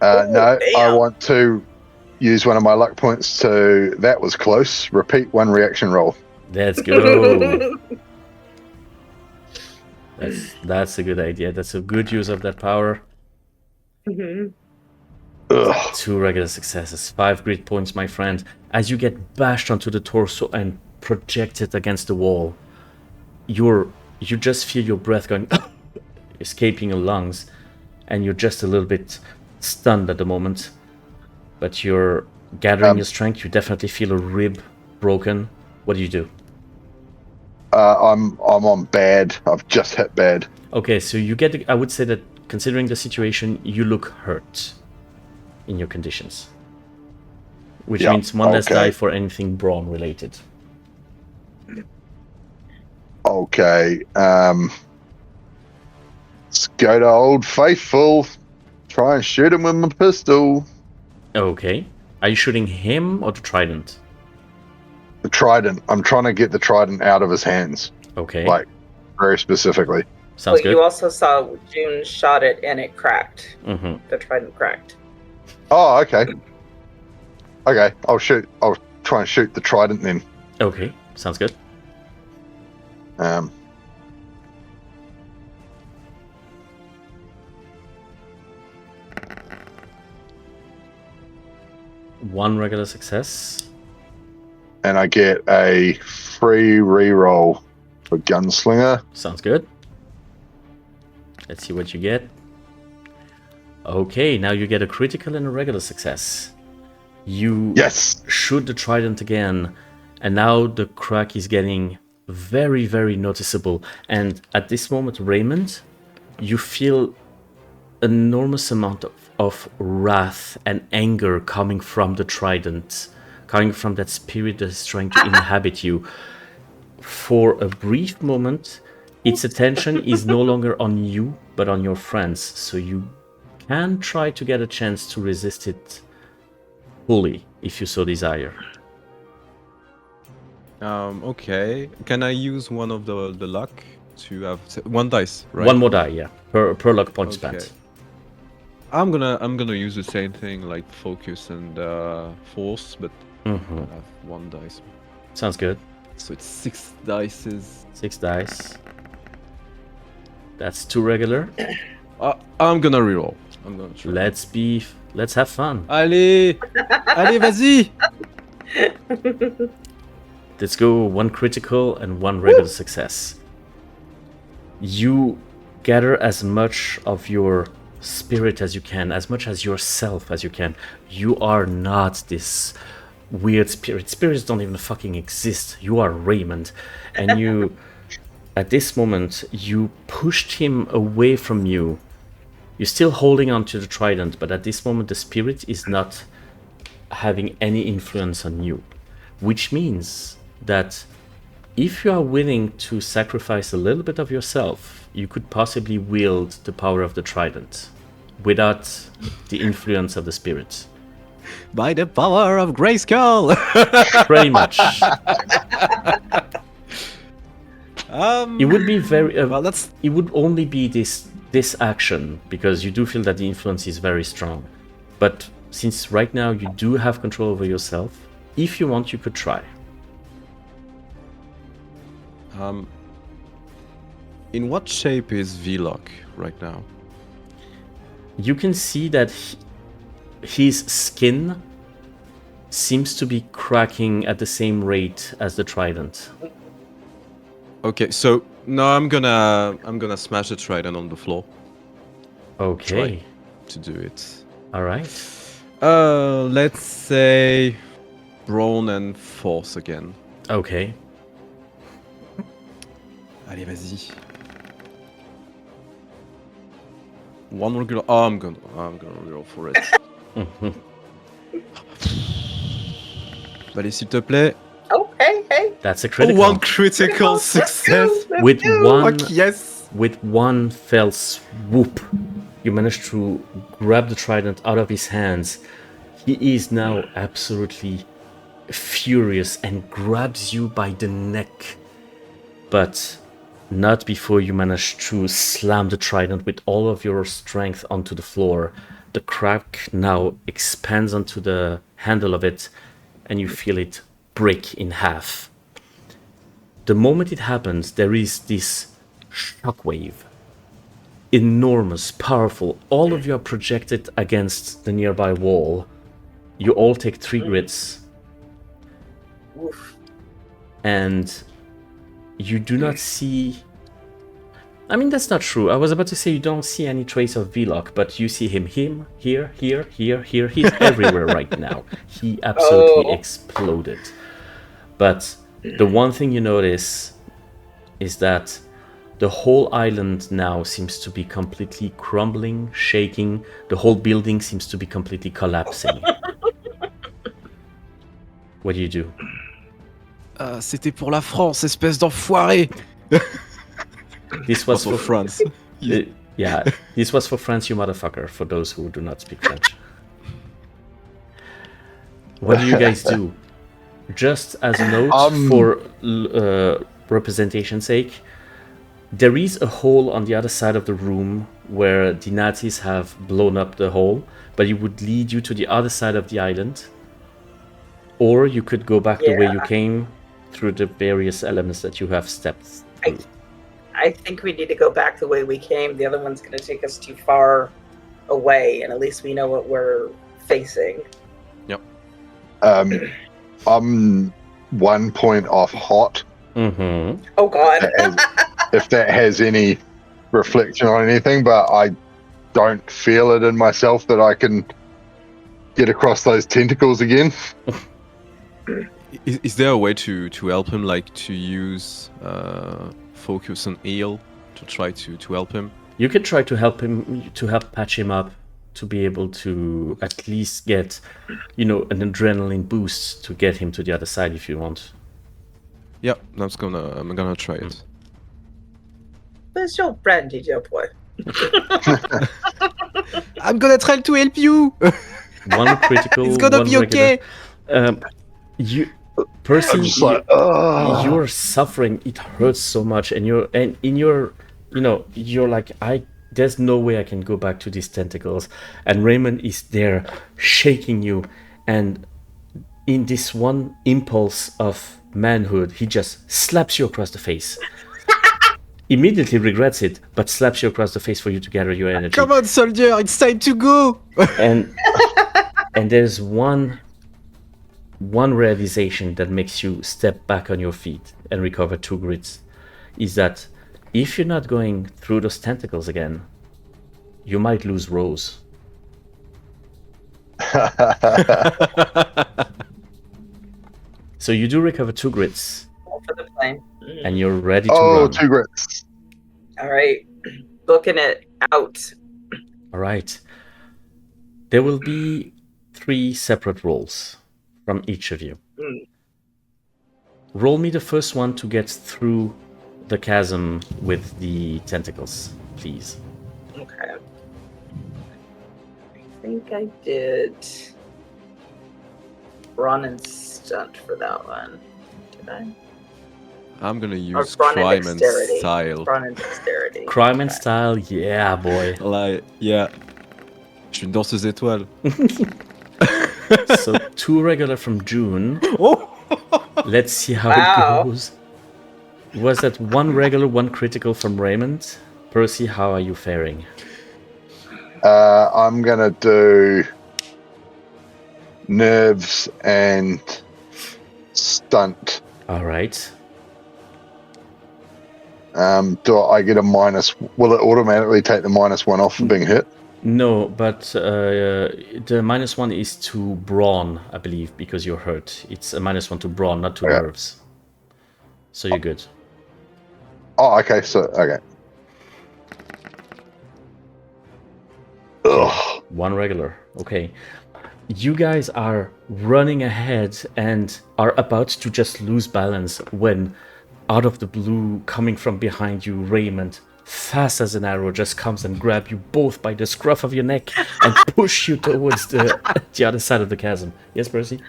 No, I damn. want to use one of my luck points to. That was close. Repeat 1 reaction roll. Let's go. That's a good idea. That's a good use of that power. Ugh. 2 regular successes, 5 grit points, my friend. As you get bashed onto the torso and projected against the wall, you just feel your breath going escaping your lungs, and you're just a little bit stunned at the moment. But you're gathering your strength. You definitely feel a rib broken. What do you do? I'm on bad. I've just hit bad. Okay, so you get. I would say that considering the situation, you look hurt in your conditions, which Yeah, means 1 less okay. die for anything brawn related. Okay. Let's go to Old Faithful. Try and shoot him with my pistol. Okay, are you shooting him or the trident? The trident. I'm trying to get the trident out of his hands. Okay, Like, very specifically. sounds But good. you also saw June shot it and it cracked. Mm-hmm. The trident cracked. Oh, okay. Okay, I'll try and shoot the trident then. Okay, sounds good. Um, One regular success. and I get a free reroll for Gunslinger. Sounds good. Let's see what you get. Okay, now you get a critical and a regular success. You Yes. shoot the trident again, And now the crack is getting very, very noticeable. And at this moment, Raymond, you feel an enormous amount of wrath and anger coming from the trident, coming from that spirit that is trying to inhabit you. For a brief moment, its attention is no longer on you, but on your friends. So you can try to get a chance to resist it fully, if you so desire. Okay. Can I use one of the luck to have one dice, right? One more die, yeah, per luck point spent. I'm gonna use the same thing, like focus and force, but I have one dice. Sounds good. So it's 6 dices. 6 dice. That's 2 regular. I'm gonna reroll. I'm gonna try. Let's have fun. Allez, allez, vas-y. Let's go 1 critical and 1 regular success. You gather as much of your spirit as you can, as much as yourself as you can. You are not this weird spirit. Spirits don't even fucking exist. You are Raymond. And you, at this moment, you pushed him away from you. You're still holding on to the trident, but at this moment the spirit is not having any influence on you. Which means that if you are willing to sacrifice a little bit of yourself, you could possibly wield the power of the trident without the influence of the spirit. By the power of Grayskull. Pretty much. It would be very. Well, that's. It would only be this action, because you do feel that the influence is very strong. But since right now you do have control over yourself, if you want, you could try. In what shape is Wieloch right now? You can see that his skin seems to be cracking at the same rate as the trident. Okay, so no, I'm gonna smash the trident on the floor. Okay. Try to do it. All right. Let's say brawn and force again. Okay. Allez, vas-y. One regular. Oh, I'm gonna roll for it. Allez, s'il te plaît. Oh, hey. That's a critical. One critical success. With one, Yes. with one fell swoop, you manage to grab the trident out of his hands. He is now absolutely furious and grabs you by the neck, but not before you manage to slam the trident with all of your strength onto the floor. The crack now expands onto the handle of it, and you feel it break in half. The moment it happens, there is this shockwave. Enormous, powerful. All of you are projected against the nearby wall. You all take 3 grits. Oof. And you do not see... I mean, that's not true. I was about to say you don't see any trace of Wieloch, but you see him here. He's everywhere right now. He absolutely exploded. But the one thing you notice is that the whole island now seems to be completely crumbling, shaking. The whole building seems to be completely collapsing. What do you do? C'était pour la France, espèce d'enfoiré. This was for France. Yeah, this was for France, you motherfucker, for those who do not speak French. What do you guys do? Just as a note for representation's sake, there is a hole on the other side of the room where the Nazis have blown up the hole, but it would lead you to the other side of the island. Or you could go back the way you came through the various elements that you have stepped through. I think we need to go back the way we came. The other one's going to take us too far away, and at least we know what we're facing. Yep. I'm 1 point off hot. Mm-hmm. Oh, God. If that has any reflection on anything, but I don't feel it in myself that I can get across those tentacles again. Is there a way to help him, like to use focus and heal to try to help him? You can try to help him, to help patch him up, to be able to at least get, an adrenaline boost to get him to the other side if you want. Yeah, I'm gonna try it. Where's your friend, DJ boy? I'm gonna try to help you. One critical. It's gonna one be regular. okay. I'm just like, oh. you're suffering. It hurts so much, and you're like, there's no way I can go back to these tentacles. And Raymond is there shaking you, and in this one impulse of manhood, he just slaps you across the face. Immediately regrets it, but slaps you across the face for you to gather your energy. Come on, soldier, it's time to go. And there's one realization that makes you step back on your feet and recover 2 grits, is that if you're not going through those tentacles again, you might lose Rose. So you do recover 2 grits. For the plane. And you're ready to Oh, run. 2 grits. All right. Booking it out. All right. There will be 3 separate rolls from each of you. Roll me the first one to get through the chasm with the tentacles, please. Okay. I think I did run and stunt for that one. Did I? I'm gonna use run and crime and dexterity. style. Run and dexterity. Crime and style, yeah, boy. Like, yeah. Je suis une danseuse étoile. So 2 regular from June. Oh! Let's see how Wow. it goes. Was that 1 regular, 1 critical from Raymond? Percy, how are you faring? I'm gonna do nerves and stunt. All right. Do I get a minus? Will it automatically take the -1 off for being hit? No, but the -1 is to brawn, I believe, because you're hurt. It's a -1 to brawn, not to Okay. nerves. So you're good. Oh, okay. So okay. Ugh. 1 regular. Okay. You guys are running ahead and are about to just lose balance when, out of the blue, coming from behind you, Raymond, fast as an arrow, just comes and grabs you both by the scruff of your neck and push you towards the other side of the chasm. Yes, Percy?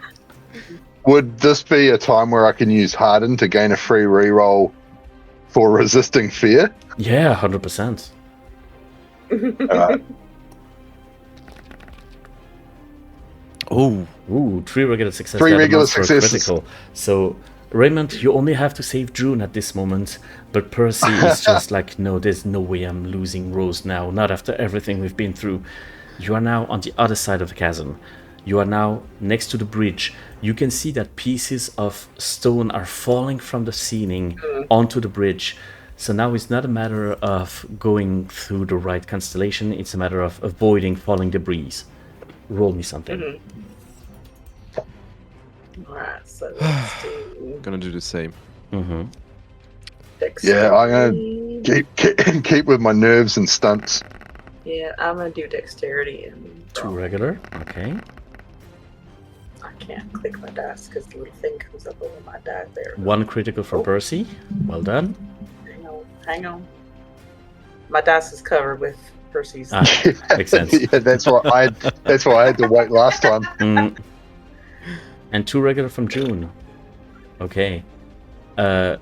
Would this be a time where I can use Harden to gain a free reroll for resisting fear? Yeah, 100%. Alright. Oh, Ooh, 3 regular successes. 3 the other regular ones were successes. critical. So, Raymond, you only have to save June at this moment, but Percy is just like, no, there's no way I'm losing Rose now, not after everything we've been through. You are now on the other side of the chasm. You are now next to the bridge. You can see that pieces of stone are falling from the ceiling onto the bridge. So now it's not a matter of going through the right constellation, it's a matter of avoiding falling debris. Roll me something. Alright, so let's do gonna do the same. Mm-hmm. dexterity. Yeah, I'm gonna keep with my nerves and stunts. Yeah, I'm gonna do dexterity and 2 regular, okay. I can't click my dice because the little thing comes up over my die there. 1 critical from Percy. Well done. Hang on. My dice is covered with Percy's. Ah, makes sense. Yeah, that's why I had to wait last time. And 2 regular from June. Okay.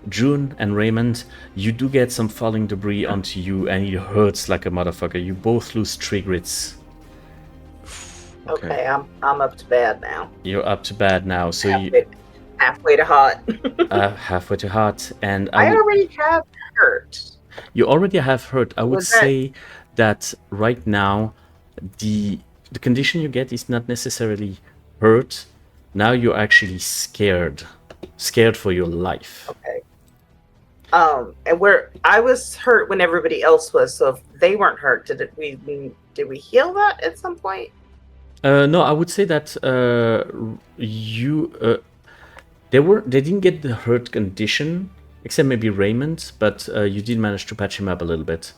June and Raymond, you do get some falling debris onto you, and it hurts like a motherfucker. You both lose 3 grits. Okay, I'm up to bad now. You're up to bad now, so halfway to hot. halfway to hot, and I already have hurt. you already have hurt. I would Was that- say that right now, the condition you get is not necessarily hurt. Now you're actually scared for your life. Okay. And where I was hurt when everybody else was, so if they weren't hurt, did we heal that at some point? No, I would say that They didn't get the hurt condition, except maybe Raymond, but you did manage to patch him up a little bit.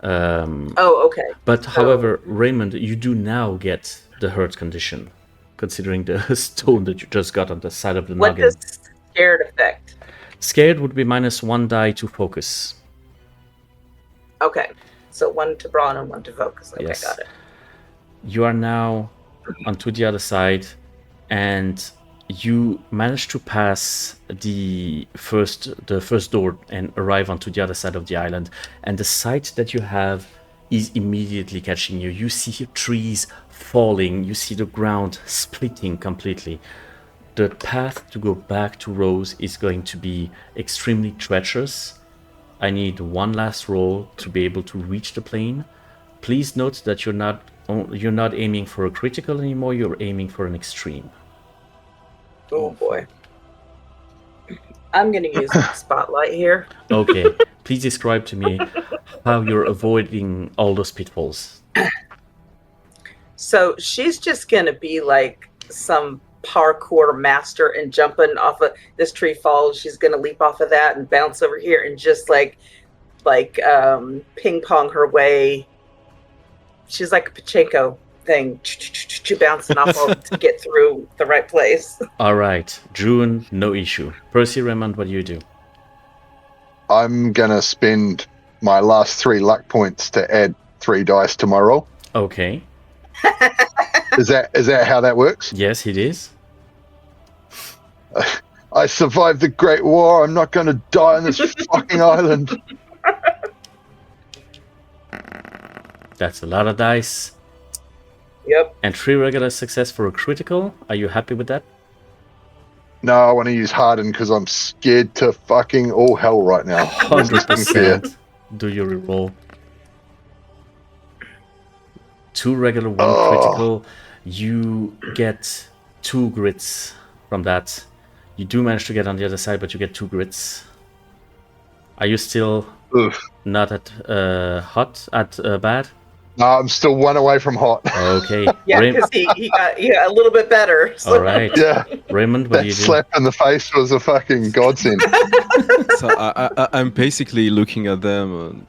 Okay. But however, Raymond, you do now get the hurt condition, considering the stone that you just got on the side of the What noggin. does scared affect? Scared would be -1 die to focus. Okay. So 1 to brawn and 1 to focus. Okay, Yes. got it. You are now onto the other side, and you manage to pass the first door and arrive onto the other side of the island. And the sight that you have is immediately catching you. You see trees falling. You see the ground splitting completely. The path to go back to Rose is going to be extremely treacherous. I need one last roll to be able to reach the plane. Please note that you're not aiming for a critical anymore. You're aiming for an extreme. Oh boy. I'm going to use spotlight here. Okay, please describe to me how you're avoiding all those pitfalls. So she's just going to be like some parkour master and jumping off of this tree falls. She's going to leap off of that and bounce over here and just like ping pong her way. She's like a pachinko thing, bouncing off of to get through the right place. All right, June, no issue. Percy, Raymond, what do you do? I'm gonna spend my last 3 luck points to add 3 dice to my roll. Okay. Is that how that works? Yes, it is. I survived the Great War. I'm not gonna die on this fucking island. That's a lot of dice. Yep. And 3 regular success for a critical. Are you happy with that? No, I want to use Harden because I'm scared to fucking all hell right now. 100%. Do your reroll. 2 regular, 1 critical. You get 2 grits from that. You do manage to get on the other side, but you get 2 grits. Are you still not at bad? No, I'm still 1 away from hot. Okay. Yeah, because he got a little bit better. So. All right. Yeah. Raymond, what That do you do? slap in the face was a fucking godsend. So I'm basically looking at them and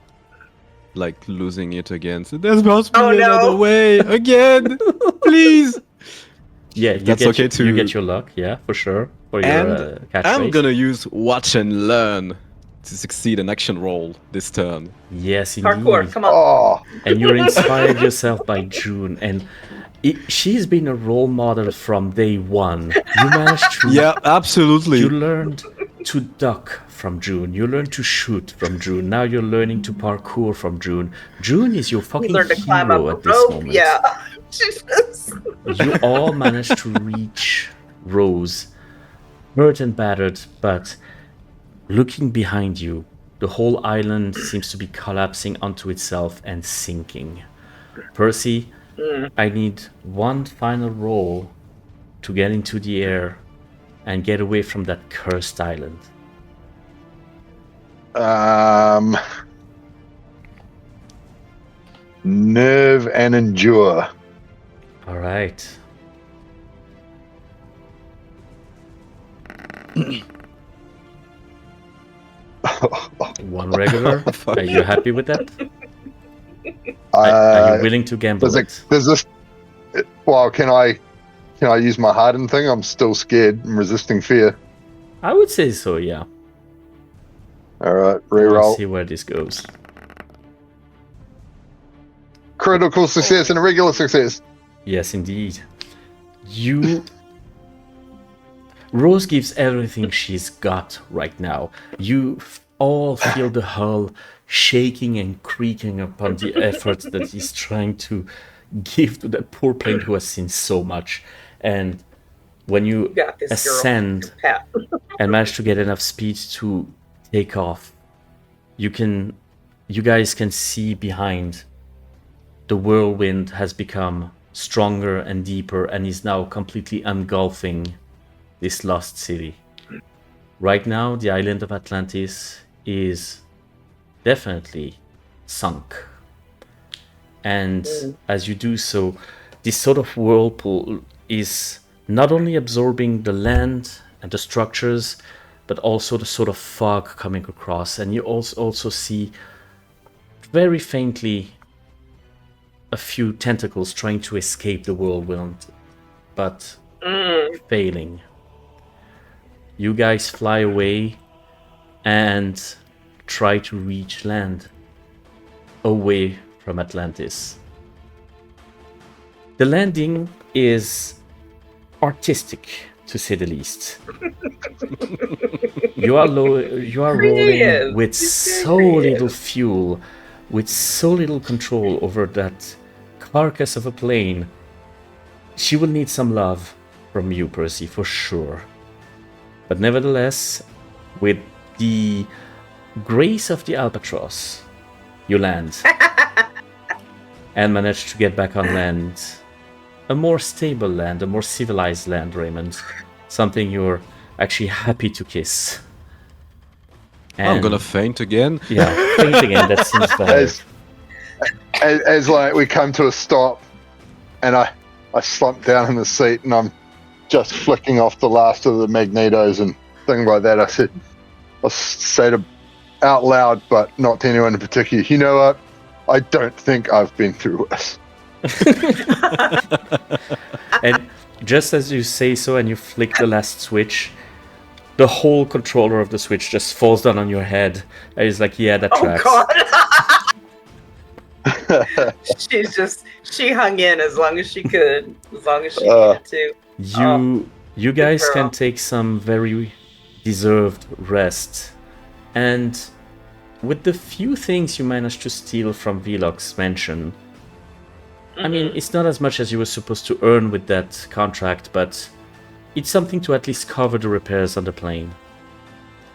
like losing it again. So there must be another way again, please. Yeah, you get your luck, yeah, for sure. For your And catchphrase. I'm gonna use watch and learn to succeed an action roll this turn. Yes, indeed. Parkour, come on. Oh, And you're inspired yourself by June, and she's been a role model from day one. You managed to. Yeah, absolutely. You learned to duck from June. You learned to shoot from June. Now you're learning to parkour from June. June is your We fucking learned to climb hero up at a this rope. moment. Yeah. Jesus. You all managed to reach Rose, hurt and battered, but looking behind you, the whole island seems to be collapsing onto itself and sinking. Percy, I need one final roll to get into the air and get away from that cursed island. nerve and endure. All right. One regular. Are you happy with that? Are you willing to gamble it? There's this. Well, can I use my hardened thing? I'm still scared and resisting fear. I would say so, yeah. All right, Let's reroll. see where this goes. Critical success and a regular success. Yes, indeed. Rose gives everything she's got right now. You all feel the hull shaking and creaking upon the effort that he's trying to give to that poor plane who has seen so much. And when you Got this, girl. ascend Pat. and manage to get enough speed to take off, you guys can see behind the whirlwind has become stronger and deeper and is now completely engulfing this lost city. Right now, the island of Atlantis is definitely sunk. And as you do so, this sort of whirlpool is not only absorbing the land and the structures, but also the sort of fog coming across. And you also see very faintly a few tentacles trying to escape the whirlwind, but failing. You guys fly away and try to reach land away from Atlantis. The landing is artistic, to say the least. You are rolling with so little fuel, with so little control over that carcass of a plane. She will need some love from you, Percy, for sure. But nevertheless, with the grace of the albatross, you land and manage to get back on land. A more stable land, a more civilized land, Raymond. Something you're actually happy to kiss. And I'm gonna faint again. yeah, faint again, that seems valid. As like we come to a stop, and I slump down in the seat, and I'm just flicking off the last of the magnetos and things like that. I say to out loud, but not to anyone in particular, you know what? I don't think I've been through this. And just as you say so and you flick the last switch, the whole controller of the switch just falls down on your head. And it's like, yeah, that tracks. God. She hung in as long as she could, as long as she needed to. You guys can take some very deserved rest. And with the few things you managed to steal from Wieloch's mansion, I mean, it's not as much as you were supposed to earn with that contract, but it's something to at least cover the repairs on the plane.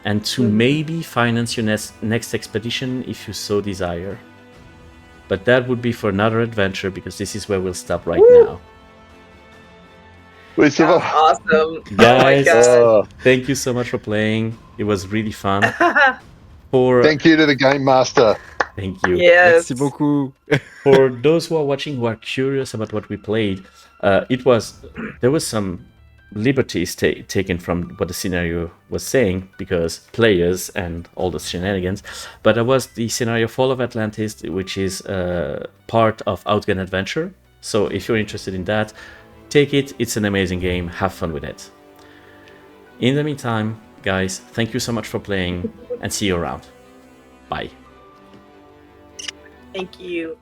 And to maybe finance your next expedition if you so desire. But that would be for another adventure, because this is where we'll stop right now. That's awesome. Guys, oh thank you so much for playing. It was really fun. Thank you to the Game Master. Thank you. Yes. Merci beaucoup. For those who are watching who are curious about what we played, there was some liberties taken from what the scenario was saying, because players and all the shenanigans, but there was the scenario Fall of Atlantis, which is part of Outgunned Adventure. So if you're interested in that, take it. It's an amazing game. Have fun with it. In the meantime, guys, thank you so much for playing, and see you around. Bye. Thank you.